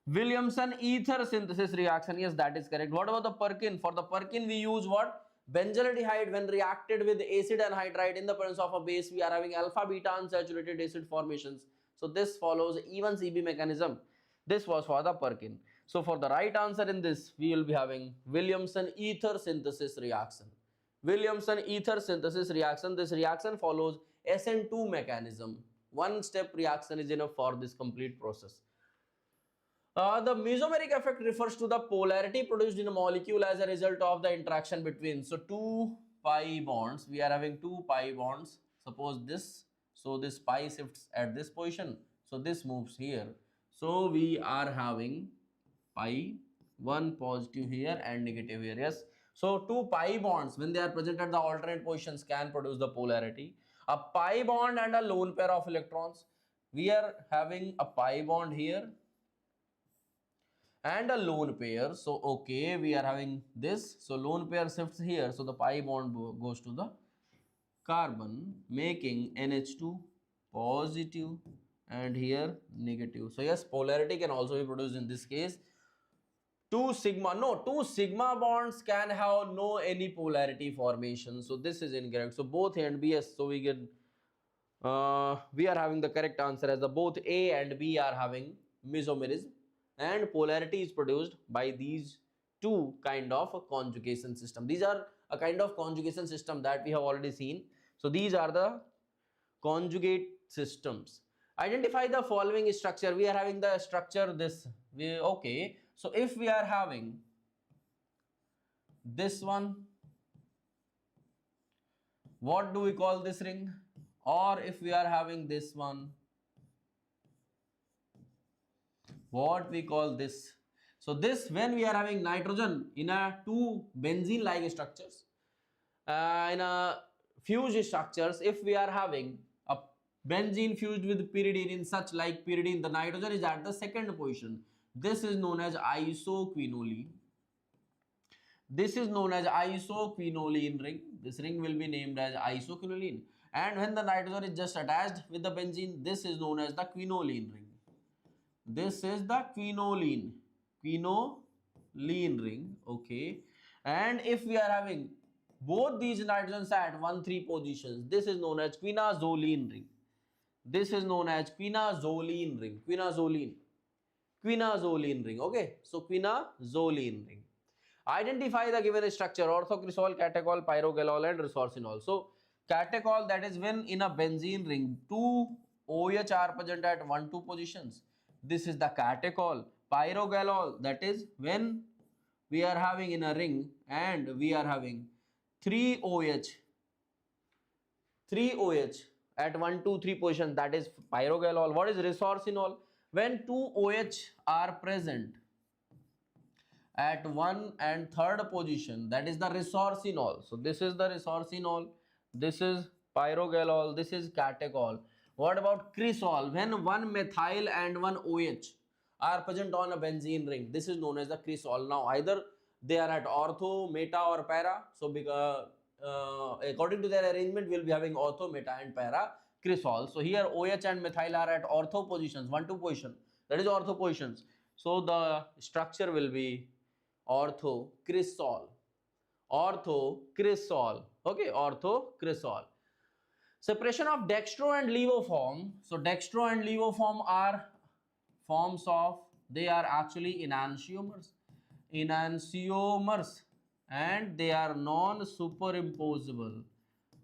Williamson ether synthesis reaction, yes, that is correct. What about the Perkin? For the Perkin, we use what? Benzaldehyde. When reacted with acid anhydride in the presence of a base, we are having alpha beta unsaturated acid formations. So this follows 𝐸1𝐶𝐵 mechanism. This was for the Perkin. So for the right answer in this, we will be having Williamson ether synthesis reaction. Williamson ether synthesis reaction. This reaction follows SN2 mechanism. One step reaction is enough for this complete process. The mesomeric effect refers to the polarity produced in a molecule as a result of the interaction between, so two pi bonds. We are having two pi bonds. Suppose this, so this pi shifts at this position, so this moves here. So we are having pi, one positive here and negative here. Yes. So two pi bonds, when they are present at the alternate positions, can produce the polarity. A pi bond and a lone pair of electrons. We are having a pi bond here and a lone pair. So okay, we are having this. So lone pair shifts here. So the pi bond goes to the carbon, making NH2 positive and here negative. So yes, polarity can also be produced in this case. Two sigma bonds can have no any polarity formation. So this is incorrect. So both A and B, yes. So we get we are having the correct answer as the both A and B are having mesomerism, and polarity is produced by these two kind of a conjugation system. These are a kind of conjugation system that we have already seen. So these are the conjugate systems. Identify the following structure. We are having the structure this. Okay. So if we are having this one, what do we call this ring? Or if we are having this one, what we call this? So this, when we are having nitrogen in a two benzene like structures, in a fused structures, if we are having a benzene fused with pyridine in such like pyridine, the nitrogen is at the second position. This is known as isoquinoline. This is known as isoquinoline ring. This ring will be named as isoquinoline. And when the nitrogen is just attached with the benzene, this is known as the quinoline ring. This is the quinoline ring. Okay. And if we are having both these nitrogens at 1,3 positions, this is known as quinazoline ring. This is known as quinazoline ring. Quinazoline ring. Okay. So quinazoline ring. Identify the given structure: orthocresol, catechol, pyrogalol, and resorcinol. So catechol, that is when in a benzene ring two OH are present at 1,2 positions. This is the catechol. Pyrogalol, that is when we are having in a ring and we are having 3 OH at 1, 2, 3 positions, that is pyrogalol. What is resorcinol? When 2 OH are present at 1 and 3rd position, that is the resorcinol. So this is the resorcinol, this is pyrogalol, this is catechol. What about cresol? When 1 methyl and 1 OH are present on a benzene ring, this is known as the cresol. Now either they are at ortho, meta or para. So according to their arrangement, we'll be having ortho, meta and para cresol. So here OH and methyl are at ortho positions, 1 2 position, that is ortho positions. So the structure will be ortho cresol, ortho cresol. Okay, ortho cresol. Separation of dextro and levo form. So dextro and levo form are forms of, they are actually enantiomers, enantiomers, and they are non-superimposable,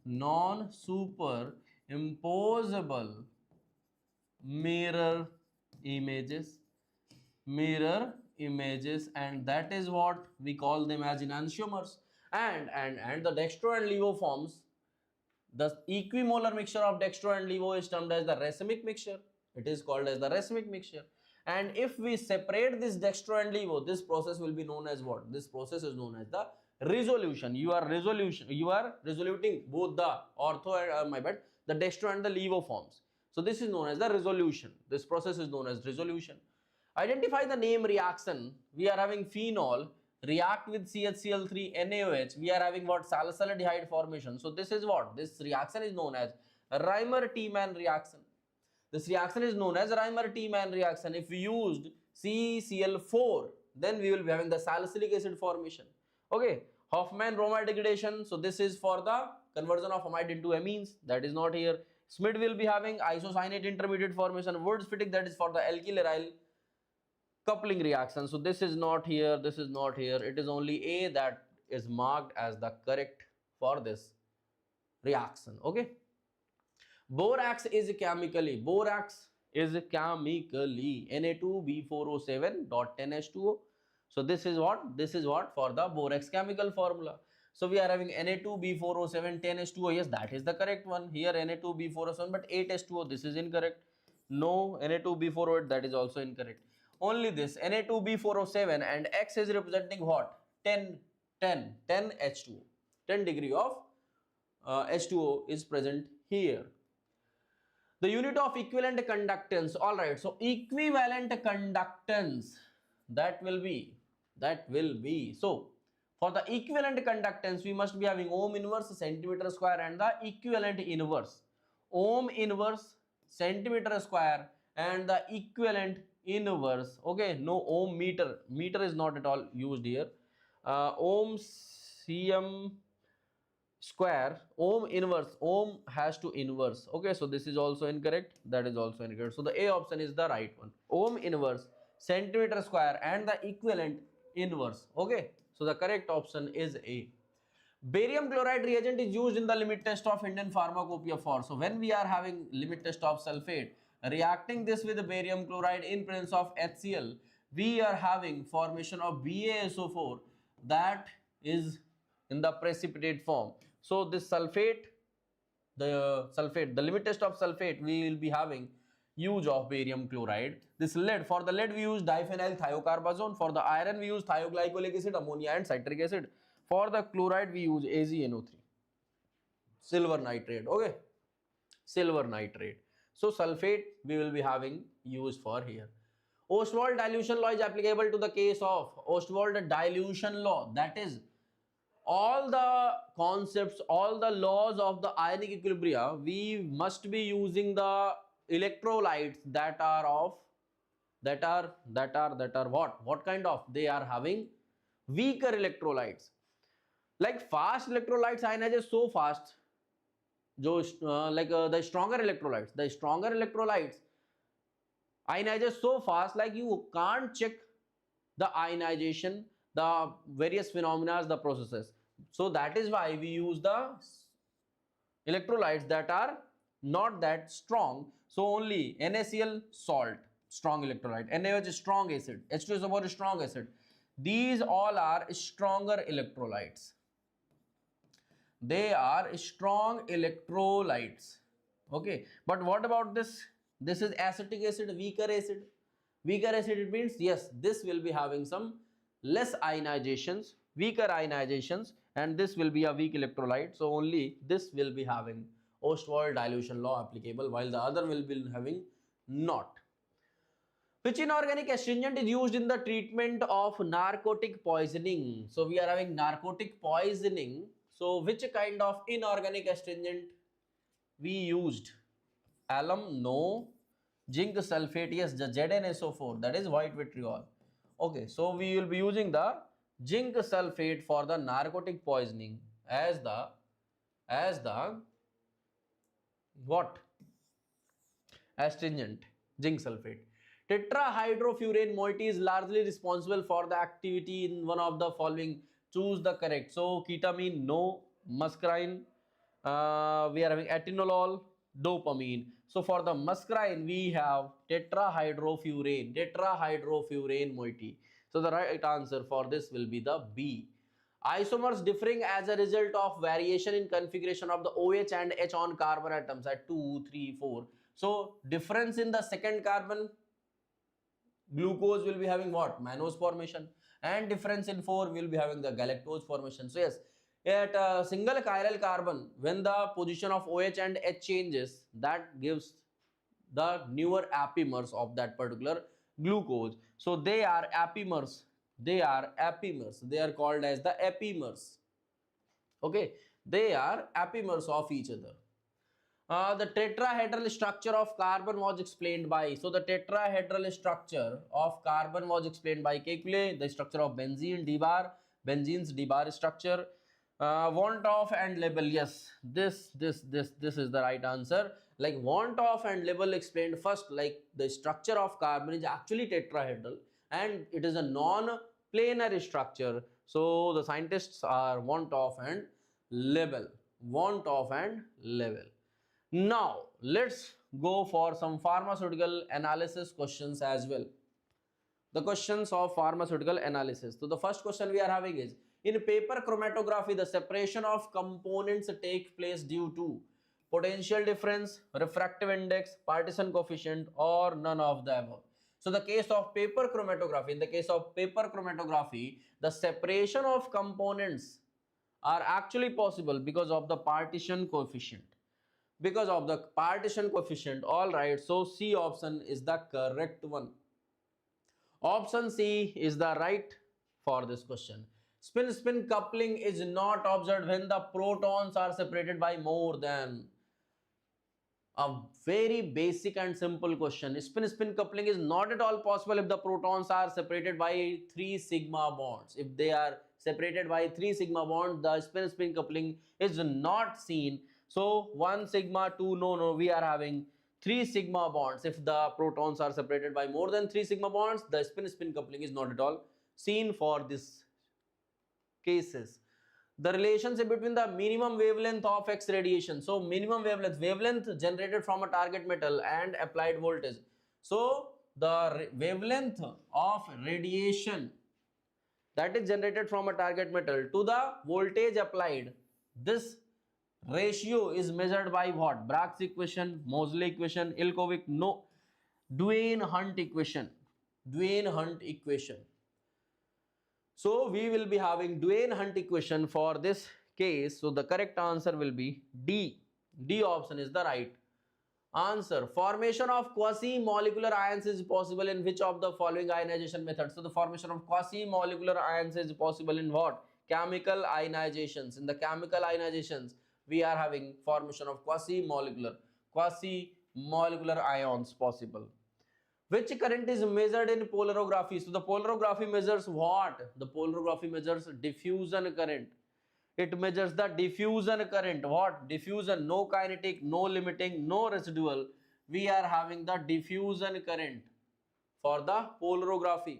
non-superimposable mirror images, mirror images, and that is what we call them as enantiomers. And the dextro and levo forms, the equimolar mixture of dextro and levo is termed as the racemic mixture. It is called as the racemic mixture. And if we separate this dextro and levo, this process will be known as what? This process is known as the resolution. You are resoluting both the ortho and the dextro and the levo forms. So this is known as the resolution. This process is known as resolution. Identify the name reaction. We are having phenol react with CHCl3 NaOH. We are having what? Salicylaldehyde formation. So this is what? This reaction is known as Reimer-Tiemann reaction. This reaction is known as Reimer-Tiemann reaction. If we used CCl4, then we will be having the salicylic acid formation. Okay, Hofmann-Roma degradation. So this is for the conversion of amide into amines. That is not here. Schmidt will be having isocyanate intermediate formation. Wurtz-Fittig, that is for the alkyl-aryl coupling reaction. So this is not here, this is not here. It is only A that is marked as the correct for this reaction. Okay. Borax is chemically Na2B4O7.10H2O. So this is what? This is what for the borax chemical formula. So we are having Na2B4O7 10H2O. Yes, that is the correct one. Here Na2B4O7 but 8H2O. This is incorrect. No, Na2B4O8, that is also incorrect. Only this Na2B4O7 and X is representing what? 10 H2O. 10 degree of H2O is present here. The unit of equivalent conductance. All right, so equivalent conductance, that will be so for the equivalent conductance we must be having ohm inverse, centimeter square, and the equivalent inverse. Ohm inverse, centimeter square, and the equivalent inverse. Okay, no ohm meter. Meter is not at all used here. Ohm cm square, ohm inverse, ohm has to inverse. Okay, so this is also incorrect, that is also incorrect. So the A option is the right one. Ohm inverse, centimeter square, and the equivalent inverse. Okay, so the correct option is A. Barium chloride reagent is used in the limit test of Indian pharmacopoeia for. So when we are having limit test of sulfate, reacting this with barium chloride in presence of HCl, we are having formation of BaSO4, that is in the precipitate form. So this sulfate, the limit test of sulfate, we will be having use of barium chloride. This lead, for the lead we use diphenyl thiocarbazone. For the iron we use thioglycolic acid, ammonia and citric acid. For the chloride we use AgNO3, silver nitrate. Okay, silver nitrate. So sulfate we will be having use for here. Ostwald dilution law is applicable to the case of Ostwald dilution law, that is all the concepts, all the laws of the ionic equilibria, we must be using the electrolytes that are what kind of? They are having weaker electrolytes. Like fast electrolytes ionizes so fast, the stronger electrolytes ionizes so fast, like you can't check the ionization, the various phenomena, the processes. So that is why we use the electrolytes that are not that strong. So only NaCl salt, strong electrolyte, NaOH strong acid, H2SO4 strong acid. These all are stronger electrolytes. They are strong electrolytes. Okay, but what about this? This is acetic acid, weaker acid. Weaker acid, it means yes, this will be having some less ionizations, weaker ionizations, and this will be a weak electrolyte. So only this will be having Ostwald dilution law applicable, while the other will be having not. Which inorganic astringent is used in the treatment of narcotic poisoning? So we are having narcotic poisoning. So which kind of inorganic astringent we used? Alum, no. Zinc sulfate, yes. The ZnSO4, that is white vitriol. Okay, so we will be using the zinc sulfate for the narcotic poisoning as the what? Astringent, zinc sulfate. Tetrahydrofuran moiety is largely responsible for the activity in one of the following. Choose the correct. So ketamine, no. Muscarine, we are having atenolol, dopamine. So for the muscarine, we have tetrahydrofuran moiety. So the right answer for this will be the B. Isomers differing as a result of variation in configuration of the OH and H on carbon atoms at 2, 3, 4. So difference in the second carbon, glucose will be having what? Mannose formation, and difference in 4 will be having the galactose formation. So yes, at a single chiral carbon, when the position of OH and H changes, that gives the newer apimers of that particular glucose. So they are apimers. They are apimers. They are called as the apimers. Okay, they are apimers of each other. The tetrahedral structure of carbon was explained by. So the tetrahedral structure of carbon was explained by Kekulé. The structure of benzene, dibar, benzene's dibar structure. Want of and label. Yes, this is the right answer. Like want of and label explained first. Like the structure of carbon is actually tetrahedral and it is a non-planar structure. So the scientists are want of and label. Want of and label. Now, let's go for some pharmaceutical analysis questions as well. The questions of pharmaceutical analysis. So, the first question we are having is, in paper chromatography, the separation of components takes place due to potential difference, refractive index, partition coefficient, or none of the above. So, the case of paper chromatography, in the case of paper chromatography, the separation of components are actually possible because of the partition coefficient. Because of the partition coefficient. All right, so C option is the correct one. Option C is the right for this question. Spin-spin coupling is not observed when the protons are separated by more than. A very basic and simple question. Spin-spin coupling is not at all possible if the protons are separated by 3 sigma bonds. If they are separated by 3 sigma bonds, the spin-spin coupling is not seen. So 1 sigma, 2, no, we are having 3 sigma bonds. If the protons are separated by more than 3 sigma bonds, the spin-spin coupling is not at all seen for this cases. The relationship between the minimum wavelength of X radiation. So minimum wavelength generated from a target metal and applied voltage. So the wavelength of radiation that is generated from a target metal to the voltage applied, this ratio is measured by what? Bragg's equation, Moseley equation, 𝘿𝙂𝙎, no, Duane-Hunt equation. Duane-Hunt equation. So we will be having Duane-Hunt equation for this case. So the correct answer will be D. D option is the right answer. Formation of quasi-molecular ions is possible in which of the following ionization methods? So the formation of quasi-molecular ions is possible in what? Chemical ionizations. In the chemical ionizations, we are having formation of quasi-molecular ions possible. Which current is measured in polarography? So the polarography measures what? The polarography measures diffusion current. It measures the diffusion current. What? Diffusion, no kinetic, no limiting, no residual. We are having the diffusion current for the polarography.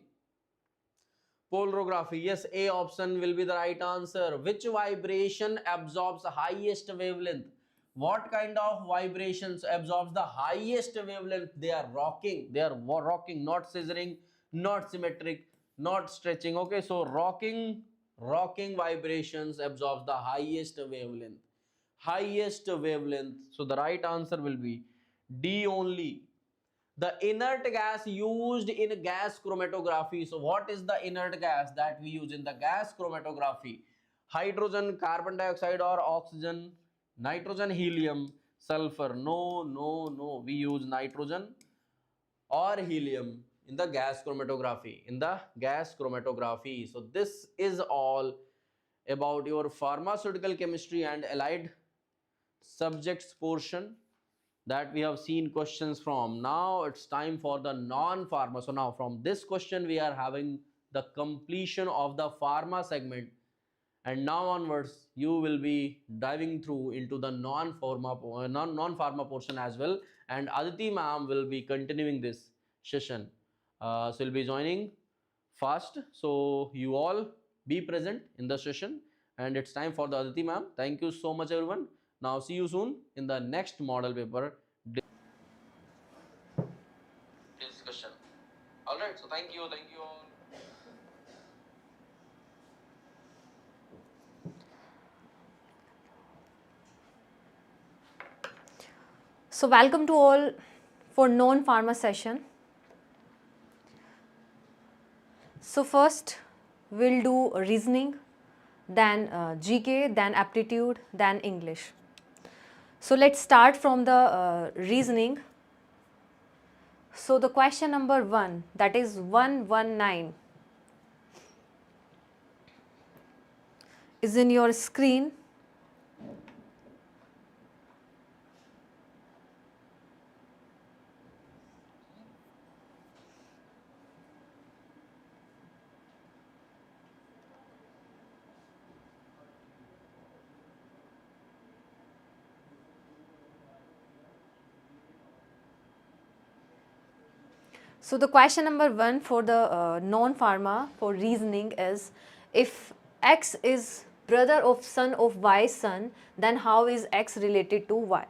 Polarography, yes, A option will be the right answer. Which vibration absorbs highest wavelength? What kind of vibrations absorbs the highest wavelength? They are rocking, not scissoring, not symmetric, not stretching. Okay, so rocking vibrations absorbs the highest wavelength. So the right answer will be D only. The inert gas used in gas chromatography. So what is the inert gas that we use in the gas chromatography? Hydrogen, carbon dioxide, or oxygen? Nitrogen, helium, sulfur. No. We use nitrogen or helium in the gas chromatography. In the gas chromatography. So this is all about your pharmaceutical chemistry and allied subjects portion that we have seen questions from. Now it's time for the non-pharma. So now from this question we are having the completion of the pharma segment, and now onwards you will be diving through into the non-pharma portion as well, and Aditi ma'am will be continuing this session. So will be joining fast, so you all be present in the session, and it's time for the Aditi ma'am. Thank you so much everyone. Now see you soon in the next model paper discussion. All right, so thank you all. So welcome to all for non-pharma session. So first we'll do reasoning, then GK, then aptitude, then English. So let's start from the reasoning. So the question number 1, that is 119, is in your screen. So the question number 1 for the non-pharma for reasoning is, if X is brother of son of Y's son, then how is X related to Y?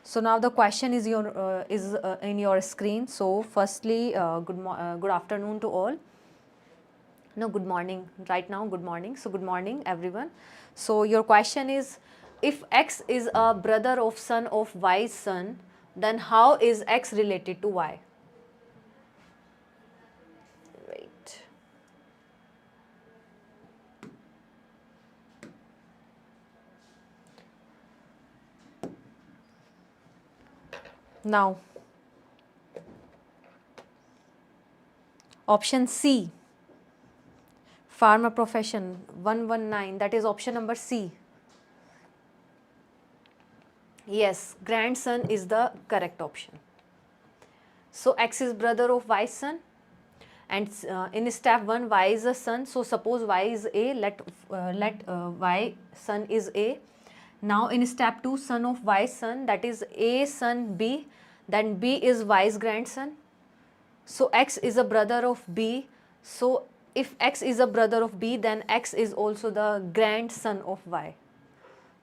So now the question is in your screen. So firstly, good afternoon to all. No, good morning. Right now, good morning. So good morning, everyone. So your question is, if X is a brother of son of Y's son, then how is X related to Y? Right. Now, option C, pharma profession 119, that is option number C. Yes, grandson is the correct option. So X is brother of Y's son, and in step 1 Y is a son. So suppose Y is A, let Y son is A. Now in step 2, son of Y son, that is A son B, then B is Y's grandson. So X is a brother of B. So if X is a brother of B, then X is also the grandson of Y.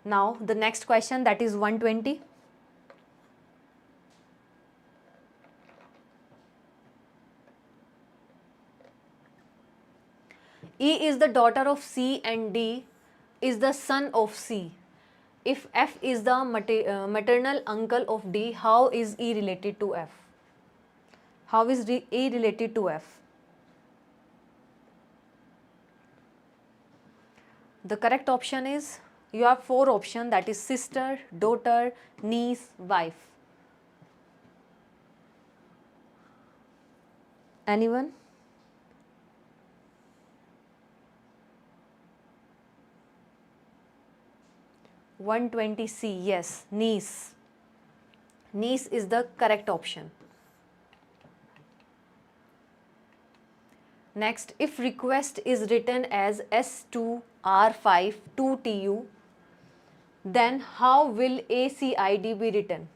Now the next question, that is 120. E is the daughter of C and D is the son of C. If F is the maternal uncle of D, how is E related to F? How is E related to F? The correct option is, you have 4 options, that is sister, daughter, niece, wife. Anyone? (120C), yes, niece. Niece is the correct option. Next, if request is written as S2R5 2TU, then how will ACID be written?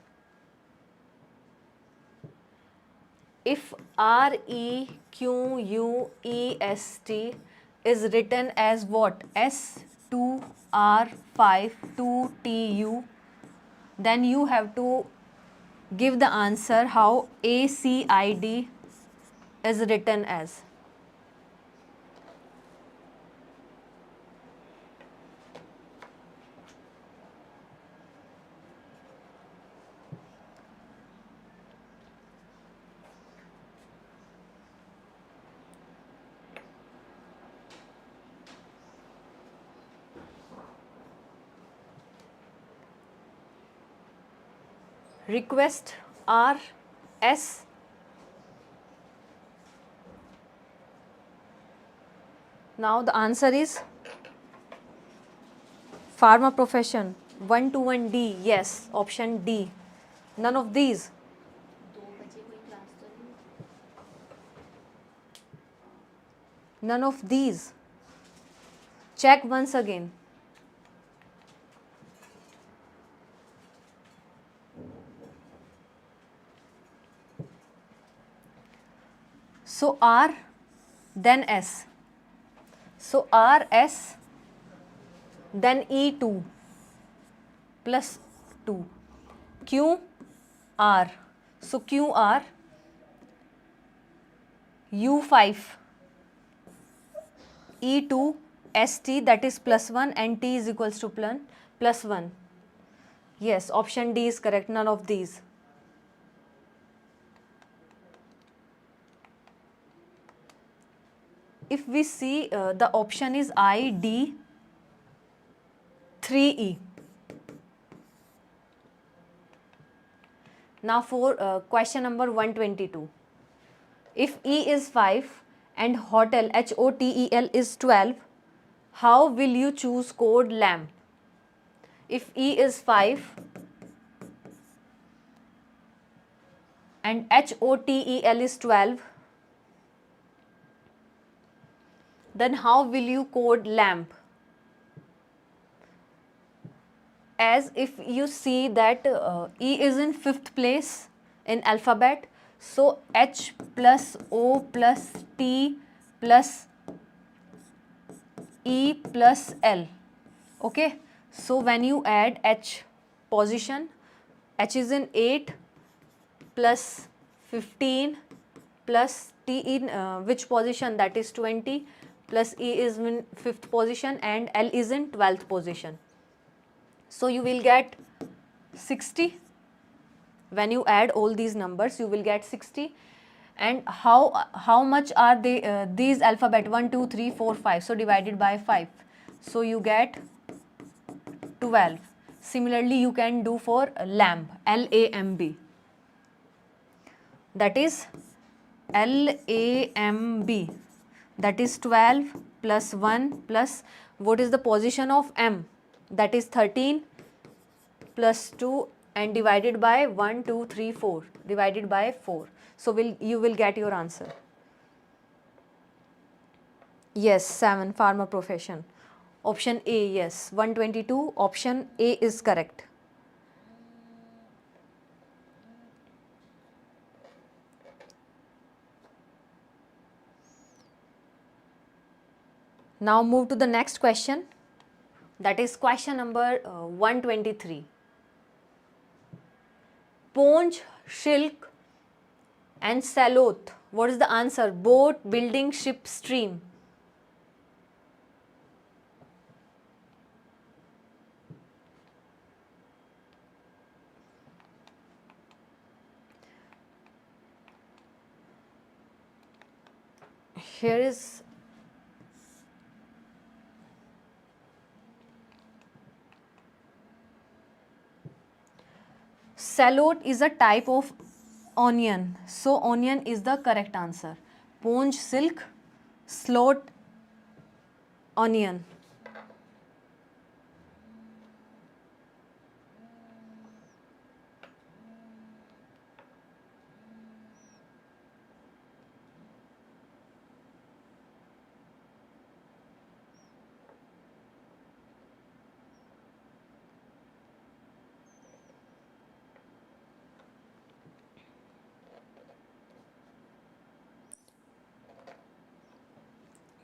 If REQUEST is written as what? S2R5 2TU, then you have to give the answer how ACID is written as. Request R S Now the answer is pharma profession. 1 to 1 D. Yes, option D. None of these. None of these. Check once again. So R, then S. So R, S, then E2 plus 2. Q, R. So Q, R, U5, E2, ST, that is plus 1, and T is equals to plus 1. Yes, option D is correct, none of these. If we see the option is I, D, 3E. Now for question number 122. If E is 5 and hotel HOTEL is 12, how will you choose code lamp? If E is 5 and HOTEL is 12, then how will you code lamp? As if you see that E is in 5th place in alphabet, so H plus O plus T plus E plus L. Okay, so when you add H position, H is in 8 plus 15 plus T in which position, that is 20, plus E is in 5th position and L is in 12th position. So you will get 60. When you add all these numbers, you will get 60. And how much are they these alphabet 1, 2, 3, 4, 5? So divided by 5. So you get 12. Similarly, you can do for lamb, LAMB. That is LAMB. That is 12 plus 1 plus what is the position of M? That is 13 plus 2 and divided by 1, 2, 3, 4. Divided by 4. So you will get your answer. Yes, 7, pharma profession. Option A, yes. 122, option A is correct. Now move to the next question. That is question number 123. Ponj, Shilk and Saloth. What is the answer? Boat, building, ship, stream. Here is Shallot is a type of onion. So onion is the correct answer. Ponj, silk, slot, onion.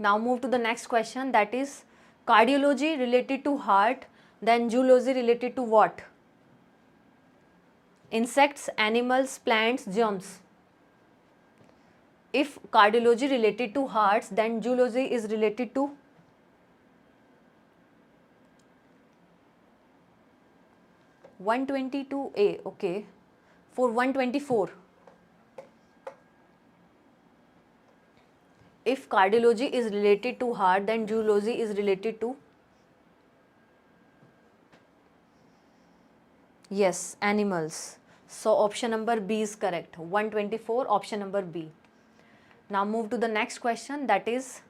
Now move to the next question, that is cardiology related to heart, then zoology related to what? Insects, animals, plants, germs. If cardiology related to hearts, then zoology is related to 122A, okay. For 124. If cardiology is related to heart, then zoology is related to, yes, animals. So option number B is correct. 124, option number B. Now move to the next question, that is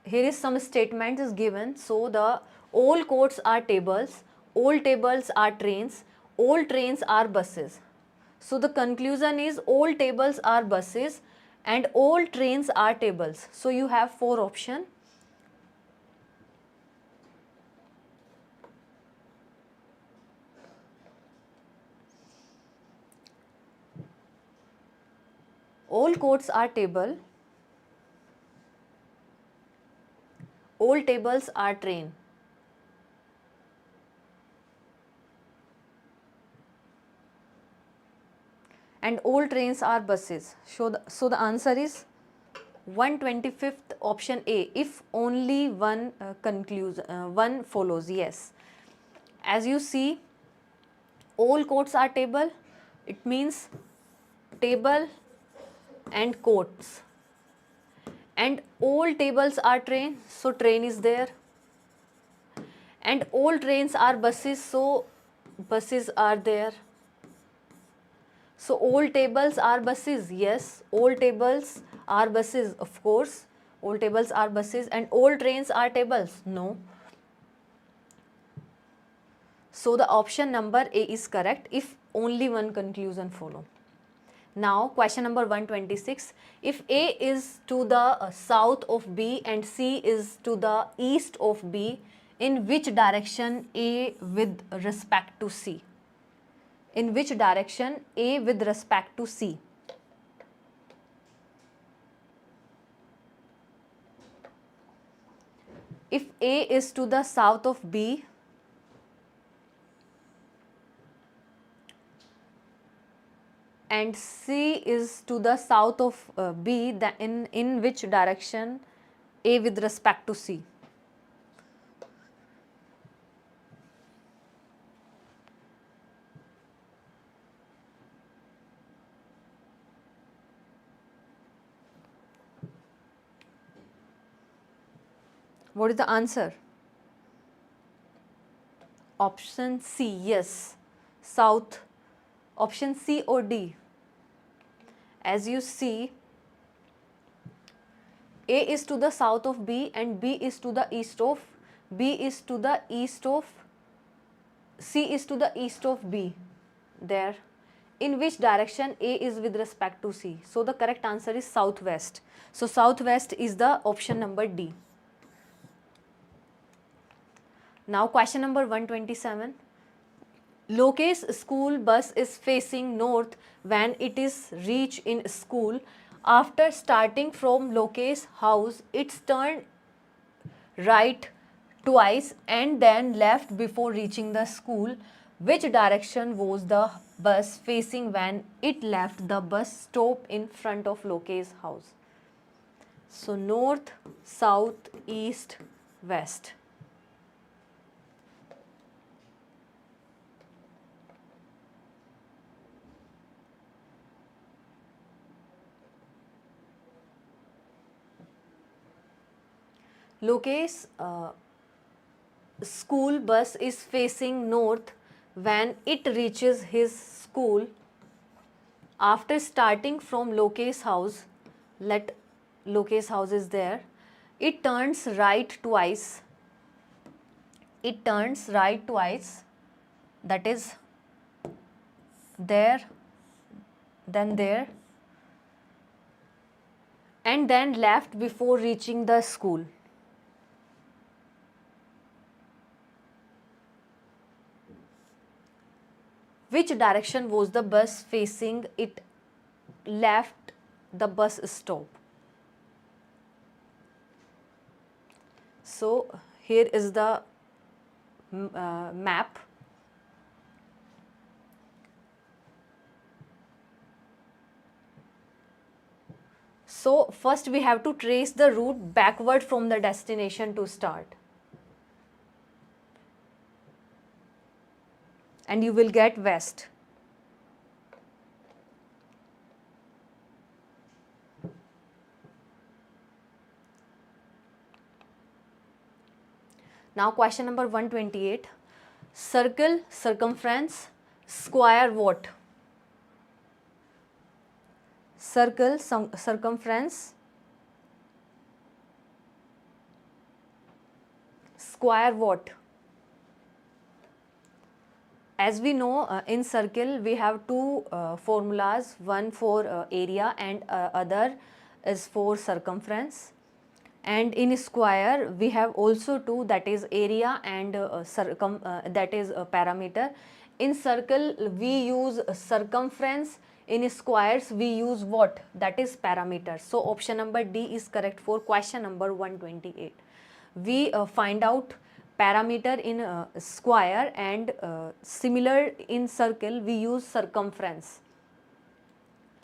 here is some statement is given. So the all courts are tables, all tables are trains, all trains are buses. So the conclusion is all tables are buses and all trains are tables. So you have 4 options. All courts are table, all tables are train. And all trains are buses. So the answer is 125th option A, if only one one follows. Yes. As you see, all courts are table, it means table and courts. And all tables are train, so train is there. And all trains are buses, so buses are there. So all tables are buses. Yes, all tables are buses, of course. All tables are buses. And all trains are tables. No. So the option number A is correct if only one conclusion follow. Now question number 126. If A is to the south of B and C is to the east of B, in which direction A with respect to C? In which direction A with respect to C? If A is to the south of B and C is to the south of B, then in which direction A with respect to C? What is the answer? Option C, yes, south. Option C or D? As you see, A is to the south of B and B is to the east of, B is to the east of, C is to the east of B. There. In which direction A is with respect to C? So the correct answer is southwest. So southwest is the option number D. Now question number 127. Loke's school bus is facing north when it is reached in school. After starting from Loke's house, it's turned right twice and then left before reaching the school. Which direction was the bus facing when it left the bus stop in front of Loke's house? So north, south, east, west. Loke's school bus is facing north when it reaches his school. After starting from Loke's house, let Loke's house is there, it turns right twice. It turns right twice, that is there, then there, and then left before reaching the school. Which direction was the bus facing? It left the bus stop. So here is the map. So first we have to trace the route backward from the destination to start. And you will get west. Now question number 128. Circle, circumference, square what? Circle, circumference, square what? As we know, in circle we have two formulas, one for area and other is for circumference. And in square we have also two, that is area and that is a parameter. In circle we use circumference, in squares we use what? That is parameter. So option number D is correct for question number 128. We find out parameter in square, and similar in circle we use circumference.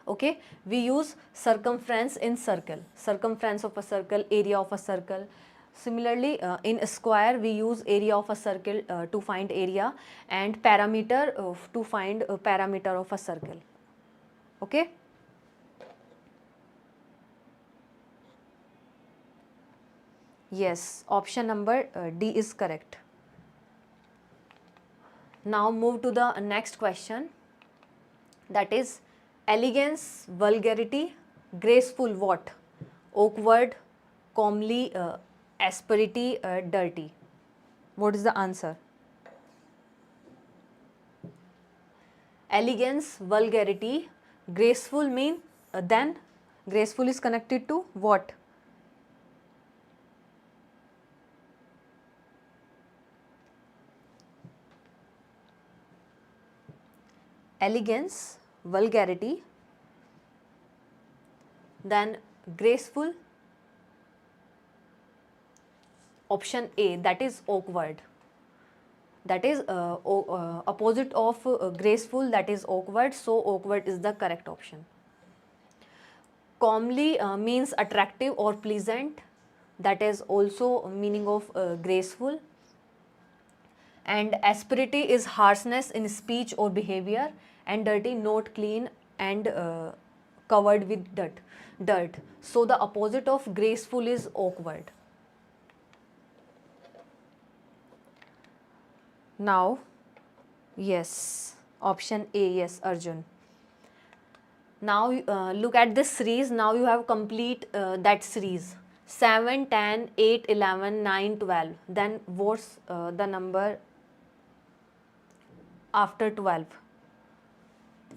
Okay, we use circumference in circle, circumference of a circle, area of a circle. Similarly, in a square we use area of a circle to find area, and parameter to find a parameter of a circle. Okay. Yes, option number D is correct. Now move to the next question, that is elegance, vulgarity, graceful what? Awkward, comely, asperity, dirty. What is the answer? Elegance, vulgarity, graceful mean then graceful is connected to what? Elegance, vulgarity, then graceful. Option A, that is awkward. That is opposite of graceful, that is awkward. So awkward is the correct option. Comely means attractive or pleasant. That is also meaning of graceful. And asperity is harshness in speech or behavior, and dirty, not clean and covered with dirt. So the opposite of graceful is awkward. Now, yes, option A, yes, Arjun. Now look at this series. Now you have complete that series 7, 10, 8, 11, 9, 12. Then what's the number after 12?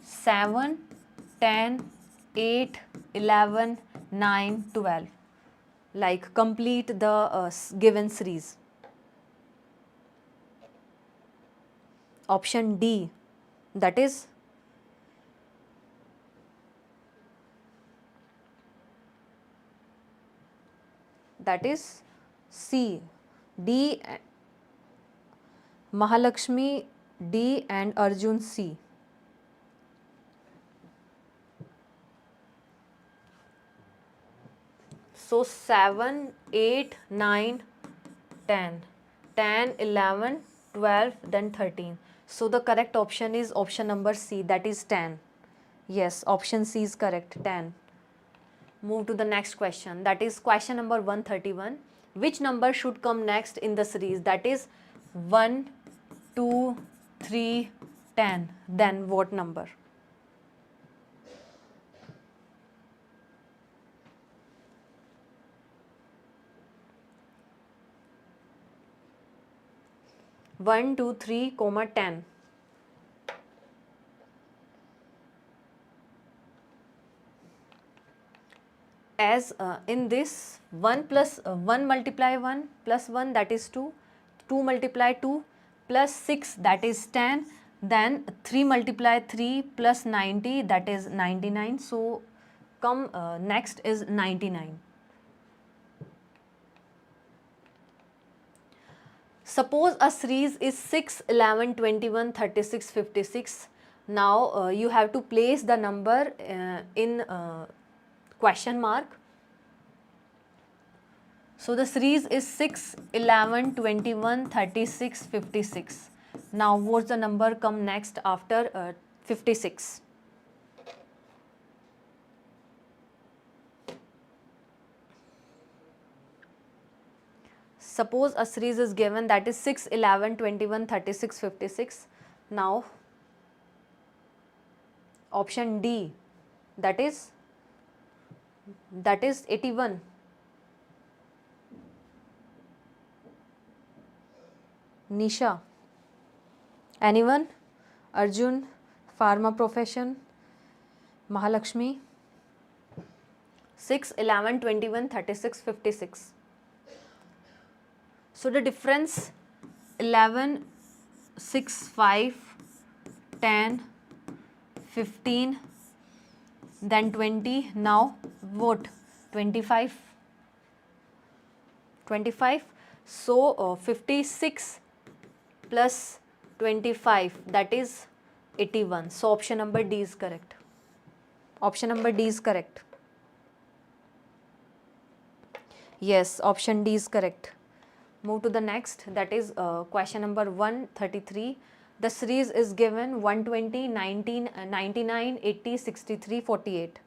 7, 10, 8, 11, 9, 12. Like complete the given series. Option D, that is C. D, Mahalakshmi D and Arjun C. So 7, 8, 9, 10, 10, 11, 12, then 13. So the correct option is option number C, that is 10. Yes, option C is correct, 10. Move to the next question, that is question number 131. Which number should come next in the series? That is 1, 2, 3, 10. Then what number? One, 2, 3, 10. As in this 1 plus 1 multiply 1 plus 1, that is 2. 2 multiply 2 plus 6, that is 10. Then 3 multiply 3 plus 90, that is 99. So come next is 99. Suppose a series is 6, 11, 21, 36, 56. Now you have to place the number in question mark. So the series is 6, 11, 21, 36, 56. Now what's the number come next after 56? Suppose a series is given, that is 6, 11, 21, 36, 56. Now option D, that is 81. Nisha? Anyone? Arjun? Pharma profession? Mahalakshmi? 6, 11, 21, 36, 56. So the difference 11, 6, 5, 10, 15, then 20, now what? 25. 25. So 56 plus 25, that is 81. So option number D is correct. Option number D is correct. Yes, option D is correct. Move to the next, that is question number 133. The series is given 120, 19, 99, 80, 63, 48.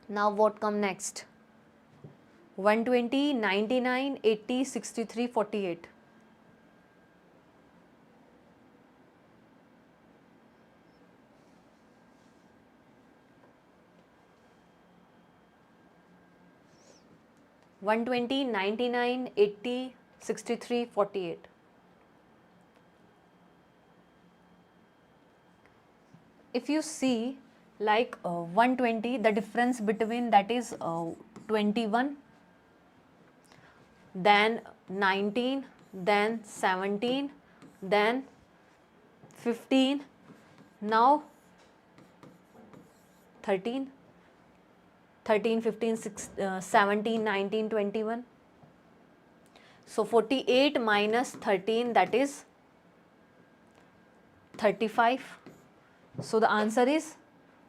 Now what come next? 120, 99, 80, 63, 48. One 20, 99, 80, 63, 48. If you see like 120, the difference between that is 21, then 19, then 17, then 15, now 13, 13, 15, 17, 19, 21. So 48 minus 13, that is 35. So the answer is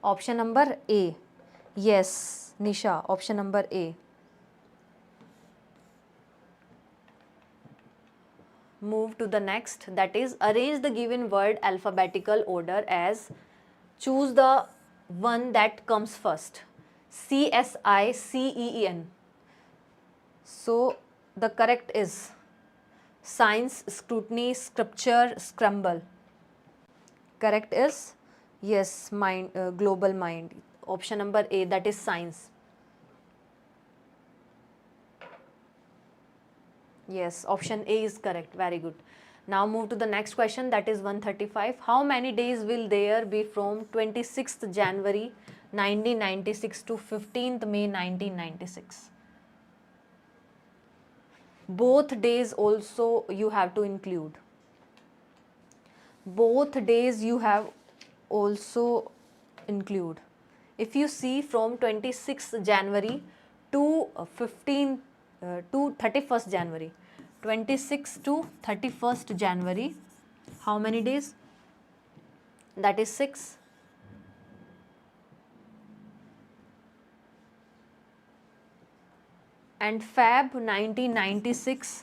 option number A. Yes, Nisha, option number A. Move to the next, that is arrange the given word alphabetical order as choose the one that comes first. CSICEEN. So the correct is science, scrutiny, scripture, scramble. Correct is yes, mind, global mind. Option number A, that is science. Yes, option A is correct. Very good. Now move to the next question, that is 135. How many days will there be from 26th January 1996 to 15th May 1996? Both days also you have to include. Both days you have also include. If you see from 26th January to 15 to 31st January, 26 to 31st January, how many days? That is 6. And Feb 1996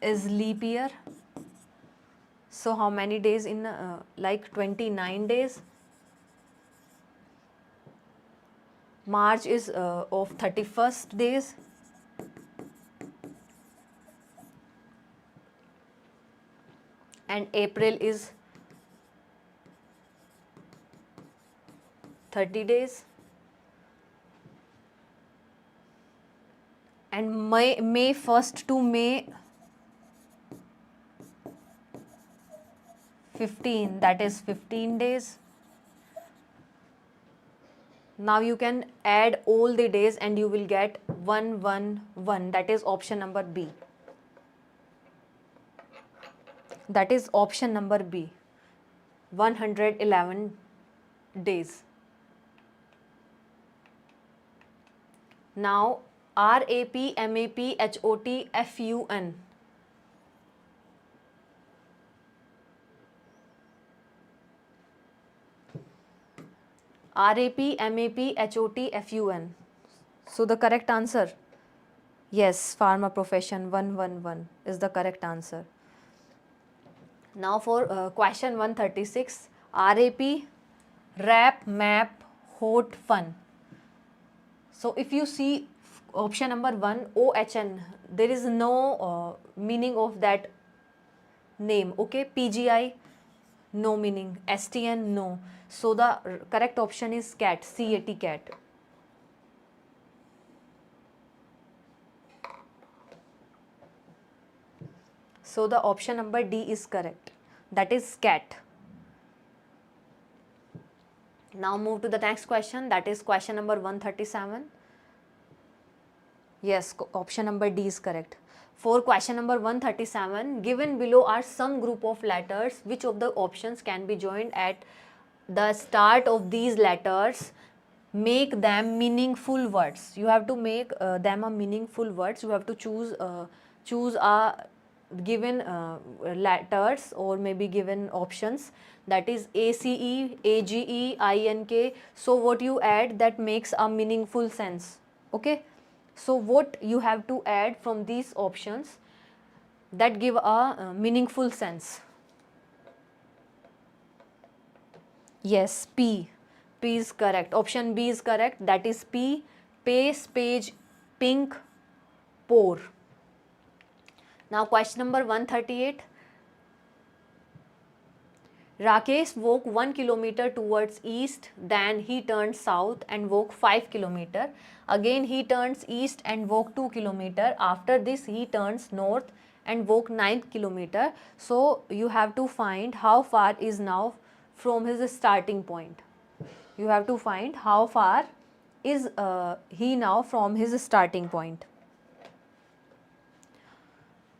is leap year. So how many days in like 29 days? March is of 31st days. And April is 30 days. And May 1st to May 15, that is 15 days. Now you can add all the days and you will get 111. That is option number B. That is option number B. 111 days. Now RAP, MAP, HOT, FUN. RAP, MAP, HOT, FUN. So the correct answer, yes, pharma profession 111 is the correct answer. Now for question 136, RAP, RAP, MAP, HOT, FUN. So if you see option number 1, OHN, there is no meaning of that name. Okay, PGI, no meaning. STN, no. So the correct option is CAT, CAT, CAT. So the option number D is correct. That is cat. Now move to the next question, that is question number 137. Yes, option number D is correct. For question number 137, given below are some group of letters. Which of the options can be joined at the start of these letters? Make them meaningful words. You have to make them a meaningful words. You have to choose a given letters or maybe given options, that is ACE, AGE, INK. So what you add that makes a meaningful sense. Okay, so what you have to add from these options that give a meaningful sense? Yes, P. P is correct. Option B is correct. That is P. Pace, page, pink, pour. Now question number 138. Rakesh walked 1 kilometer towards east, then he turned south and walked 5 kilometer. Again he turns east and walked 2 kilometer. After this he turns north and walked 9 kilometer. So you have to find how far is now from his starting point. You have to find how far is he now from his starting point.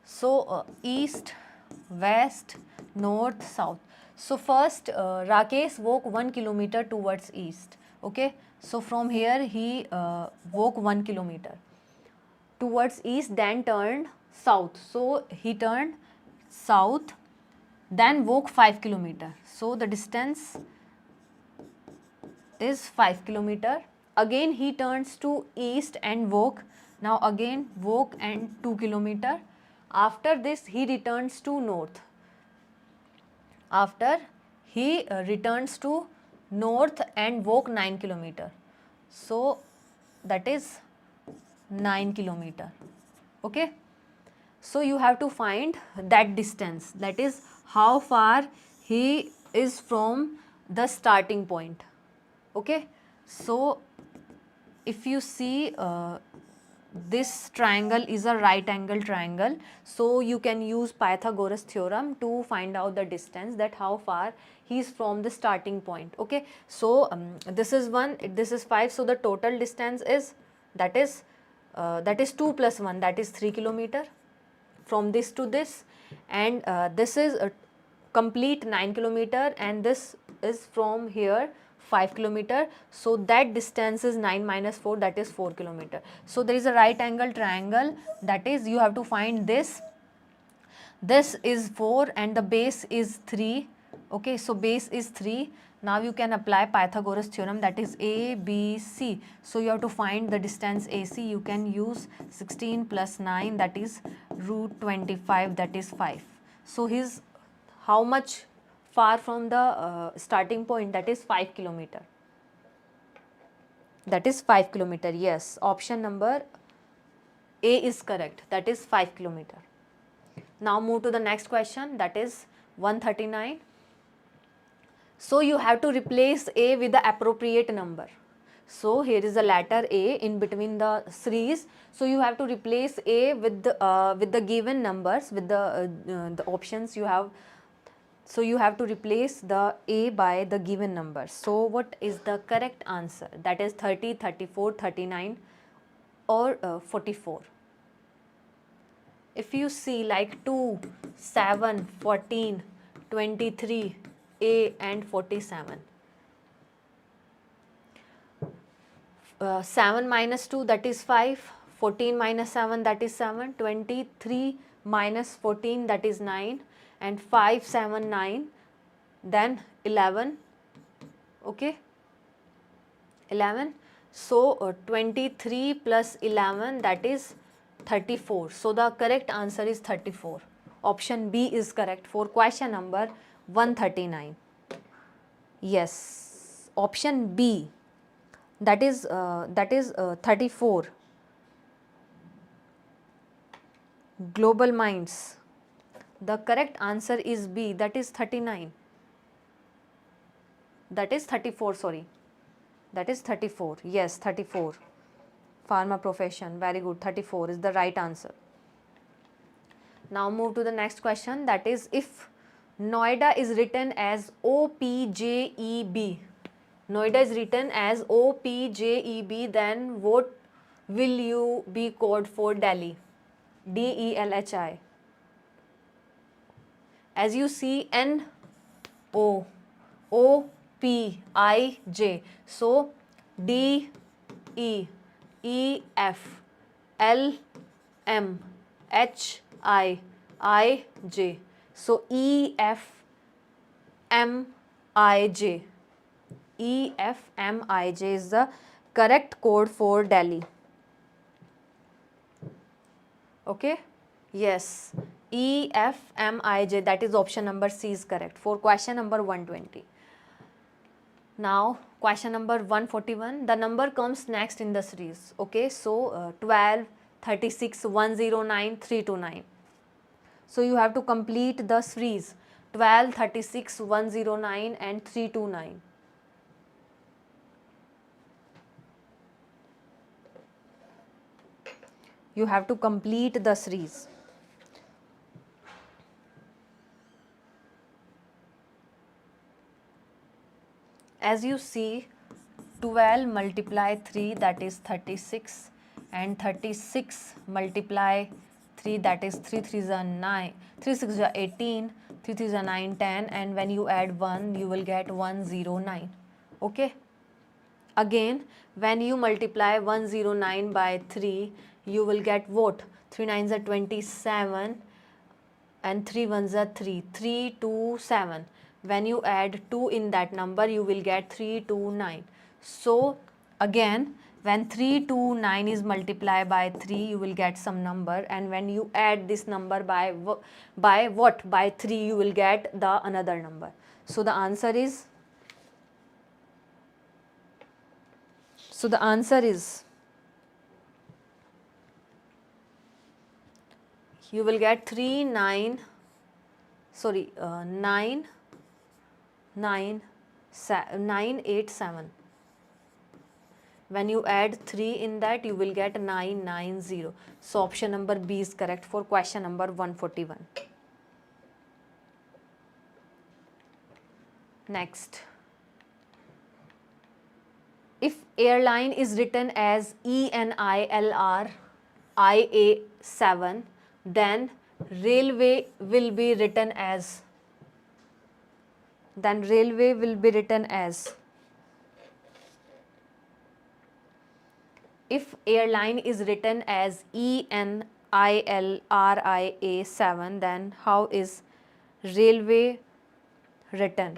So east, west, north, south. So first Rakesh walked 1 kilometer towards east. Okay, so from here he walked 1 kilometer towards east, then turned south. So he turned south, then walked 5 kilometer. So the distance is 5 kilometer. Again he turns to east and walk. Now again walk and 2 kilometer. After this he returns to north. After he returns to north and walk 9 kilometer. So that is 9 kilometer. Okay, so you have to find that distance, that is how far he is from the starting point. Okay, so if you see this triangle is a right angle triangle, so you can use Pythagoras theorem to find out the distance, that how far he is from the starting point. Okay, so this is 1, this is 5, so the total distance is that is 2 plus 1, that is 3 kilometer from this to this, and this is a complete 9 kilometer, and this is from here 5 kilometer. So that distance is 9 minus 4, that is 4 kilometer. So there is a right angle triangle, that is you have to find this. This is 4 and the base is 3. Okay, so base is 3. Now you can apply Pythagoras theorem, that is ABC. So you have to find the distance AC. You can use 16 plus 9, that is root 25, that is 5. So his how much far from the starting point? That is 5 kilometer. That is 5 kilometer. Yes, option number A is correct. That is 5 kilometer. Now move to the next question, that is 139. So you have to replace A with the appropriate number. So here is the letter A in between the series. So you have to replace A with the given numbers, with the options you have. So you have to replace the A by the given numbers. So what is the correct answer? That is 30, 34, 39 or 44. If you see like 2, 7, 14, 23, A and 47. 7 minus 2, that is 5, 14 minus 7, that is 7, 23 minus 14, that is 9, and 5, 7, 9, then 11, okay, 11. So 23 plus 11, that is 34. So the correct answer is 34. Option B is correct for question number 139. Yes, option B, that is 34. Global minds. The correct answer is B, that is 39. That is 34, sorry. That is 34. Yes, 34. Pharma profession, very good. 34 is the right answer. Now move to the next question, that is if Noida is written as OPJEB, Noida is written as OPJEB, then what will you be code for Delhi? DELHI. As you see NOOPIJ, so DEFLMHIIJ, so EFMIJ. EFMIJ is the correct code for Delhi. Okay, yes, EFMIJ, that is option number C is correct for question number 120. Now question number 141, the number comes next in the series. Okay, so 12, 36, 109, 329. So you have to complete the series 12, 36, 109 and 329. You have to complete the series. As you see, 12 multiply 3, that is 36, and 36 multiply 3, that is 3 3s are 9, 3 6s are 18, 3 3s are 9, 10, and when you add 1 you will get 109. Okay, again when you multiply 109 by 3 you will get what? 3 9s are 27 and 3 1s are 3, 3 2 7. When you add 2 in that number you will get 329. So again when 329 is multiplied by 3 you will get some number, and when you add this number by what? By 3 you will get the another number. So the answer is you will get 9 9 8 7. When you add 3 in that you will get 990. So option number B is correct for question number 141. Next, if airline is written as ENILRIA7, then railway will be written as if airline is written as ENILRIA7, then how is railway written?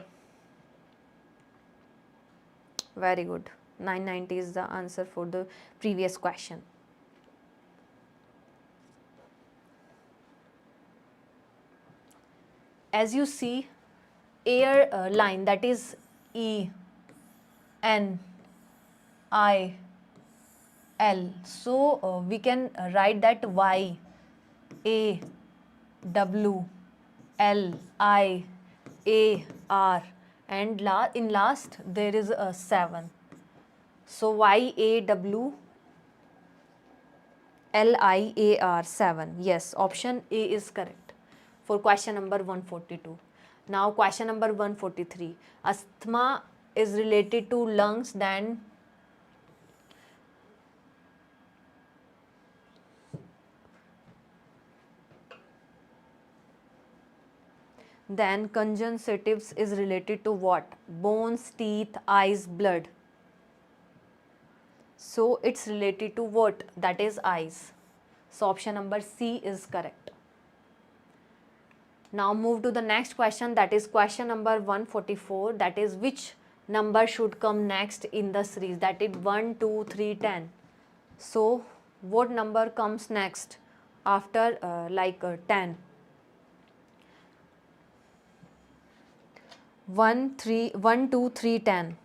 Very good. 990 is the answer for the previous question. As you see, airline, that is ENIL. So we can write that YAWLIAR, and in last there is a 7. So YAWLIAR 7. Yes, option A is correct for question number 142. Now question number 143. Asthma is related to lungs, then conjunctivitis is related to what? Bones, teeth, eyes, blood. So it's related to what? That is eyes. So option number C is correct. Now move to the next question, that is question number 144, that is which number should come next in the series, that is 1, 2, 3, 10. So what number comes next after 10? 1, 2, 3, 10.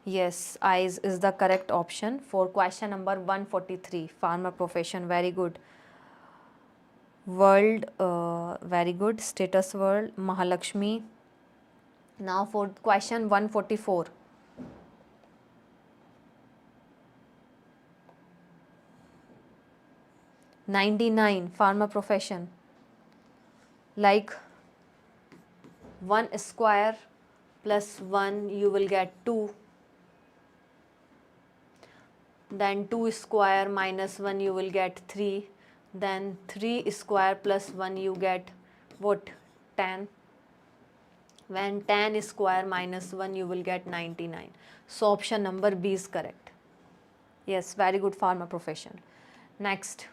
Yes, eyes is the correct option for question number 143. Farmer profession, very good. World, very good. Status world, Mahalakshmi. Now for question 144. 99, pharma profession. Like 1 square plus 1 you will get 2. Then 2 square minus 1 you will get 3. Then 3 square plus 1 you get what? 10. When 10 square minus 1 you will get 99. So option number B is correct. Yes, very good, pharma profession. Next.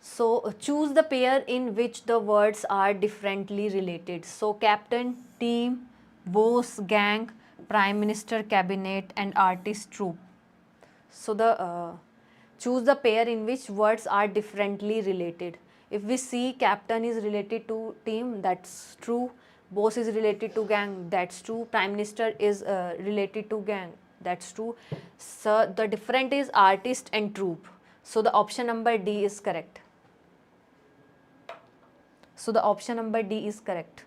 So choose the pair in which the words are differently related. So captain, team, boss, gang, prime minister, cabinet, and artist troupe. So the choose the pair in which words are differently related. If we see captain is related to team, that's true. Boss is related to gang, that's true. Prime minister is related to gang, that's true. So the different is artist and troupe. So the option number D is correct. So the option number D is correct.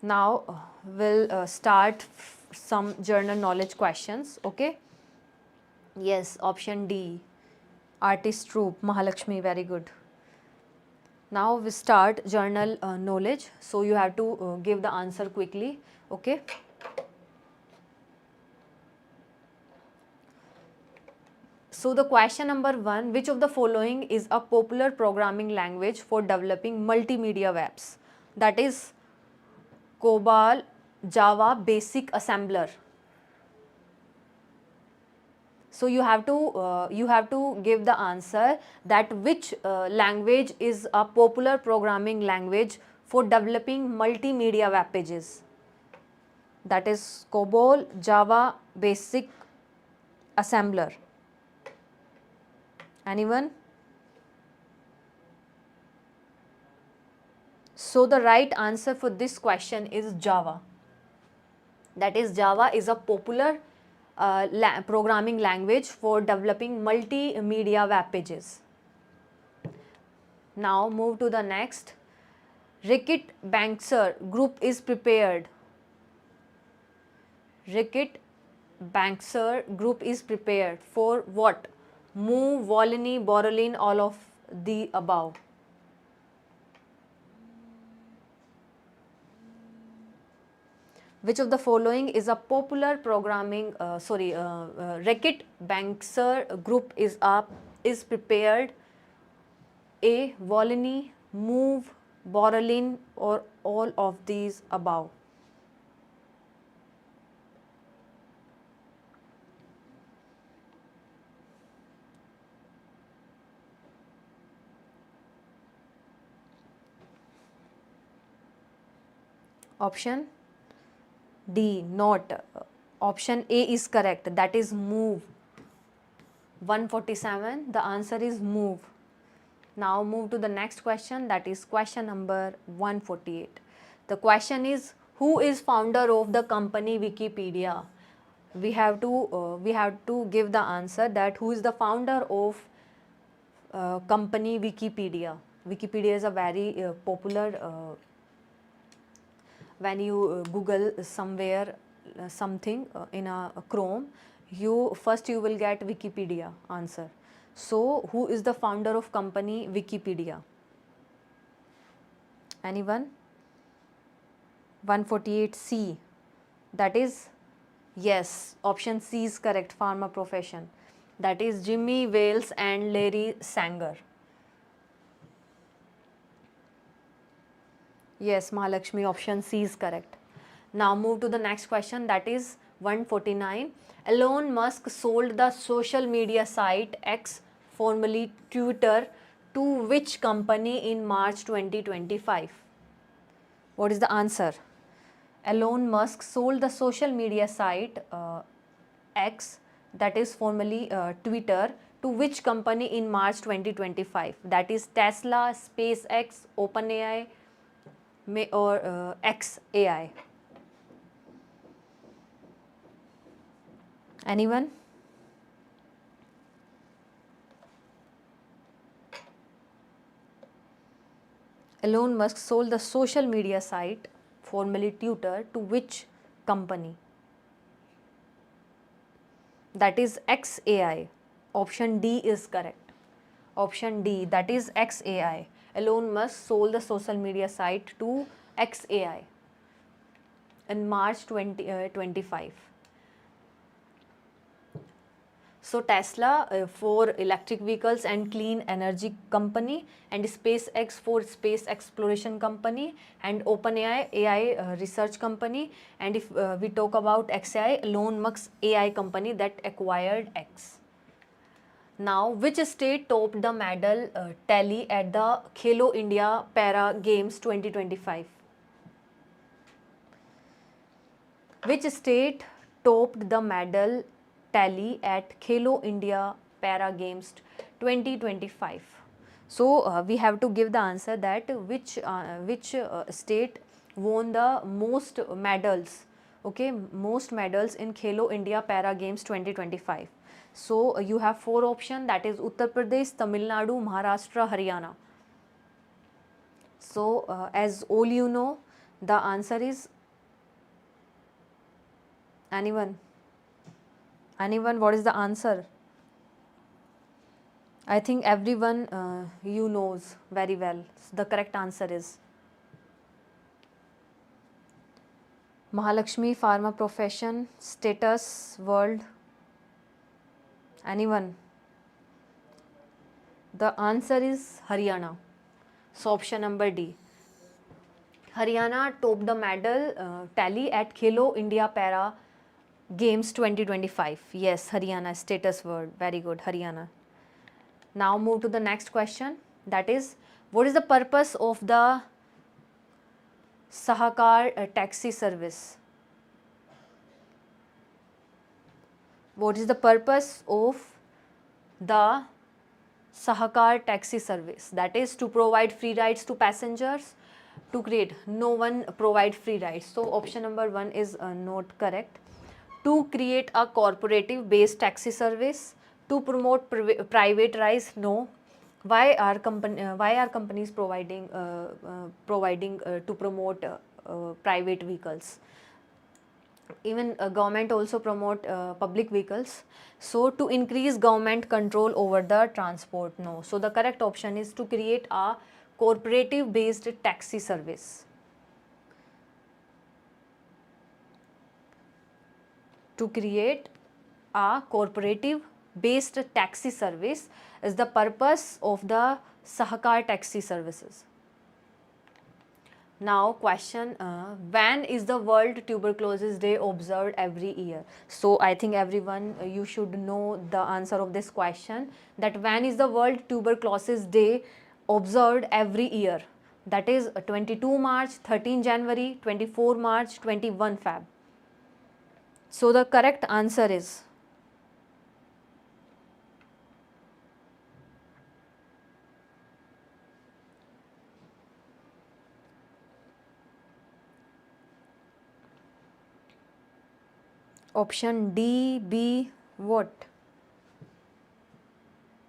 Now we'll start some general knowledge questions. Okay. Yes, option D, artist troupe, 𝙂𝙖, very good. Now we start general knowledge. So you have to give the answer quickly. Okay. So the question number 1, which of the following is a popular programming language for developing multimedia webs? That is COBOL, Java, Basic Assembler. So you have to give the answer that which language is a popular programming language for developing multimedia web pages. That is COBOL, Java, Basic Assembler. Anyone? So the right answer for this question is Java. That is, Java is a popular programming language for developing multimedia web pages. Now move to the next. 𝘂𝙋𝘼𝙏 group is prepared. 𝘂𝙋𝙼𝙏 group is prepared for what? 𝘂, 𝑉, 𝑉, all of the above. Which of the following is a popular programming, 𝘂𝙑𝙼𝑒𝑟 group is prepared? A, 𝑉, 𝑉, 𝑉, or all of these above. Option D, not. Option A is correct, that is move. 147, the answer is move. Now move to the next question, that is question number 148. The question is, who is founder of the company Wikipedia? We have to give the answer that who is the founder of company Wikipedia. Wikipedia is a very popular when you Google somewhere something in a Chrome, you will get Wikipedia answer. So who is the founder of company Wikipedia? Anyone? 148C, that is, yes, option C is correct, pharma profession. That is Jimmy Wales and Larry Sanger. Yes, 𝘂𝙖, option C is correct. Now move to the next question, that is 149. Elon Musk sold the social media site X, formerly Twitter, to which company in March 2025? What is the answer? Elon Musk sold the social media site X, that is formerly Twitter, to which company in March 2025? That is Tesla, SpaceX, OpenAI, or xAI. Anyone? Elon Musk sold the social media site, formerly Twitter, to which company? that is 𝑥𝑎𝑖. Option D is correct. Option D, that is 𝑥𝑎𝑖. Elon Musk sold the social media site to 𝑥𝑎𝑖 in March 2025. So Tesla for electric vehicles and clean energy company, and SpaceX for space exploration company, and OpenAI AI research company, and if we talk about XAI, Elon Musk AI company that acquired X. Now, which state topped the medal tally at the 𝘎𝐿O India Para Games 2025? Which state topped the medal tally at 𝘎𝐿O India Para Games 2025? So we have to give the answer that which state won the most medals, okay, most medals in 𝘎𝐿O India Para Games 2025. So you have 4 options, that is Uttar Pradesh, Tamil Nadu, Maharashtra, Haryana. So as all you know, the answer is anyone, what is the answer? I think everyone you knows very well. So the correct answer is Mahalakshmi Pharma Profession, Status, World. Anyone? The answer is Haryana. So option number D. Haryana topped the medal tally at 𝘎𝐿O India Para Games 2025. Yes, Haryana, status word. Very good, Haryana. Now move to the next question. That is, what is the purpose of the Sahakar taxi service? What is the purpose of the Sahakar taxi service? That is to provide free rides to passengers, to create, no one provide free rides. So option number 1 is not correct. To create a corporative based taxi service, to promote private rides, no. Why are companies providing to promote private vehicles? Even government also promote public vehicles. So to increase government control over the transport, no. So the correct option is to create a corporative based taxi service. To create a corporative based taxi service is the purpose of the Sahakar taxi services. Now question, when is the World Tuberculosis Day observed every year? So I think everyone you should know the answer of this question, that when is the World Tuberculosis Day observed every year? That is 22 March, 13 January, 24 March, 21 Feb. So the correct answer is option D, B, what?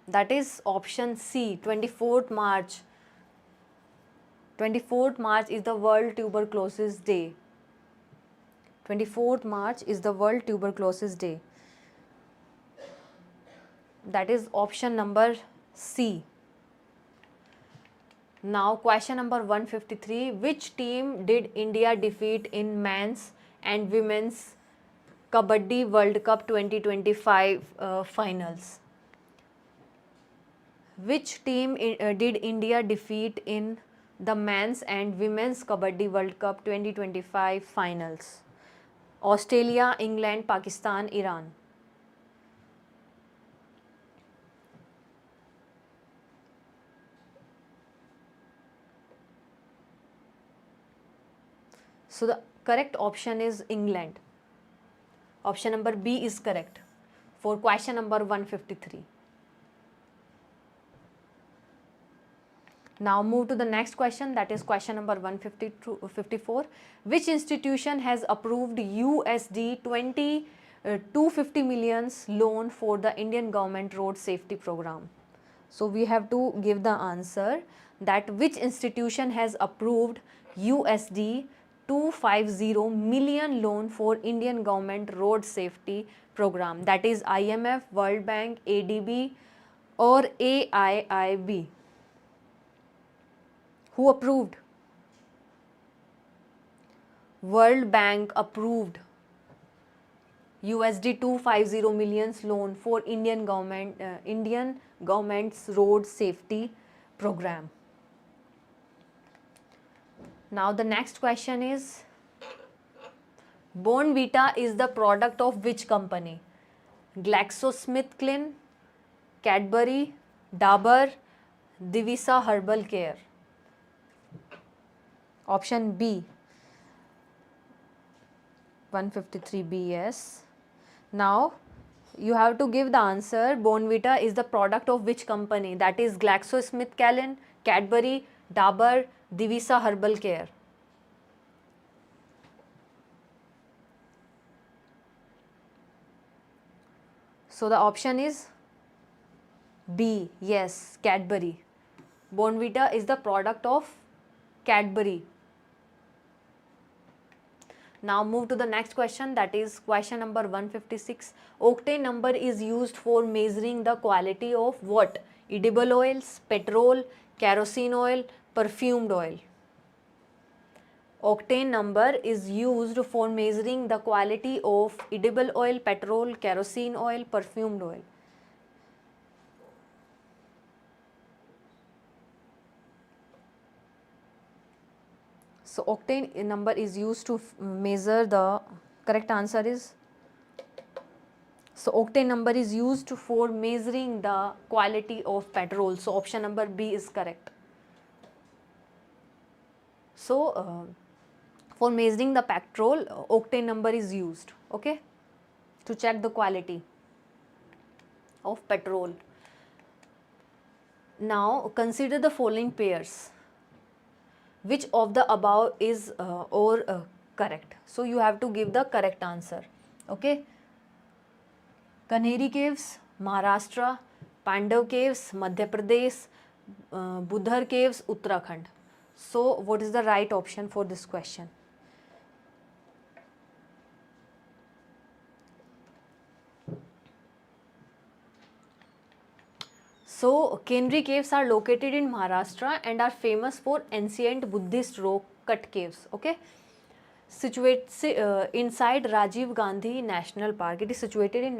That is option C, 24th March. 24th March is the World Tuberculosis Day. 24th March is the World Tuberculosis Day. That is option number C. Now question number 153. Which team did India defeat in men's and women's Kabaddi World Cup 2025 finals? Which team did India defeat in the men's and women's Kabaddi World Cup 2025 finals? Australia, England, Pakistan, Iran. So the correct option is England. Option number B is correct for question number 153. Now move to the next question, that is question number 154. Which institution has approved USD 250 millions loan for the Indian government road safety program? So we have to give the answer that which institution has approved USD 250 million loan for Indian government road safety program, that is IMF, World Bank, ADB or AIIB? Who approved? World Bank approved USD 250 millions loan for Indian government's road safety program. Now the next question is, Bournvita is the product of which company? GlaxoSmithKline, Cadbury, Dabur, Divisa Herbal Care. Option B, 153B, yes. Now you have to give the answer. Bournvita is the product of which company? That is GlaxoSmithKline, Cadbury, Dabur, Divisa Herbal Care. So the option is B, yes, Cadbury. Bournvita is the product of Cadbury. Now move to the next question, that is question number 156. Octane number is used for measuring the quality of what? Edible oils, petrol, kerosene oil, perfumed oil. Octane number is used for measuring the quality of edible oil, petrol, kerosene oil, perfumed oil. So octane number is used to measure the, correct answer is, so octane number is used for measuring the quality of petrol. So option number B is correct. So for measuring the petrol, octane number is used, okay, to check the quality of petrol. Now consider the following pairs. Which of the above is correct? So you have to give the correct answer, okay. Kanheri Caves, Maharashtra, Pandav Caves, Madhya Pradesh, Budhar Caves, Uttarakhand. So what is the right option for this question? So Kanheri Caves are located in Maharashtra and are famous for ancient Buddhist rock cut caves, okay. Situated inside Rajiv Gandhi National Park. It is situated in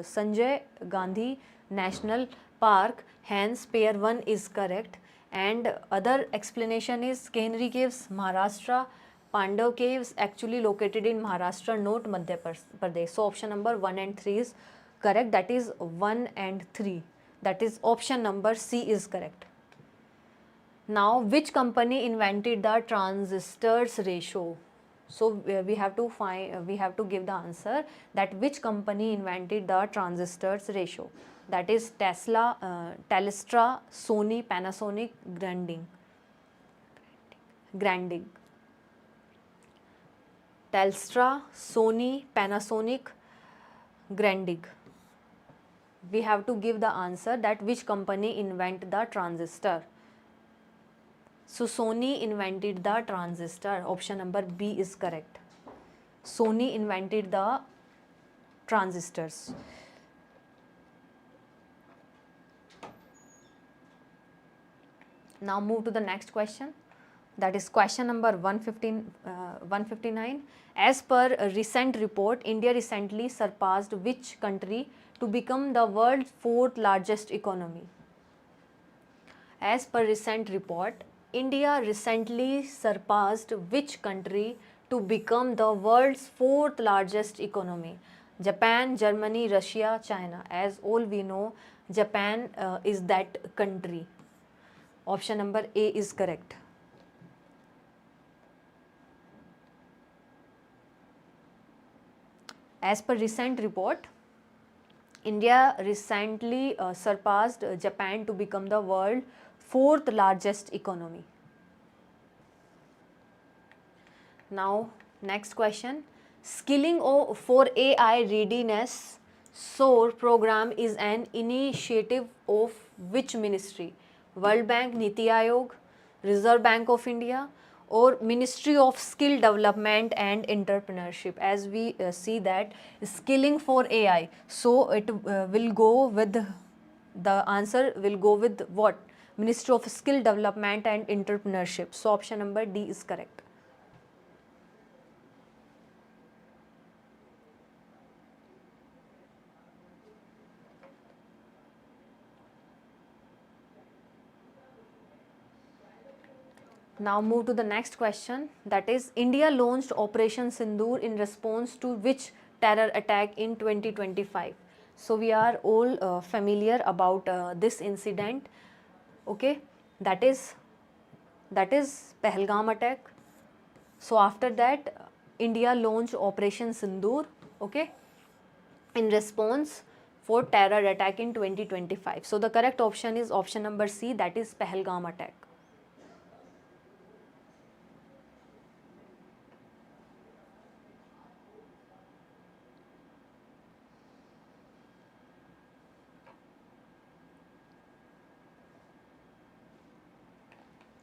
Sanjay Gandhi National Park, hence pair 1 is correct. And other explanation is Kanheri Caves, Maharashtra, Pandav Caves actually located in Maharashtra, not Madhya Pradesh. So option number 1 and 3 is correct, that is 1 and 3, that is option number C is correct. Now which company invented the transistors ratio? So we have to give the answer that which company invented the transistors ratio. That is Tesla, Telstra, Sony, Panasonic, Granding. Telstra, Sony, Panasonic, Granding. We have to give the answer that which company invented the transistor. So Sony invented the transistor. Option number B is correct. Sony invented the transistors. Now move to the next question. That is question number 159. As per a recent report, India recently surpassed which country to become the world's 4th largest economy? As per recent report, India recently surpassed which country to become the world's 4th largest economy? Japan, Germany, Russia, China. As all we know, Japan is that country. Option number A is correct. As per recent report, India recently surpassed Japan to become the world's 4th largest economy. Now next question. Skilling for AI Readiness SOAR program is an initiative of which ministry? World Bank, Niti Aayog, Reserve Bank of India or Ministry of Skill Development and Entrepreneurship? As we see that skilling for AI, so it will go with the answer will go with what? Ministry of Skill Development and Entrepreneurship. So option number D is correct. Now move to the next question, that is India launched Operation Sindoor in response to which terror attack in 2025? So we are all familiar about this incident, okay, that is Pahalgam attack. So after that India launched Operation Sindoor, okay, in response for terror attack in 2025. So the correct option is option number C, that is Pahalgam attack.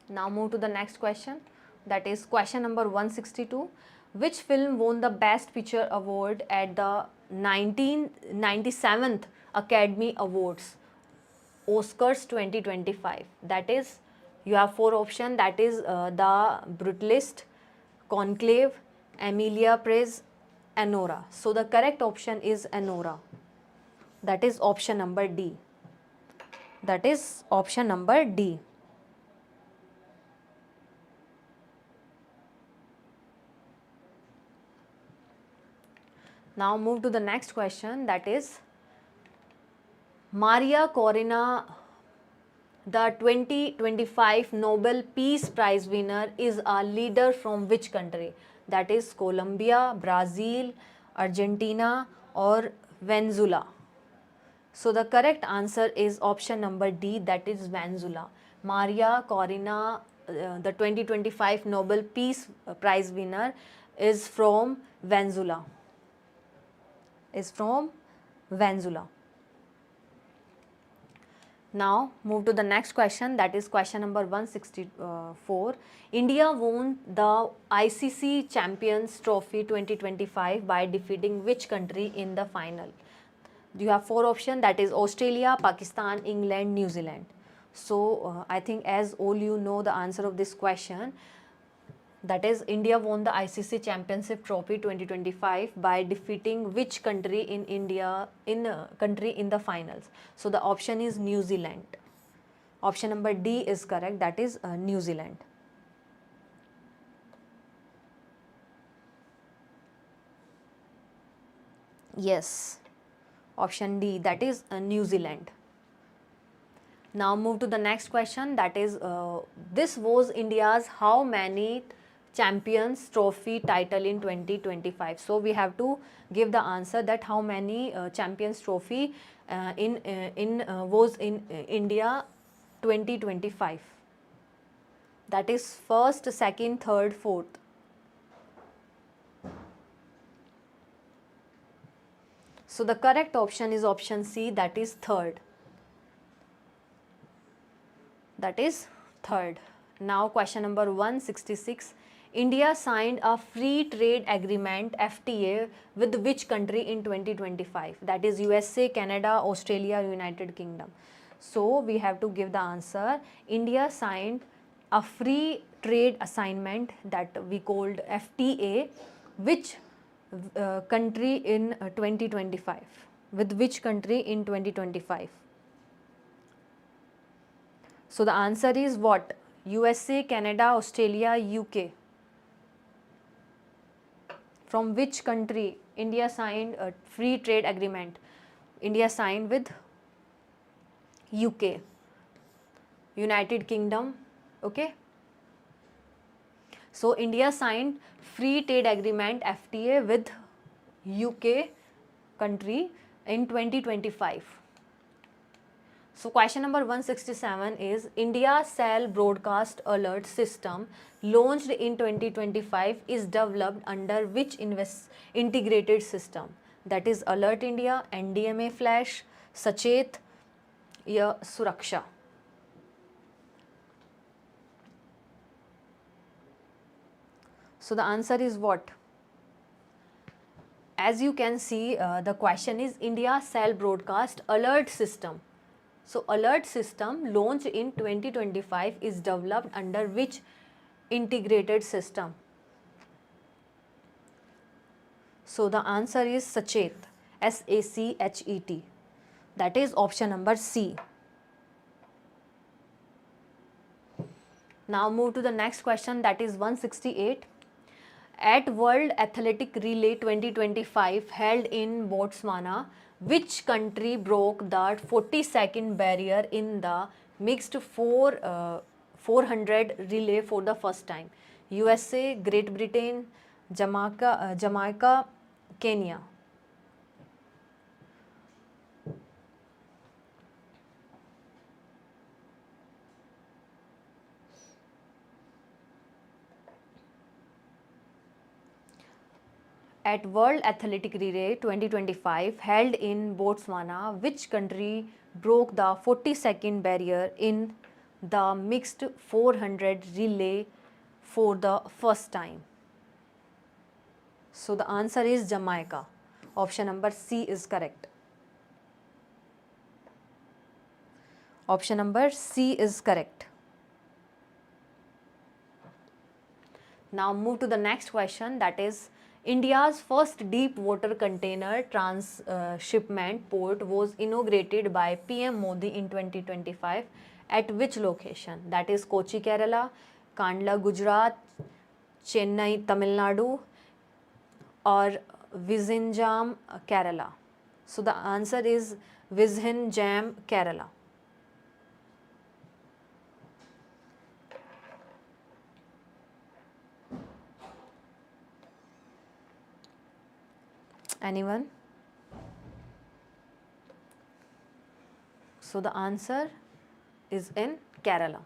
Now move to the next question, that is question number 162. Which film won the Best Picture Award at the 1997th Academy Awards, Oscars 2025? That is, you have four options, that is The Brutalist, Conclave, Emilia Praise, Anora. So the correct option is Anora. That is option number D. That is option number D. Now move to the next question, that is Maria Corina, the 2025 Nobel Peace Prize winner, is a leader from which country? That is Colombia, Brazil, Argentina or Venezuela. So the correct answer is option number D, that is Venezuela. Maria Corina, the 2025 Nobel Peace Prize winner, is from Venezuela. Now move to the next question, that is question number 164. India won the ICC Champions Trophy 2025 by defeating which country in the final? You have four options, that is Australia, Pakistan, England, New Zealand. So I think as all you know the answer of this question, that is India won the ICC Championship Trophy 2025 by defeating which country in the finals? So the option is New Zealand. Option number D is correct, that is New Zealand. Yes, option D, that is New Zealand. Now move to the next question, that is this was India's how many Champions Trophy title in 2025? So we have to give the answer that how many Champions Trophy was in India 2025. That is first, second, third, fourth. So the correct option is option C, that is third. That is third. Now question number 166. India signed a free trade agreement FTA with which country in 2025? That is USA, Canada, Australia, United Kingdom. So we have to give the answer. India signed a free trade assignment that we called FTA, which country in 2025? With which country in 2025? So the answer is what? USA, Canada, Australia, UK. From which country India signed a free trade agreement? India signed with UK, United Kingdom, okay. So India signed free trade agreement FTA with UK country in 2025. So question number 167 is India Cell Broadcast Alert System launched in 2025 is developed under which integrated system? That is Alert India, NDMA Flash, Sachet या Suraksha. So the answer is what? As you can see, the question is India Cell Broadcast Alert System. So alert system launched in 2025 is developed under which integrated system? So the answer is SACHET, SACHET. That is option number C. Now move to the next question, that is 168. At World Athletic Relay 2025 held in Botswana, which country broke the 40-second barrier in the mixed 400 relay for the first time? USA, Great Britain, Jamaica, Kenya. At World Athletic Relay 2025 held in Botswana, which country broke the 40-second barrier in the mixed 400 relay for the first time? So the answer is Jamaica. Option number C is correct. Option number C is correct. Now move to the next question, that is India's first deep water container transshipment port was inaugurated by PM Modi in 2025 at which location? That is Kochi, Kerala, Kandla, Gujarat, Chennai, Tamil Nadu, or Vizhinjam, Kerala. So the answer is Vizhinjam, Kerala. Anyone? So the answer is in Kerala.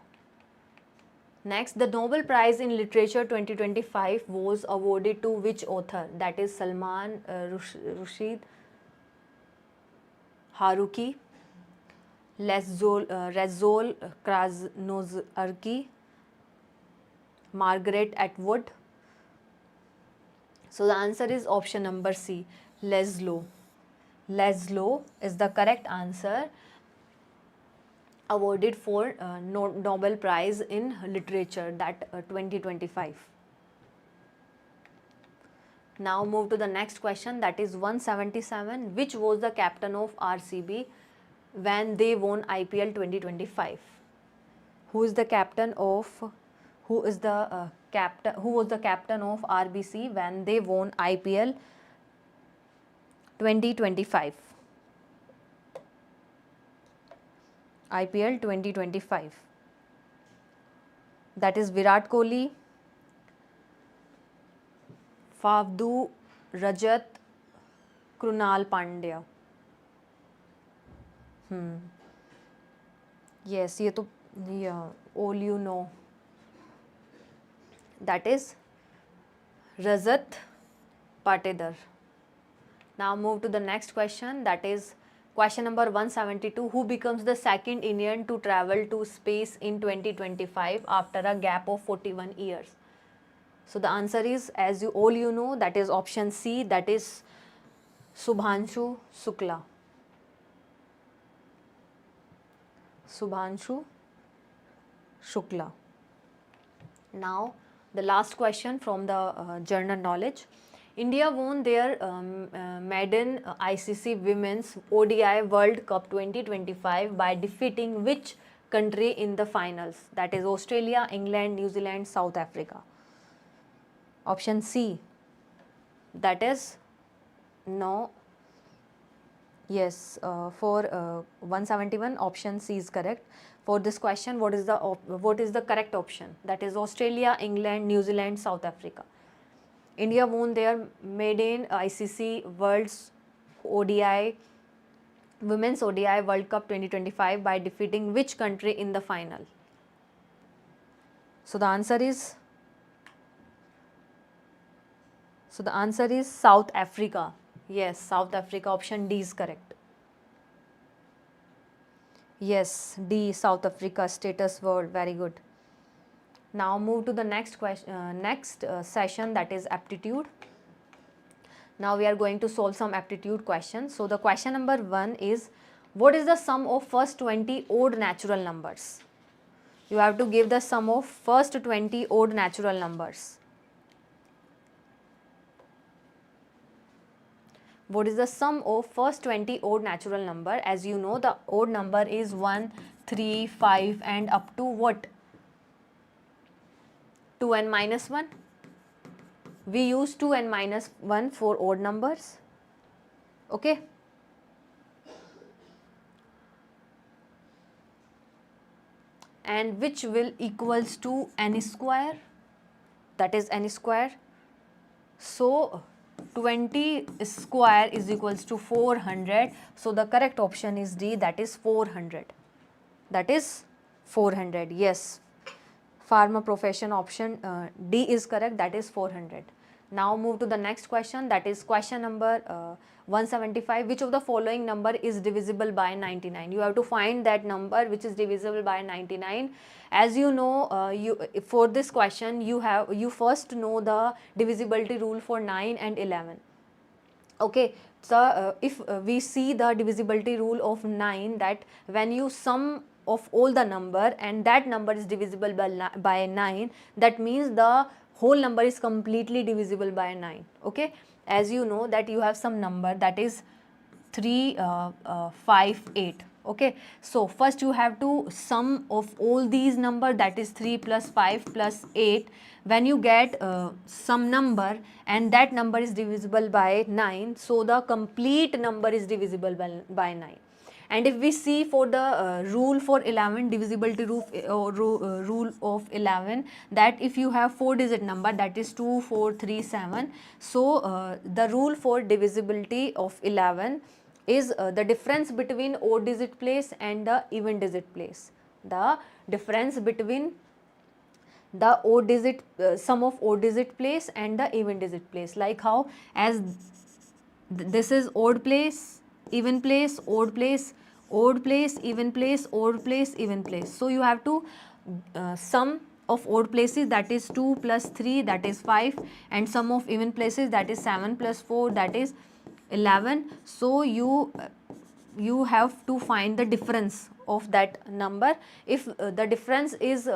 Next, the Nobel Prize in Literature 2025 was awarded to which author? That is Salman Rushdie, Haruki, 𝘖𝙂𝙎𝙎𝙎𝙎𝙬, Margaret Atwood. So the answer is option number C, 𝘖𝙂𝙎𝙎𝙎𝙎𝙬. 𝘖𝙂𝙎𝙎 is the correct answer, awarded for Nobel Prize in Literature, that 2025. Now move to the next question, that is 177. Which was the captain of RCB when they won IPL 2025? Who is the captain of who was the captain of RBC when they won IPL 2025? IPL 2025. That is Virat Kohli, 𝘂𝙂 Rajat, Krunal Pandya. Yes, ये तो all you know. That is Rajat Patidar. Now move to the next question, that is question number 172. Who becomes the second Indian to travel to space in 2025 after a gap of 41 years? So the answer is, as you all you know, that is option C, that is Shubhanshu Shukla. Shubhanshu Shukla. Now the last question from the general knowledge. India won their maiden ICC Women's ODI World Cup 2025 by defeating which country in the finals? That is Australia, England, New Zealand, South Africa. Option C, that is no. Yes, for 171, option C is correct. For this question, what is the correct option? That is Australia, England, New Zealand, South Africa. India won their maiden ICC Women's ODI World Cup 2025 by defeating which country in the final? So the answer is South Africa. Yes, South Africa. Option D is correct. Yes, D, South Africa, status world. Very good. Now move to the next session, that is aptitude. Now we are going to solve some aptitude questions. So the question number 1 is, what is the sum of first 20 odd natural numbers? You have to give the sum of first 20 odd natural numbers. What is the sum of first 20 odd natural number? As you know, the odd number is 1, 3, 5 and up to what? 2n minus 1. We use 2n minus 1 for odd numbers. Okay. And which will equals to n square, that is n square. So 20 square is equals to 400. So the correct option is D, that is 400. That is 400. Yes. Pharma profession option D is correct, that is 400. Now move to the next question, that is question number 175. Which of the following number is divisible by 99? You have to find that number which is divisible by 99. As you know, for this question you first know the divisibility rule for 9 and 11. Okay, so if we see the divisibility rule of 9, that when you sum of all the number and that number is divisible by 9, that means the whole number is completely divisible by 9. Okay, as you know that you have some number that is 358. Okay, so first you have to sum of all these number, that is 3 plus 5 plus 8. When you get some number and that number is divisible by 9, so the complete number is divisible by 9. And if we see for the rule for 11, divisibility rule of 11, that if you have 4-digit number, that is 2, 4, 3, 7. So the rule for divisibility of 11 is the difference between odd digit place and the even digit place. The difference between the odd digit sum of odd digit place and the even digit place. Like how, as this is odd place, even place, odd place, odd place, even place, odd place, even place. So you have to sum of odd places, that is 2 plus 3, that is 5, and sum of even places, that is 7 plus 4, that is 11. So you have to find the difference of that number. If the difference is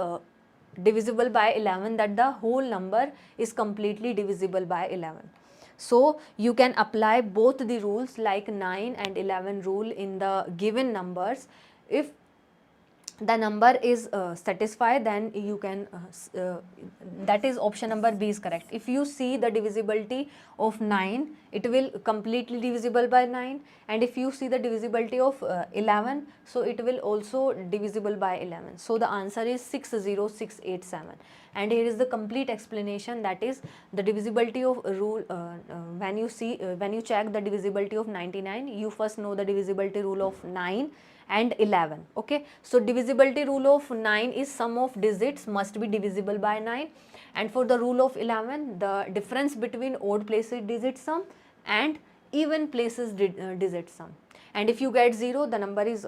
divisible by 11, that the whole number is completely divisible by 11. So you can apply both the rules like 9 and 11 rule in the given numbers. If the number is satisfied, then you can that is option number B is correct. If you see the divisibility of 9, it will completely divisible by 9, and if you see the divisibility of 11, so it will also divisible by 11. So the answer is 60687. And here is the complete explanation, that is the divisibility of rule. When you check the divisibility of 99, you first know the divisibility rule of 9 and 11. Okay, so divisibility rule of 9 is sum of digits must be divisible by 9, and for the rule of 11, the difference between odd places digit sum and even places digit sum. And if you get 0, the number is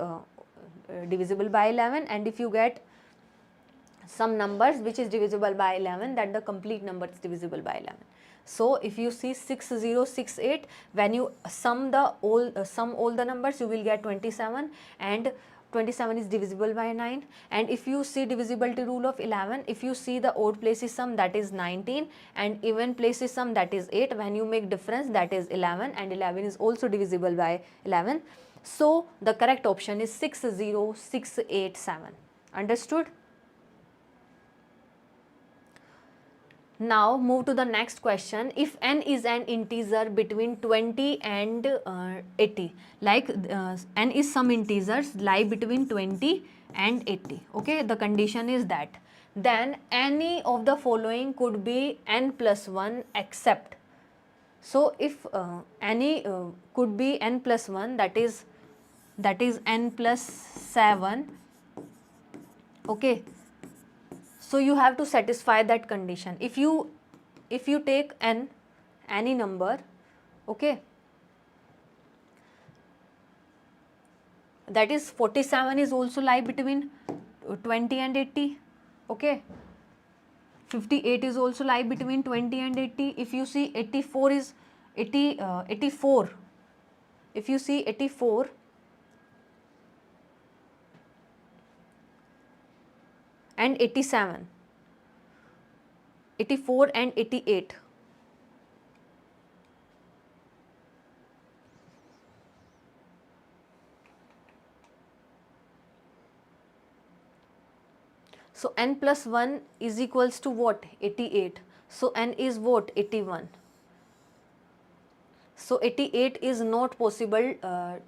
divisible by 11, and if you get some numbers which is divisible by 11, that the complete number is divisible by 11. So if you see 6068, when you sum all the numbers, you will get 27, and 27 is divisible by 9. And if you see divisibility rule of 11, if you see the odd places sum, that is 19, and even places sum, that is 8. When you make difference, that is 11, and 11 is also divisible by 11. So the correct option is 60687. Understood? Now move to the next question. If n is an integer between 20 and 80, like n is some integers lie between 20 and 80, okay, the condition is that, then any of the following could be n plus 1 except. So if any could be n plus 1, that is n plus 7, okay. So you have to satisfy that condition. If you take n, any number, okay, that is 47 is also lie between 20 and 80, okay. 58 is also lie between 20 and 80. If you see 84 is 84. If you see 84 and 87, 84 and 88. So n plus 1 is equals to what? 88. So n is what? 81. So 88 is not possible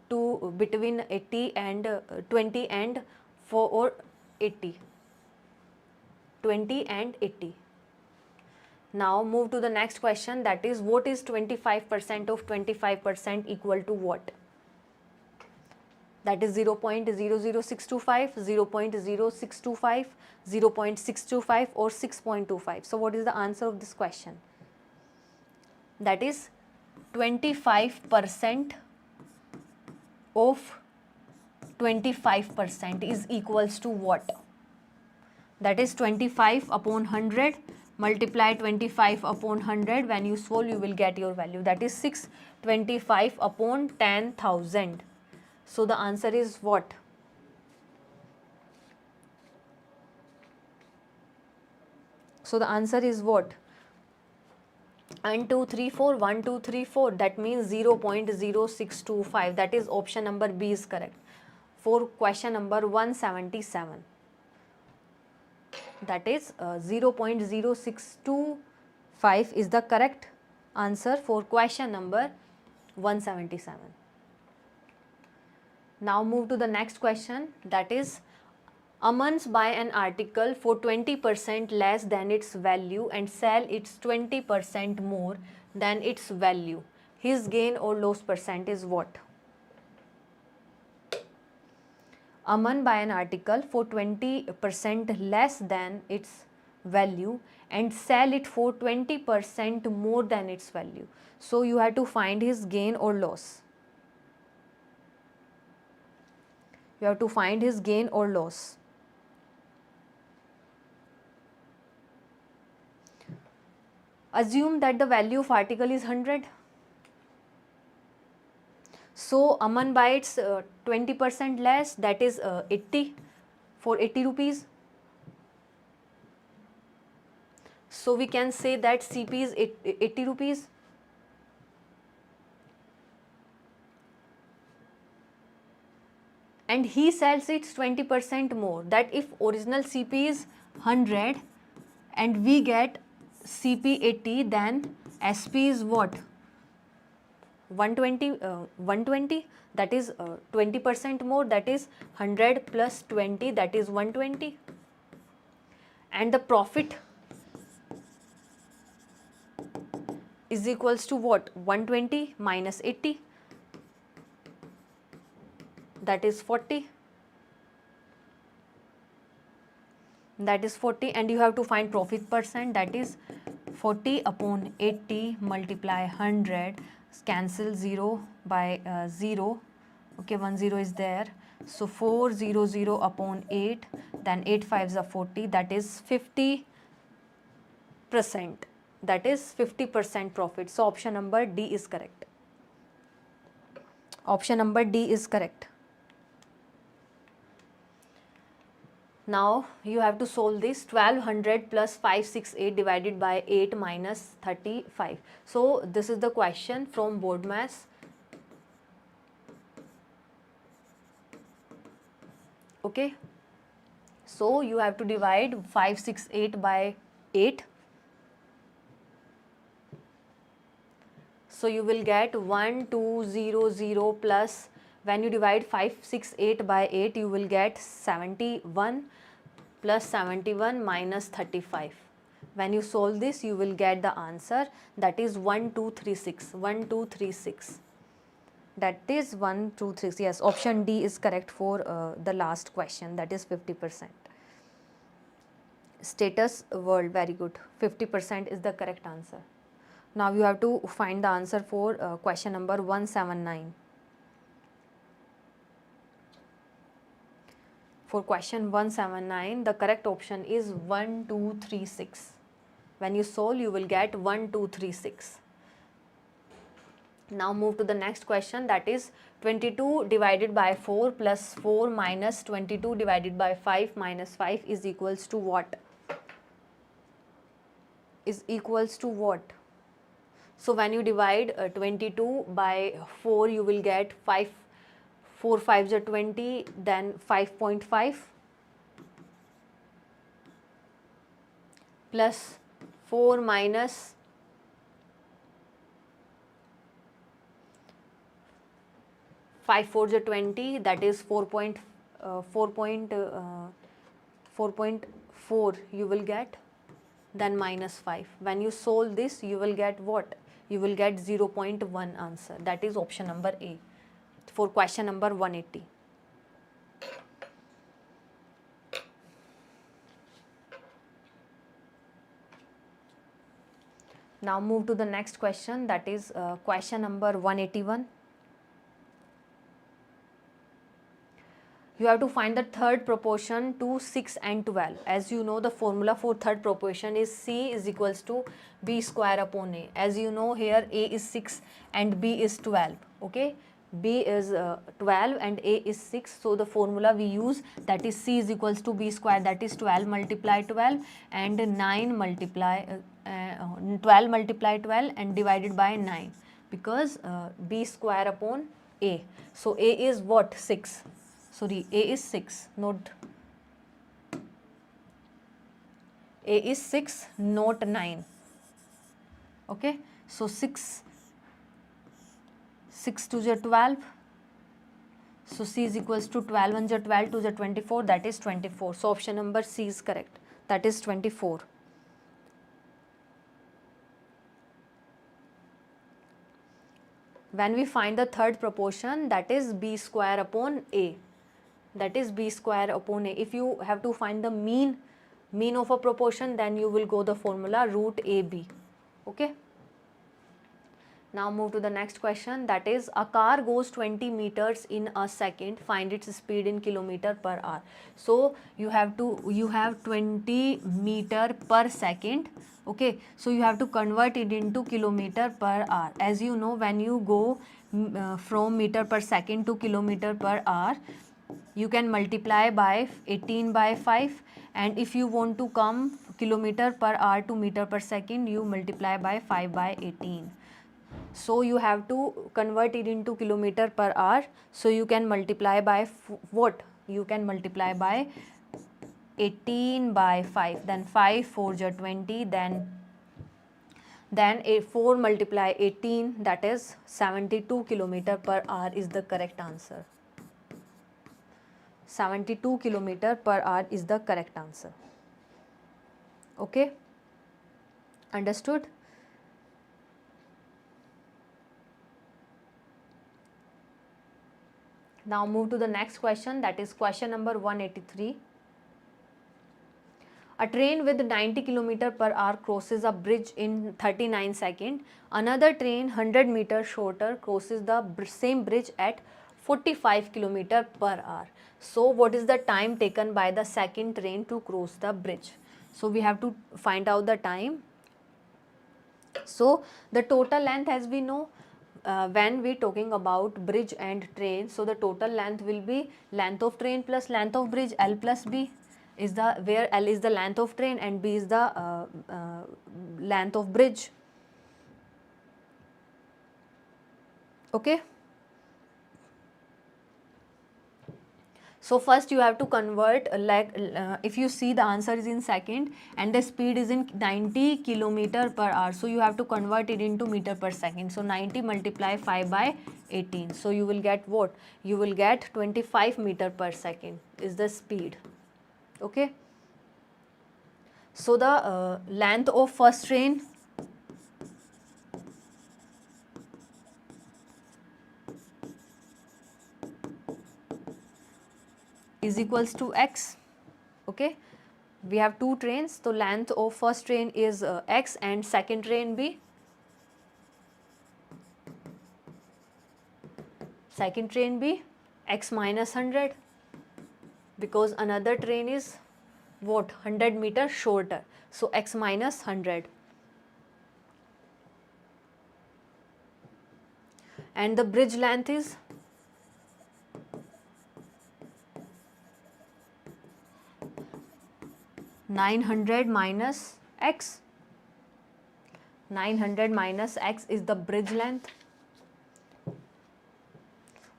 to between 80 and 20 and 4 or 80. 20 and 80. Now move to the next question, that is what is 25% of 25% equal to what? That is 0.00625, 0.0625, 0.625 or 6.25. So what is the answer of this question? That is 25% of 25% is equals to what? That is 25 upon 100, multiply 25 upon 100. When you solve, you will get your value. That is 625 upon 10,000. So the answer is what? So the answer is what? 1, 2, 3, 4, 1, 2, 3, 4. That means 0.0625. That is option number B is correct. For question number 177. That is 0.0625 is the correct answer for question number 177. Now move to the next question, that is Ammons buy an article for 20% less than its value and sell it 20% more than its value. His gain or loss percent is what? Aman buy an article for 20% less than its value and sell it for 20% more than its value. So you have to find his gain or loss. You have to find his gain or loss. Assume that the value of article is 100. So Aman buys 20% less, that is 80 for 80 rupees. So we can say that CP is 80 rupees. And he sells it 20% more. That if original CP is 100 and we get CP 80, then SP is what? 120, that is 20% more, that is 100 plus 20, that is 120. And the profit is equals to what? 120 minus 80, that is 40. That is 40, and you have to find profit percent, that is 40 upon 80 multiply 100, cancel 0 by 0, okay, 1 0 is there, so 400 upon 8, then 8 5s are 40, that is 50%, that is 50% profit. So option number D is correct. Option number D is correct. Now you have to solve this. 1200 plus 568 divided by 8 minus 35. So this is the question from board maths. Okay. So you have to divide 568 by 8. So you will get 1200 plus, when you divide 568 by 8, you will get 71 plus 71 minus 35. When you solve this, you will get the answer, that is 1236. 1236. That is 1236. Yes, option D is correct for the last question, that is 50%. Status world, very good. 50% is the correct answer. Now you have to find the answer for question number 179. For question 179, the correct option is 1236. When you solve, you will get 1, 2, 3, 6. Now move to the next question, that is 22 divided by 4 plus 4 minus 22 divided by 5 minus 5 is equals to what? Is equals to what? So when you divide 22 by 4, you will get 5, 4 5s are 20, then 5.5 plus 4 minus 5 4s are 20, that is 4.4 you will get, then minus 5. When you solve this, you will get what? You will get 0.1 answer. That is option number A for question number 180. Now move to the next question, that is question number 181. You have to find the third proportion to 6 and 12. As you know, the formula for third proportion is C is equals to B square upon A. As you know, here A is 6 and B is 12. Okay, B is 12 and A is 6. So the formula we use, that is C is equals to B square, that is 12 multiply 12 and 9 multiply 12 multiply 12 and divided by 9, because B square upon A. So A is what? 6. Sorry, A is 6, not A is 6, not 9. Okay, so 6 to the 12. So C is equals to 12 1 to 12 to the 24, that is 24. So option number C is correct, that is 24. When we find the third proportion, that is B square upon A. That is B square upon A. If you have to find the mean of a proportion, then you will go the formula root AB. Okay. Now move to the next question, that is a car goes 20 meters in a second, find its speed in kilometer per hour. So you have 20 meter per second. Okay, so you have to convert it into kilometer per hour. As you know, when you go from meter per second to kilometer per hour, you can multiply by 18 by 5, and if you want to come kilometer per hour to meter per second, you multiply by 5 by 18. So you have to convert it into kilometer per hour. So you can multiply by what? You can multiply by 18 by 5, then 5 4 are 20, then 4 multiply 18, that is 72 kilometer per hour is the correct answer. 72 kilometer per hour is the correct answer. Okay, understood? Now move to the next question, that is question number 183. A train with 90 km per hour crosses a bridge in 39 seconds. Another train 100 meters shorter crosses the same bridge at 45 km per hour. So what is the time taken by the second train to cross the bridge? So we have to find out the time. So the total length, as we know, when we talking about bridge and train, so the total length will be length of train plus length of bridge, L plus B is the, where L is the length of train and B is the length of bridge. Okay. So first you have to convert, if you see the answer is in second and the speed is in 90 km per hour. So you have to convert it into meter per second. So 90 multiply 5 by 18. So you will get what? You will get 25 meter per second is the speed. Okay. So the length of first train is equals to x. Okay, we have two trains, so length of first train is x and second train B. Second train B x minus 100, because another train is what 100 meter shorter. So x minus 100. And the bridge length is 900 minus x. 900 minus x is the bridge length.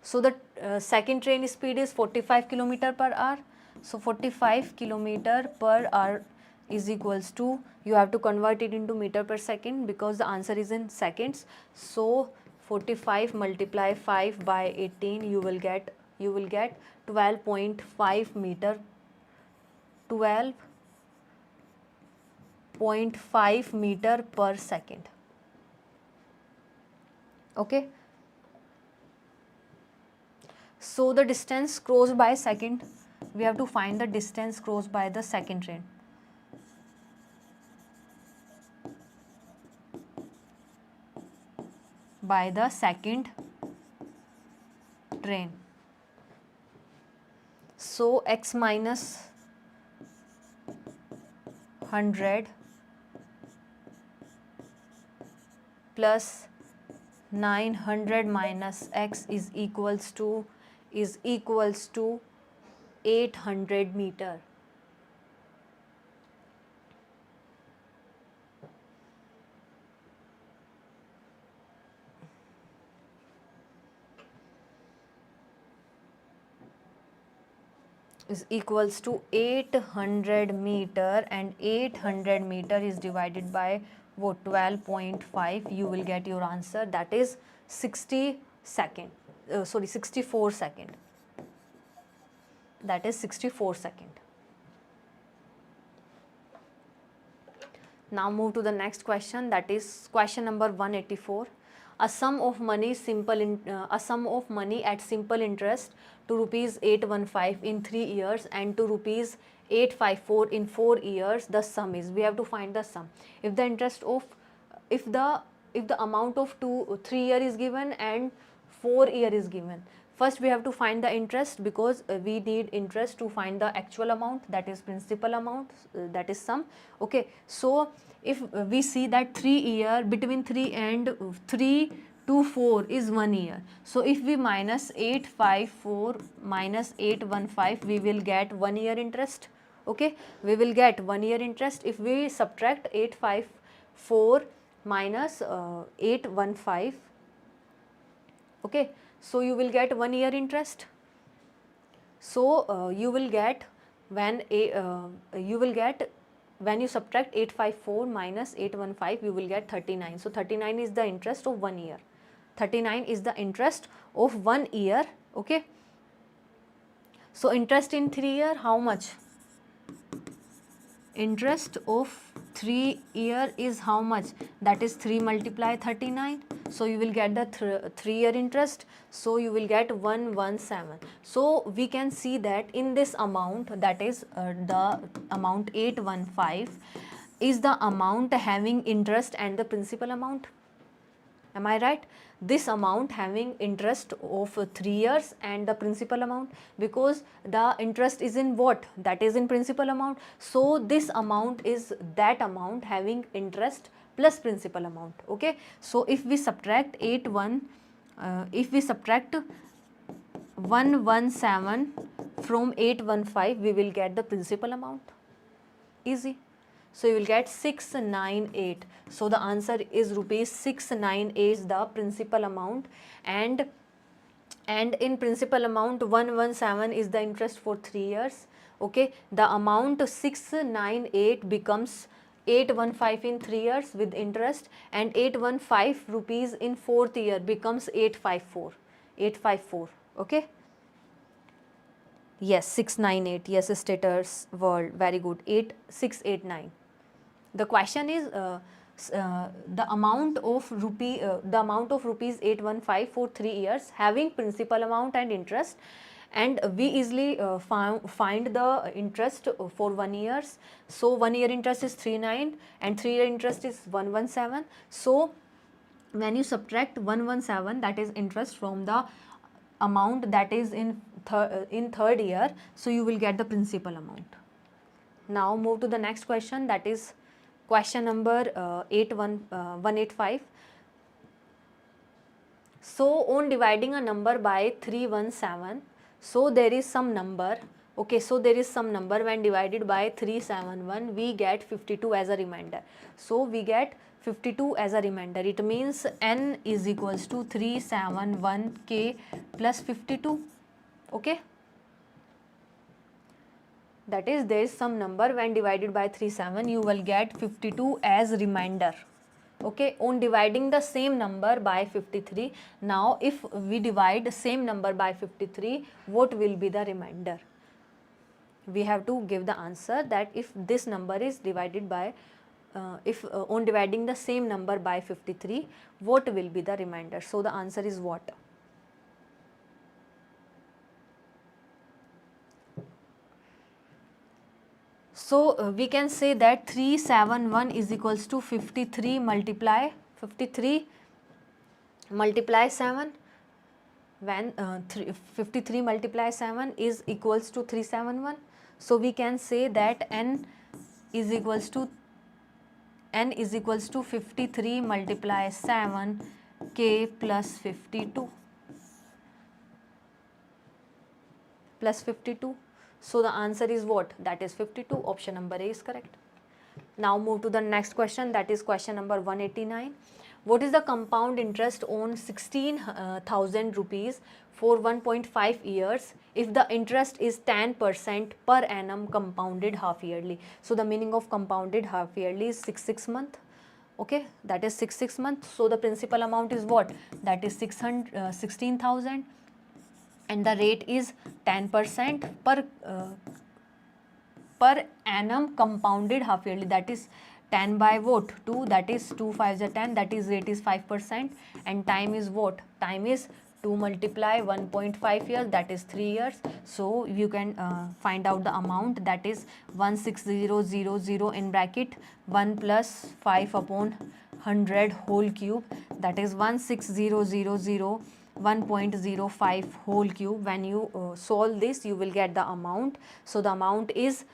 So the second train speed is 45 km per hour. So 45 km per hour is equals to, you have to convert it into meter per second because the answer is in seconds. So 45 multiply 5 by 18, you will get 12.5 meter, 12.5 meter per second. Okay. So the distance crossed by second, we have to find the distance crossed by the second train. By the second train. So x minus 100 plus 900 minus x is equals to 800 meter. Is equals to 800 meter, and 800 meter is divided by what, 12.5. You will get your answer, that is 60 second. 64 second. That is 64 second. Now move to the next question, that is question number 184. A sum of money at simple interest to rupees 815 in 3 years and to rupees 854 in 4 years. The sum is, we have to find the sum. If the interest of, if the amount of 3 year is given and 4 year is given, first we have to find the interest, because we need interest to find the actual amount, that is principal amount, that is sum. Okay, so if we see that 3 year, between 3 to 4 is 1 year. So if we minus 854 minus 815, we will get 1 year interest. Okay, we will get 1 year interest. If we subtract 854 minus 815, okay, so you will get 1 year interest. So you will get when when you subtract 854 minus 815, you will get 39. So 39 is the interest of 1 year. 39 is the interest of 1 year. Okay. So interest in 3 year, how much? Interest of 3 year is how much? That is 3 multiply 39. So you will get the 3 year interest. So you will get 117. So we can see that in this amount, that is the amount 815 is the amount having interest and the principal amount. Am I right? This amount having interest of 3 years and the principal amount, because the interest is in what? That is in principal amount. So this amount is that amount having interest plus principal amount. Okay. So if we subtract 117 from 815, we will get the principal amount. Easy. So you will get 698. So the answer is rupees 698, the principal amount, and in principal amount 117 is the interest for 3 years. Okay, the amount 698 becomes 815 in 3 years with interest, and 815 rupees in 4th year becomes 854. 854. Okay. Yes, 698. Yes, Status World. Very good. 8689. The question is the amount of rupees 815 for 3 years having principal amount and interest, and we easily find the interest for 1 year. So 1 year interest is 39 and 3 year interest is 117. So when you subtract 117, that is interest, from the amount that is in 3rd year, so you will get the principal amount. Now move to the next question, that is question number 185. So on dividing a number by 317, so there is some number, okay, so there is some number when divided by 371, we get 52 as a remainder. So we get 52 as a remainder. It means n is equals to 371k plus 52, okay. That is, there is some number when divided by 37, you will get 52 as remainder. Okay, on dividing the same number by 53, now if we divide the same number by 53, what will be the remainder? We have to give the answer that if this number is divided by, on dividing the same number by 53, what will be the remainder? So the answer is what? So we can say that 371 is equals to 53 multiply 7, when 53 multiply 7 is equals to 371. So we can say that n is equals to 53 multiply 7 k plus 52 plus 52. So the answer is what? That is 52. Option number A is correct. Now move to the next question, that is question number 189. What is the compound interest on 16,000 rupees for 1.5 years if the interest is 10% per annum compounded half yearly? So the meaning of compounded half yearly is 6 month. Okay, that is 6 months. So the principal amount is what? That is 16,000. And the rate is 10% per annum compounded half yearly, that is 10 by what? 2, that is 2 5s are 10, that is rate is 5%, and time is what? Time is 2 multiply 1.5 years, that is 3 years. So you can find out the amount, that is 160,000 in bracket 1 plus 5 upon 100 whole cube, that is 160,000 1.05 whole cube. When you solve this, you will get the amount. So the amount is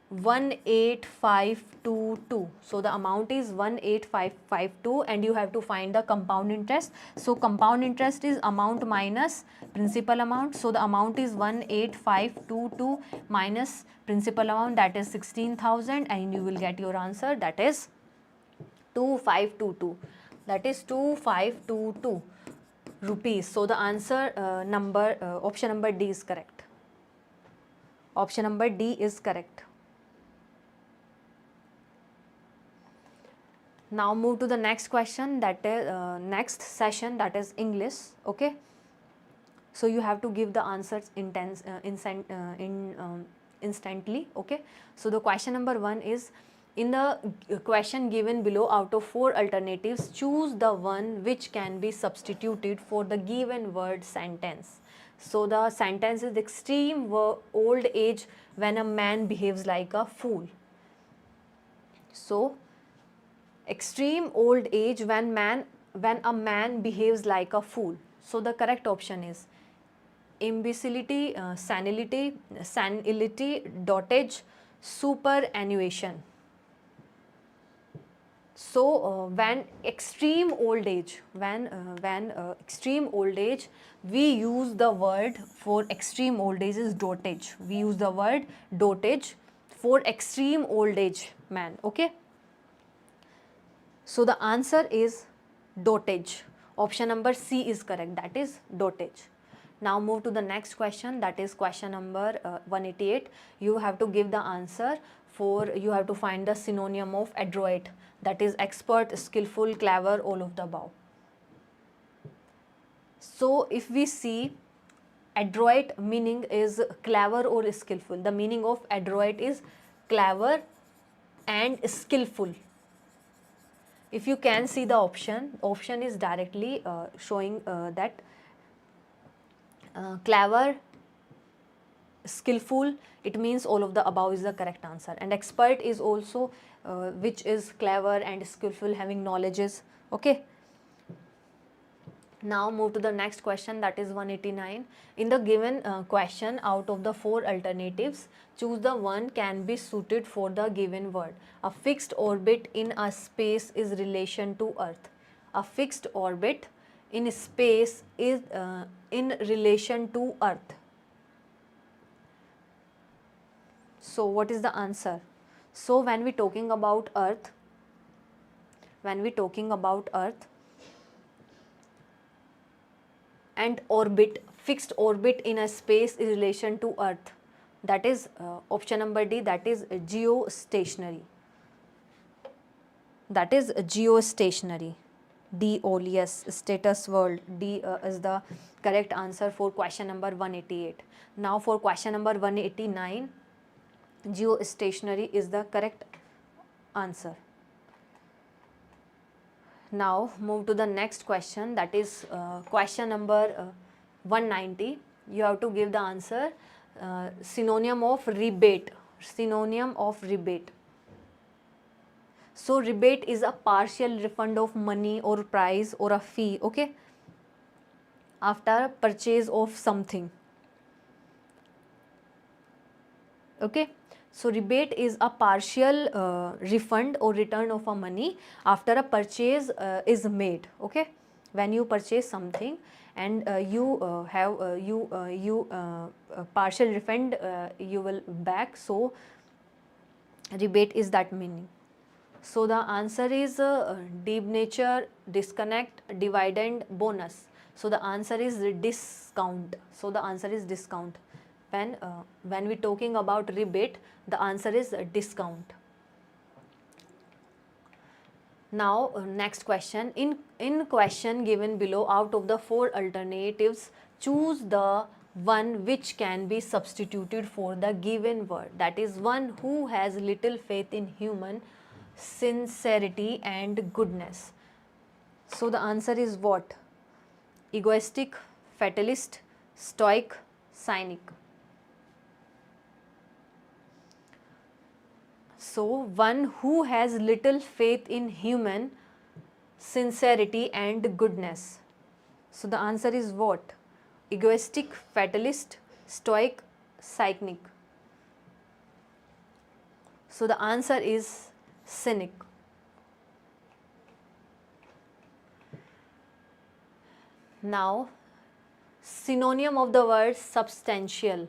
18522. So the amount is 18552, and you have to find the compound interest. So compound interest is amount minus principal amount. So the amount is 18522 minus principal amount, that is 16,000, and you will get your answer, that is 2522. That is 2522 rupees. So the answer option number D is correct. Option number D is correct. Now move to the next question, that is next session, that is English. Okay, so you have to give the answers instantly. Okay, so the question number 1 is, in the question given below, out of 4 alternatives, choose the one which can be substituted for the given word sentence. So the sentence is, extreme old age when a man behaves like a fool. So extreme old age when a man behaves like a fool. So the correct option is imbecility, senility, dotage, superannuation. So when extreme old age, extreme old age, we use the word for extreme old age is dotage. We use the word dotage for extreme old age man. Okay. So the answer is dotage. Option number C is correct. That is dotage. Now move to the next question. That is question number 188. You have to give the answer for, you have to find the synonym of adroit. That is expert, skillful, clever, all of the above. So if we see, adroit meaning is clever or skillful. The meaning of adroit is clever and skillful. If you can see the option is directly showing that clever, skillful, it means all of the above is the correct answer. And expert is also which is clever and skillful, having knowledges. Okay. Now move to the next question, that is 189. In the given question, out of the 4 alternatives, choose the one can be suited for the given word. A fixed orbit in a space is relation to Earth. A fixed orbit in space is in relation to Earth. So what is the answer? So when we talking about Earth, and orbit, fixed orbit in a space in relation to Earth, that is option number D, that is geostationary. That is geostationary. D all, yes, status world. D is the correct answer for question number 188. Now for question number 189, geostationary is the correct answer. Now move to the next question, that is question number 190. You have to give the answer synonym of rebate. Synonym of rebate. So rebate is a partial refund of money or price or a fee, okay, after purchase of something. Okay, so rebate is a partial refund or return of a money after a purchase is made. Okay, when you purchase something and you have partial refund you will back, so rebate is that meaning. So the answer is deep nature, disconnect, dividend, bonus. So the answer is discount. So the answer is discount. When we talking about rebate, the answer is discount. Now next question. In question given below, out of the 4 alternatives, choose the one which can be substituted for the given word. That is, one who has little faith in human sincerity and goodness. So the answer is what? Egoistic, fatalist, stoic, cynic. So one who has little faith in human sincerity and goodness. So the answer is what? Egoistic, fatalist, stoic, cynic. So the answer is cynic. Now synonym of the word substantial.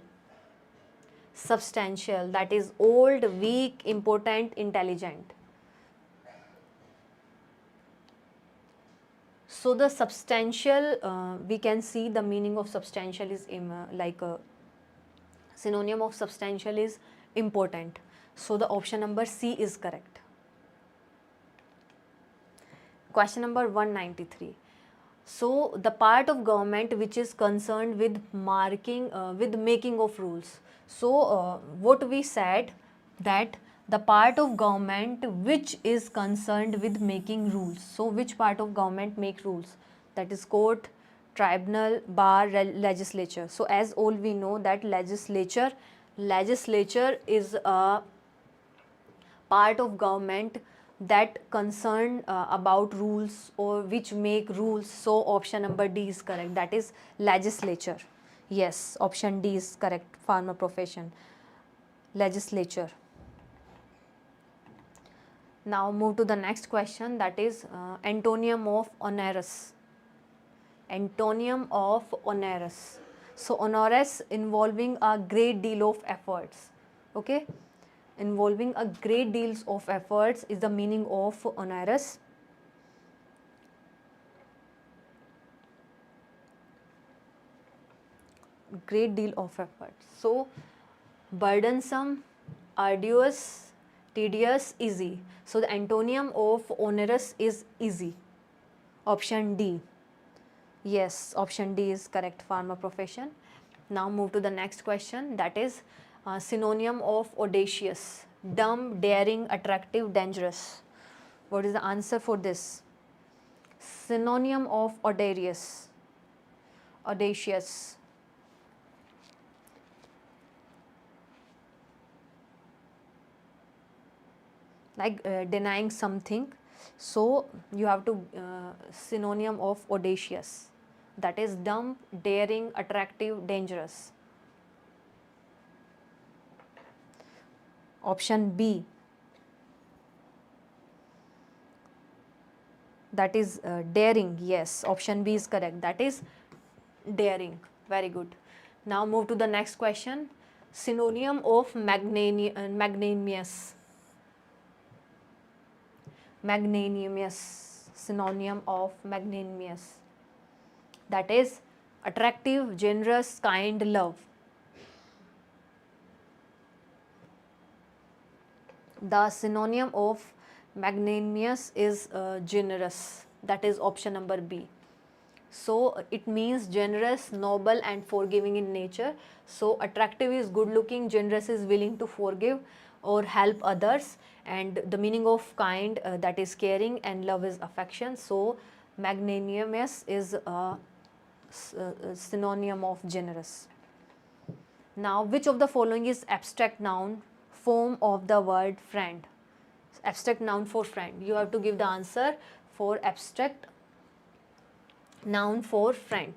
Substantial, that is old, weak, important, intelligent. So the substantial, we can see the meaning of substantial is synonym of substantial is important. So the option number C is correct. Question number 193. So the part of government which is concerned with making of rules. So what we said, that the part of government which is concerned with making rules. So which part of government make rules? That is court, tribunal, bar, legislature. So as all we know that legislature is a part of government that concern about rules or which make rules. So option number D is correct, that is legislature. Yes, option D is correct. Farmer profession, legislature. Now move to the next question, that is antonym of onerous. Antonym of onerous. So onerous, involving a great deal of efforts. Okay, involving a great deals of efforts is the meaning of onerous. Great deal of effort. So burdensome, arduous, tedious, easy. So the antonym of onerous is easy. Option D. Yes, option D is correct. Farmer profession. Now move to the next question, that is synonym of audacious. Dumb, daring, attractive, dangerous. What is the answer for this? Synonym of audacious. Audacious. Like denying something. So you have to synonym of audacious. that is dumb, daring, attractive, dangerous. Option B, that is daring. Yes, option B is correct, that is daring. Very good. Now move to the next question. Synonym of magnanimous. Magnanimous, synonym of magnanimous, that is attractive, generous, kind, love. The synonym of magnanimous is generous, that is option number B. So it means generous, noble and forgiving in nature. So attractive is good looking, generous is willing to forgive or help others, and the meaning of kind, that is caring, and love is affection. So magnanimous is a synonym of generous. Now which of the following is abstract noun form of the word friend? Abstract noun for friend. You have to give the answer for abstract noun for friend.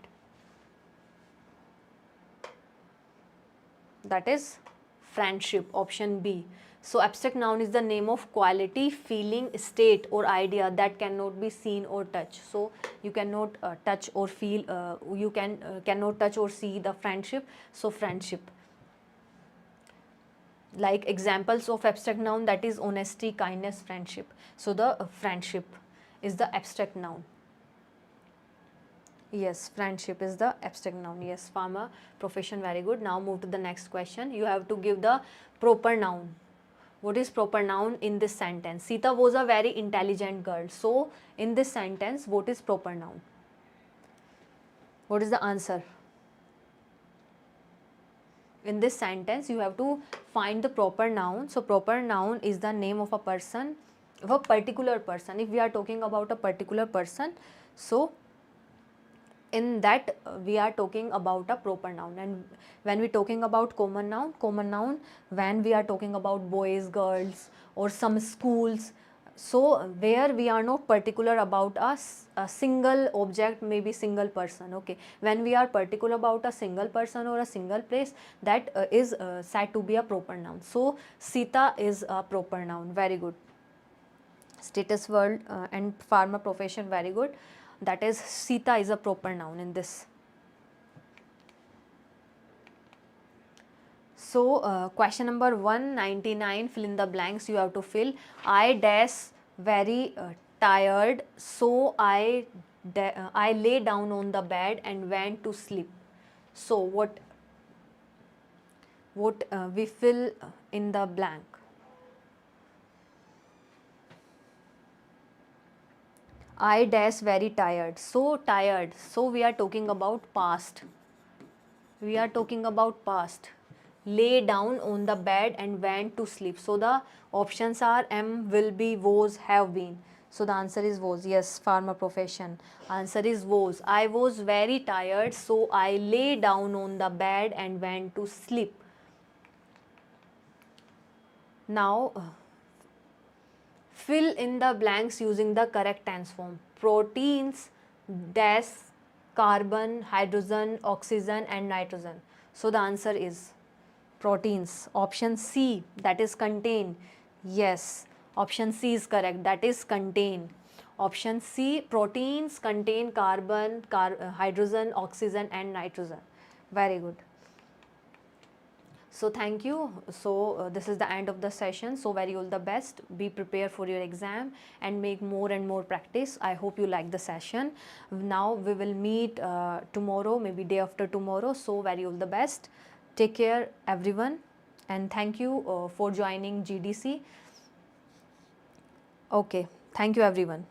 That is friendship, option B. So abstract noun is the name of quality, feeling, state or idea that cannot be seen or touched. So you cannot touch or feel, you cannot touch or see the friendship. So friendship. Like examples of abstract noun, that is honesty, kindness, friendship. So the friendship is the abstract noun. Yes, friendship is the abstract noun. Yes, farmer profession, very good. Now move to the next question. You have to give the proper noun. What is proper noun in this sentence? Sita was a very intelligent girl. So in this sentence, what is proper noun? What is the answer? In this sentence, you have to find the proper noun. So proper noun is the name of a person, of a particular person. If we are talking about a particular person, so in that we are talking about a proper noun. And when we talking about common noun, when we are talking about boys, girls or some schools, so where we are not particular about a single object, maybe single person. Okay, when we are particular about a single person or a single place, that is said to be a proper noun. So Sita is a proper noun. Very good. Status, world and farmer profession, very good. That is Sita is a proper noun in this. So question number 199, fill in the blanks. You have to fill. I dash very tired, so I lay down on the bed and went to sleep. So what we fill in the blank? I dash very tired. So tired. So we are talking about past. We are talking about past. Lay down on the bed and went to sleep. So the options are am, will be, was, have been. So the answer is was. Yes, farmer profession. Answer is was. I was very tired, so I lay down on the bed and went to sleep. Now fill in the blanks using the correct tense form. Proteins dash carbon, hydrogen, oxygen and nitrogen. So the answer is proteins. Option C, that is contain. Yes, option C is correct, that is contain. Option C, proteins contain carbon, hydrogen, oxygen and nitrogen. Very good. So thank you. So this is the end of the session. So very all the best. Be prepared for your exam and make more and more practice. I hope you like the session. Now we will meet tomorrow, maybe day after tomorrow. So very all the best. Take care everyone, and thank you for joining GDC. Okay, thank you everyone.